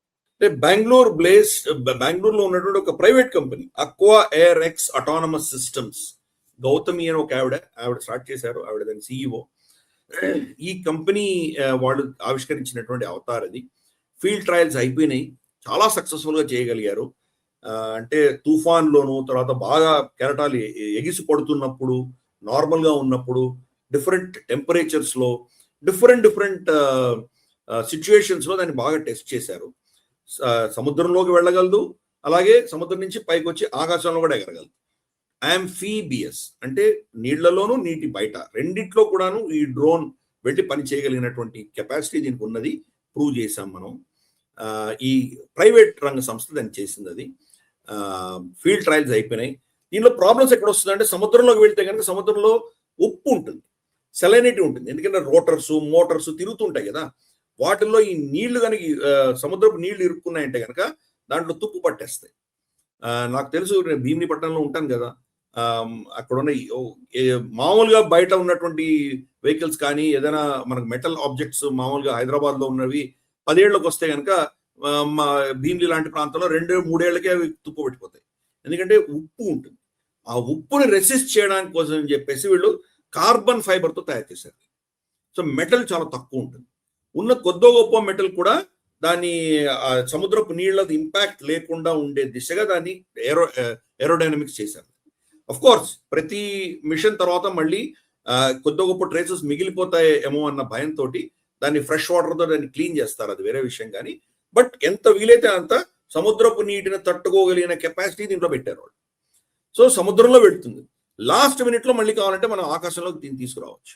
Speaker 3: బెంగళూరులో ఉన్నటువంటి ఒక private company aqua air X autonomous systems, Gautami అని ఒక ఆవిడ స్టార్ట్ చేశారు. ఆవిడ దాని CEO. ఈ కంపెనీ వాళ్ళు ఆవిష్కరించినటువంటి అవతార్ అది. ఫీల్డ్ ట్రయల్స్ అయిపోయినాయి, చాలా సక్సెస్ఫుల్ గా చేయగలిగారు. అంటే తుఫాన్లోను, తర్వాత బాగా కెరటాలు ఎగిసి పడుతున్నప్పుడు, నార్మల్ గా ఉన్నప్పుడు, డిఫరెంట్ టెంపరేచర్స్ లో, డిఫరెంట్ సిచ్యువేషన్స్ లో దాన్ని బాగా టెస్ట్ చేశారు. సముద్రంలోకి వెళ్ళగలదు, అలాగే సముద్రం నుంచి పైకి వచ్చి ఆకాశంలో కూడా ఎగరగలదు. అంఫీబియస్ అంటే నీళ్లలోను నీటి బయట రెండిట్లో కూడాను ఈ డ్రోన్ వెళ్ళి పని చేయగలిగినటువంటి కెపాసిటీ దీనికి ఉన్నది ప్రూవ్ చేశాం మనం. ఈ ప్రైవేట్ రంగ సంస్థ దాన్ని చేసింది. అది ఫీల్డ్ ట్రయల్స్ అయిపోయినాయి. దీనిలో ప్రాబ్లమ్స్ ఎక్కడ వస్తుంది అంటే, సముద్రంలోకి వెళ్తే కనుక సముద్రంలో ఉప్పు ఉంటుంది, సెలైనిటీ ఉంటుంది. ఎందుకంటే మోటార్స్ తిరుగుతుంటాయి కదా, వాటిల్లో ఈ నీళ్లు కనుక సముద్రపు నీళ్లు ఇరుక్కున్నాయంటే కనుక దాంట్లో తుప్పు పట్టేస్తాయి. నాకు తెలుసు, నేను భీమినిపట్నంలో ఉంటాను కదా, అక్కడ ఉన్న మామూలుగా బయట ఉన్నటువంటి వెహికల్స్ కానీ ఏదైనా మనకు మెటల్ ఆబ్జెక్ట్స్ మామూలుగా హైదరాబాద్ లో ఉన్నవి 10 ఏళ్ళకి వస్తే కనుక మా భీమిలి లాంటి ప్రాంతంలో 2-3 ఏళ్ళకే అవి తుప్పు పెట్టిపోతాయి. ఎందుకంటే ఉప్పు ఉంటుంది. ఆ ఉప్పుని రెసిస్ట్ చేయడానికి కోసం అని చెప్పేసి వీళ్ళు కార్బన్ ఫైబర్తో తయారు చేశారు. సో మెటల్ చాలా తక్కువ ఉంటుంది. ఉన్న కొద్దో గొప్ప మెటల్ కూడా దాన్ని సముద్రపు నీళ్ళ ఇంపాక్ట్ లేకుండా ఉండే దిశగా దాన్ని ఏరోడైనమిక్స్ చేశారు. అఫ్ కోర్స్ ప్రతి మిషన్ తర్వాత మళ్ళీ కొద్దో గొప్ప ట్రేసెస్ మిగిలిపోతాయేమో అన్న భయంతో దాన్ని ఫ్రెష్ వాటర్తో దాన్ని క్లీన్ చేస్తారు, అది వేరే విషయం. కానీ బట్ ఎంత వీలైతే అంత సముద్రపు నీటిని తట్టుకోగలిగిన కెపాసిటీ దీంట్లో పెట్టారు వాళ్ళు. సో సముద్రంలో పెడుతుంది, లాస్ట్ మినిట్లో మళ్ళీ కావాలంటే మనం ఆకాశంలోకి దీన్ని తీసుకురావచ్చు.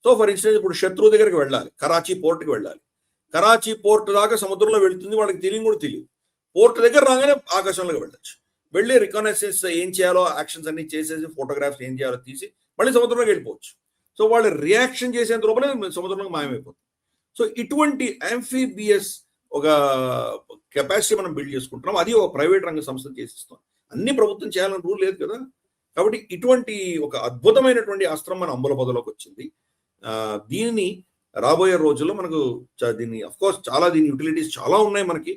Speaker 3: సో ఫర్ ఇన్స్టెన్స్ ఇప్పుడు శత్రువు దగ్గరికి వెళ్ళాలి, కరాచీ పోర్ట్కి వెళ్ళాలి. కరాచీ పోర్ట్ దాకా సముద్రంలో వెళుతుంది, వాళ్ళకి తెలియని కూడా తెలియదు. పోర్ట్ దగ్గర రాగానే ఆకాశంలోకి వెళ్ళచ్చు. వెళ్ళి రికగ్నైజెన్స్ ఏం చేయాలో యాక్షన్స్ అన్ని చేసేసి, ఫోటోగ్రాఫ్స్ ఏం చేయాలో తీసి మళ్ళీ సముద్రంలోకి వెళ్ళిపోవచ్చు. సో వాళ్ళు రియాక్షన్ చేసేంత లోపలే సముద్రంలోకి మాయమైపోతుంది. సో ఇటువంటి అంఫీబియస్ ఒక కెపాసిటీ మనం బిల్డ్ చేసుకుంటున్నాం. అది ఒక ప్రైవేట్ రంగ సంస్థ చేసిస్తాం. అన్ని ప్రభుత్వం చేయాలని రూల్ లేదు కదా. కాబట్టి ఇటువంటి ఒక అద్భుతమైనటువంటి అస్త్రం మన అంబుల పొదలోకి వచ్చింది. దీనిని రాబోయే రోజుల్లో మనకు దీన్ని అఫ్ కోర్స్ చాలా దీని యూటిలిటీస్ చాలా ఉన్నాయి. మనకి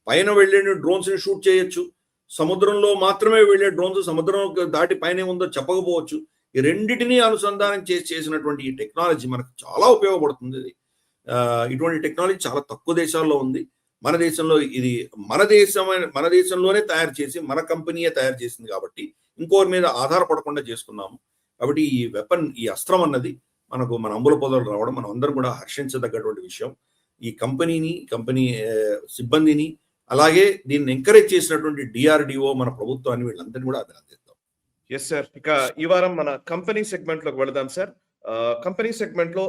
Speaker 3: పైన వెళ్ళే డ్రోన్స్ ని షూట్ చేయొచ్చు, సముద్రంలో మాత్రమే వెళ్ళే డ్రోన్స్ సముద్రం దాటి పైన ఉందో చెప్పకపోవచ్చు. ఈ రెండింటినీ అనుసంధానం చేసినటువంటి ఈ టెక్నాలజీ మనకు చాలా ఉపయోగపడుతుంది. ఇటువంటి టెక్నాలజీ చాలా తక్కువ దేశాల్లో ఉంది. మన దేశంలో ఇది మన దేశంలోనే తయారు చేసి మన కంపెనీయే తయారు చేసింది కాబట్టి ఇంకోరి మీద ఆధారపడకుండా చేసుకున్నాము. కాబట్టి ఈ వెపన్, ఈ అస్త్రం అన్నది మనకు మన అంబుల పొదలు రావడం మనం అందరం కూడా హర్షించదగ్గటువంటి విషయం. ఈ కంపెనీ సిబ్బందిని, అలాగే దీన్ని ఎంకరేజ్ చేసినటువంటి DRDO, మన ప్రభుత్వాన్ని, వీళ్ళందరినీ కూడా అభినందిద్దాం.
Speaker 2: ఎస్ సార్, ఇక ఈ వారం మన కంపెనీ సెగ్మెంట్ లోకి వెళదాం సార్. కంపెనీ సెగ్మెంట్ లో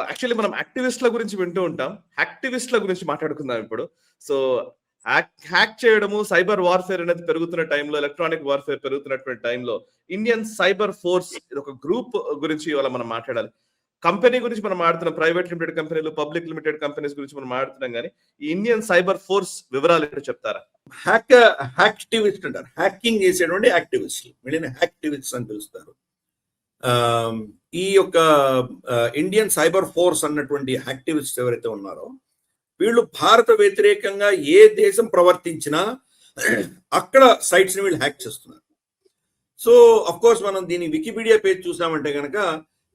Speaker 2: యాక్చువల్లీ మనం యాక్టివిస్ట్ల గురించి వింటూ ఉంటాం, యాక్టివిస్ట్ల గురించి మాట్లాడుకుందాం ఇప్పుడు. సో హ్యాక్ చేయడము, సైబర్ వార్ఫేర్ అనేది పెరుగుతున్న టైంలో, ఎలక్ట్రానిక్ వార్ఫేర్ పెరుగుతున్నటువంటి టైంలో ఇండియన్ సైబర్ ఫోర్స్ ఒక గ్రూప్ గురించి ఇవాళ మనం మాట్లాడాలి. కంపెనీ గురించి మనం మాట్లాడుతున్నాం, ప్రైవేట్ లిమిటెడ్ కంపెనీలు, పబ్లిక్ లిమిటెడ్ కంపెనీస్ గురించి మనం మాట్లాడుతున్నాం. కానీ ఈ ఇండియన్ సైబర్ ఫోర్స్ వివరాలు ఏంటో చెప్తారా?
Speaker 3: హ్యాక్టివిస్ట్ అంటారు, హ్యాకింగ్ చేసేటువంటి యాక్టివిస్ట్, వీళ్ళని హ్యాక్టివిస్ట్ అని పిలుస్తారు. ఈ యొక్క ఇండియన్ సైబర్ ఫోర్స్ అన్నటువంటి యాక్టివిస్ట్ ఎవరైతే ఉన్నారో వీళ్ళు భారత వ్యతిరేకంగా ఏ దేశం ప్రవర్తించినా అక్కడ సైట్స్ ని వీళ్ళు హ్యాక్ చేస్తున్నారు. సో అఫ్ కోర్స్ మనం దీని వికీపీడియా పేజ్ చూసామంటే కనుక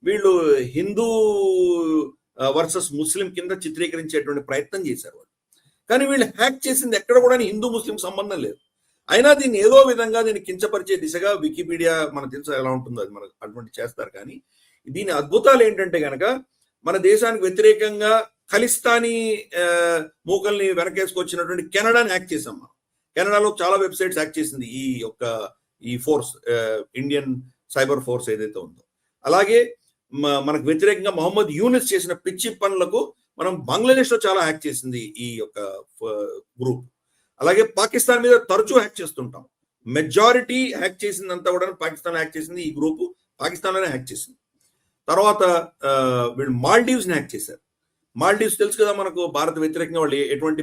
Speaker 3: వీళ్ళు హిందూ వర్సెస్ ముస్లిం కింద చిత్రీకరించేటువంటి ప్రయత్నం చేశారు వాళ్ళు. కానీ వీళ్ళు హ్యాక్ చేసింది ఎక్కడ కూడా హిందూ ముస్లిం సంబంధం లేదు. అయినా దీన్ని ఏదో విధంగా దీన్ని కించపరిచే దిశగా వికీపీడియా మనకు తెలుసు ఎలా ఉంటుందో అది మనకు అటువంటి చేస్తారు. కానీ దీని అద్భుతాలు ఏంటంటే కనుక మన దేశానికి వ్యతిరేకంగా ఖలిస్తానీ మూకల్ని వెనకేసుకొచ్చినటువంటి కెనడాని హ్యాక్ చేసాం మనం. కెనడాలో చాలా వెబ్సైట్స్ హ్యాక్ చేసింది ఈ ఫోర్స్, ఇండియన్ సైబర్ ఫోర్స్ ఏదైతే ఉందో. అలాగే మనకు వ్యతిరేకంగా మొహమ్మద్ యూనిస్ చేసిన పిచ్చి పనులకు మనం బంగ్లాదేశ్ లో చాలా హ్యాక్ చేసింది ఈ యొక్క గ్రూప్. అలాగే పాకిస్తాన్ మీద తరచూ హ్యాక్ చేస్తుంటాం. మెజారిటీ హ్యాక్ చేసిందంతా కూడా పాకిస్తాన్ హ్యాక్ చేసింది ఈ గ్రూప్, పాకిస్తాన్లోనే హ్యాక్ చేసింది. తర్వాత వీళ్ళు మాల్డీవ్స్ ని హ్యాక్ చేశారు. మాల్డీవ్స్ తెలుసు కదా మనకు, భారత వ్యతిరేకంగా వాళ్ళు ఎటువంటి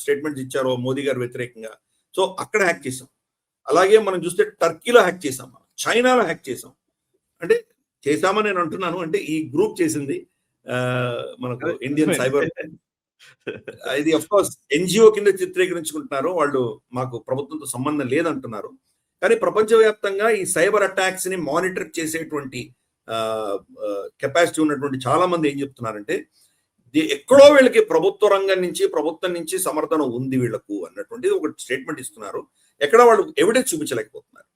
Speaker 3: స్టేట్మెంట్స్ ఇచ్చారో మోదీ గారు వ్యతిరేకంగా, సో అక్కడ హ్యాక్ చేసాం. అలాగే మనం చూస్తే టర్కీలో హ్యాక్ చేసాం, మనం చైనాలో హ్యాక్ చేసాం. అంటే చేశామని నేను అంటున్నాను, అంటే ఈ గ్రూప్ చేసింది మనకు ఇండియన్ సైబర్. ఇది అఫ్ కోర్స్ ఎన్జిఓ కింద చిత్రీకరించుకుంటున్నారు వాళ్ళు, మాకు ప్రభుత్వంతో సంబంధం లేదంటున్నారు. కానీ ప్రపంచవ్యాప్తంగా ఈ సైబర్ అటాక్స్ ని మానిటర్ చేసేటువంటి కెపాసిటీ ఉన్నటువంటి చాలా మంది ఏం చెప్తున్నారంటే ఎక్కడో వీళ్ళకి ప్రభుత్వం నుంచి సమర్థన ఉంది వీళ్ళకు అన్నటువంటిది ఒక స్టేట్మెంట్ ఇస్తున్నారు. ఎక్కడ వాళ్ళు ఎవిడెన్స్ చూపించలేకపోతున్నారు,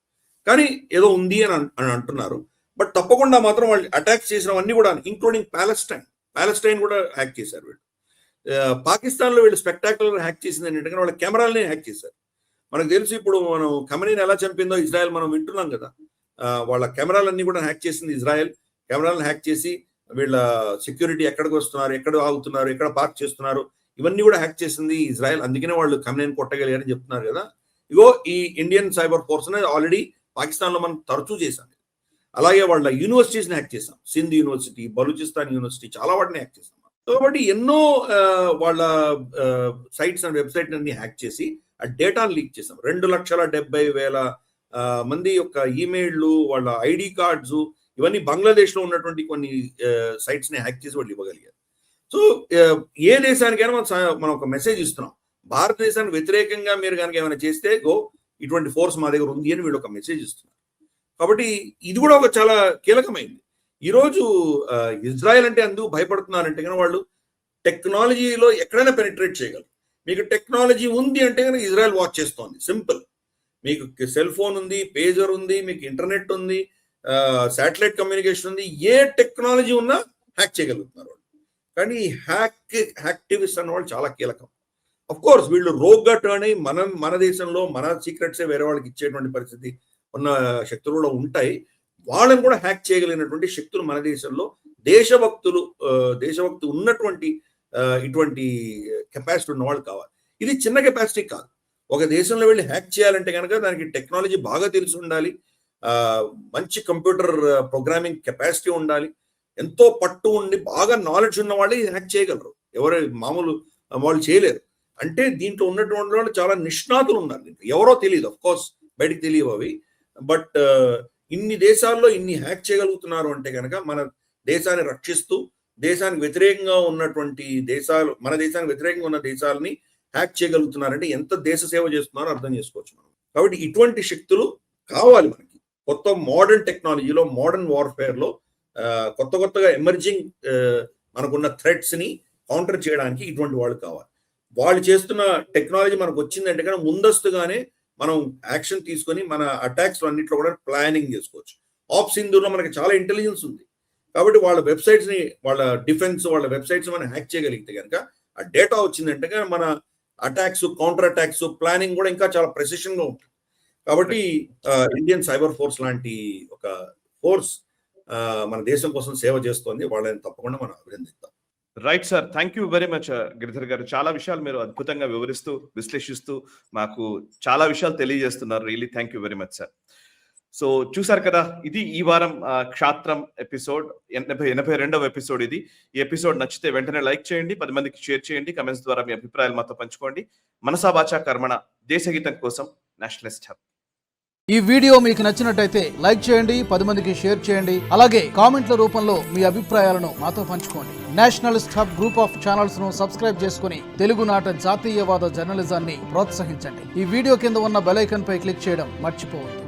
Speaker 3: కానీ ఏదో ఉంది అని అంటున్నారు. బట్ తప్పకుండా మాత్రం వాళ్ళు అటాక్ చేసినవన్నీ కూడా, ఇంక్లూడింగ్ ప్యాలెస్టైన్ కూడా హ్యాక్ చేశారు వీళ్ళు. పాకిస్తాన్ లో వీళ్ళు స్పెక్టాక్యులర్ హ్యాక్ చేసింది ఏంటంటే వాళ్ళ కెమెరాలనే హ్యాక్ చేశారు. మనకు తెలుసు, ఇప్పుడు మనం ఖమేనీని ఎలా చంపిందో ఇజ్రాయెల్ మనం వింటున్నాం కదా. వాళ్ళ కెమెరాలన్నీ కూడా హ్యాక్ చేసింది ఇజ్రాయెల్. కెమెరాలను హ్యాక్ చేసి వీళ్ళ సెక్యూరిటీ ఎక్కడికి వస్తున్నారు, ఎక్కడ ఆగుతున్నారు, ఎక్కడ పార్క్ చేస్తున్నారు, ఇవన్నీ కూడా హ్యాక్ చేసింది ఇజ్రాయెల్. అందుకనే వాళ్ళు ఖమేనీని కొట్టగలిగారని చెప్తున్నారు కదా. ఇగో ఈ ఇండియన్ సైబర్ ఫోర్స్ అనేది ఆల్రెడీ పాకిస్తాన్ లో మనం తరచూ చేశాం. అలాగే వాళ్ళ యూనివర్సిటీస్ ని హ్యాక్ చేసాం, సింధ్ యూనివర్సిటీ, బలూచిస్తాన్ యూనివర్సిటీ, చాలా వాటిని హ్యాక్ చేసాం. కాబట్టి ఎన్నో వాళ్ళ సైట్స్ అండ్ వెబ్సైట్ అన్ని హ్యాక్ చేసి ఆ డేటాను లీక్ చేసాం. 2,70,000 మంది యొక్క ఈమెయిల్లు, వాళ్ళ ఐడి కార్డ్స్, ఇవన్నీ బంగ్లాదేశ్ లో ఉన్నటువంటి కొన్ని సైట్స్ ని హ్యాక్ చేసి వాళ్ళు ఇవ్వగలిగారు. సో ఏ దేశానికైనా మనం ఒక మెసేజ్ ఇస్తున్నాం, భారతదేశానికి వ్యతిరేకంగా మీరు కనుక ఏమైనా చేస్తే ఇటువంటి ఫోర్స్ మా దగ్గర ఉంది అని వీళ్ళు ఒక మెసేజ్ ఇస్తున్నారు. కాబట్టి ఇది కూడా ఒక చాలా కీలకమైంది. ఈరోజు ఇజ్రాయెల్ అంటే అందుకు భయపడుతున్నారంటే కనుక వాళ్ళు టెక్నాలజీలో ఎక్కడైనా పెనిట్రేట్ చేయగలరు. మీకు టెక్నాలజీ ఉంది అంటే కనుక ఇజ్రాయెల్ వాచ్ చేస్తోంది. సింపుల్, మీకు సెల్ ఫోన్ ఉంది, పేజర్ ఉంది, మీకు ఇంటర్నెట్ ఉంది, శాటిలైట్ కమ్యూనికేషన్ ఉంది, ఏ టెక్నాలజీ ఉన్నా హ్యాక్ చేయగలుగుతున్నారు వాళ్ళు. కానీ హ్యాక్టివిస్ట్ అన్న వాళ్ళు చాలా కీలకం. అఫ్ కోర్స్ వీళ్ళు రోగ్గా టర్న్ అయ్యి మన దేశంలో మన సీక్రెట్సే వేరే వాళ్ళకి ఇచ్చేటువంటి పరిస్థితి ఉన్న శక్తులు కూడా ఉంటాయి. వాళ్ళని కూడా హ్యాక్ చేయగలిగినటువంటి శక్తులు మన దేశంలో దేశభక్తి ఉన్నటువంటి ఇటువంటి కెపాసిటీ ఉన్న వాళ్ళు కావాలి. ఇది చిన్న కెపాసిటీ కాదు. ఒక దేశంలో వెళ్ళి హ్యాక్ చేయాలంటే కనుక దానికి టెక్నాలజీ బాగా తెలిసి ఉండాలి, మంచి కంప్యూటర్ ప్రోగ్రామింగ్ కెపాసిటీ ఉండాలి, ఎంతో పట్టు ఉండి బాగా నాలెడ్జ్ ఉన్న వాళ్ళే హ్యాక్ చేయగలరు. ఎవరు మామూలు వాళ్ళు చేయలేరు. అంటే దీంట్లో ఉన్నటువంటి వాళ్ళు చాలా నిష్ణాతులు ఉన్నారు. దీంట్లో ఎవరో తెలియదు, అఫ్ కోర్స్ బయటికి తెలియవు అవి. బట్ ఇన్ని దేశాల్లో ఇన్ని హ్యాక్ చేయగలుగుతున్నారు అంటే కనుక మన దేశాన్ని రక్షిస్తూ దేశానికి వ్యతిరేకంగా ఉన్నటువంటి దేశాలు, మన దేశానికి వ్యతిరేకంగా ఉన్న దేశాలని హ్యాక్ చేయగలుగుతున్నారంటే ఎంత దేశ సేవ చేస్తున్నారో అర్థం చేసుకోవచ్చు మనం. కాబట్టి ఇటువంటి శక్తులు కావాలి మనకి. కొత్త మోడర్న్ టెక్నాలజీలో, మోడర్న్ వార్ఫేర్ లో కొత్తగా ఎమర్జింగ్ మనకున్న థ్రెట్స్ ని కౌంటర్ చేయడానికి ఇటువంటి వాళ్ళు కావాలి. వాళ్ళు చేస్తున్న టెక్నాలజీ మనకు వచ్చిందంటే కనుక ముందస్తుగానే మనం యాక్షన్ తీసుకొని మన అటాక్స్ అన్నింటిలో కూడా ప్లానింగ్ చేసుకోవచ్చు. సింధూర్లో మనకి చాలా ఇంటెలిజెన్స్ ఉంది. కాబట్టి వాళ్ళ వెబ్సైట్స్ ని, వాళ్ళ డిఫెన్స్, వాళ్ళ వెబ్సైట్స్ మనం హ్యాక్ చేయగలిగితే కనుక ఆ డేటా వచ్చిందంటే కనుక మన అటాక్స్, కౌంటర్ అటాక్స్, ప్లానింగ్ కూడా ఇంకా చాలా ప్రెసిషన్ గా ఉంటుంది. కాబట్టి ఇండియన్ సైబర్ ఫోర్స్ లాంటి ఒక ఫోర్స్ మన దేశం కోసం సేవ చేస్తోంది. వాళ్ళని తప్పకుండా మనం అభినందిస్తాం.
Speaker 2: Right sir, thank you very much Giridhar గారు. చాలా విషయాలు మీరు అద్భుతంగా వివరిస్తూ, విశ్లేషిస్తూ మాకు చాలా విషయాలు తెలియజేస్తున్నారు. Really thank you very much sir. So చూసారు కదా, ఇది ఈ వారం క్షాత్రం ఎపిసోడ్, 82వ ఎపిసోడ్ ఇది. ఈ ఎపిసోడ్ నచ్చితే వెంటనే లైక్ చేయండి, 10 మందికి షేర్ చేయండి, కమెంట్స్ ద్వారా మీ అభిప్రాయాలు మాతో పంచుకోండి. మనసా వాచా కర్మణ, దేశహితం కోసం నేషనలిస్ట్ హబ్.
Speaker 4: ఈ వీడియో మీకు నచ్చినట్టయితే లైక్ చేయండి, 10 మందికి షేర్ చేయండి. అలాగే కామెంట్ల రూపంలో మీ అభిప్రాయాలను మాతో పంచుకోండి. Nationalist hub group of channels ను సబ్స్క్రైబ్ చేసుకుని తెలుగునాట జాతీయవాద జర్నలిజాన్ని ప్రోత్సహించండి. ఈ వీడియో కింద ఉన్న బెల్ ఐకాన్ పై క్లిక్ చేయడం మర్చిపోవద్దు.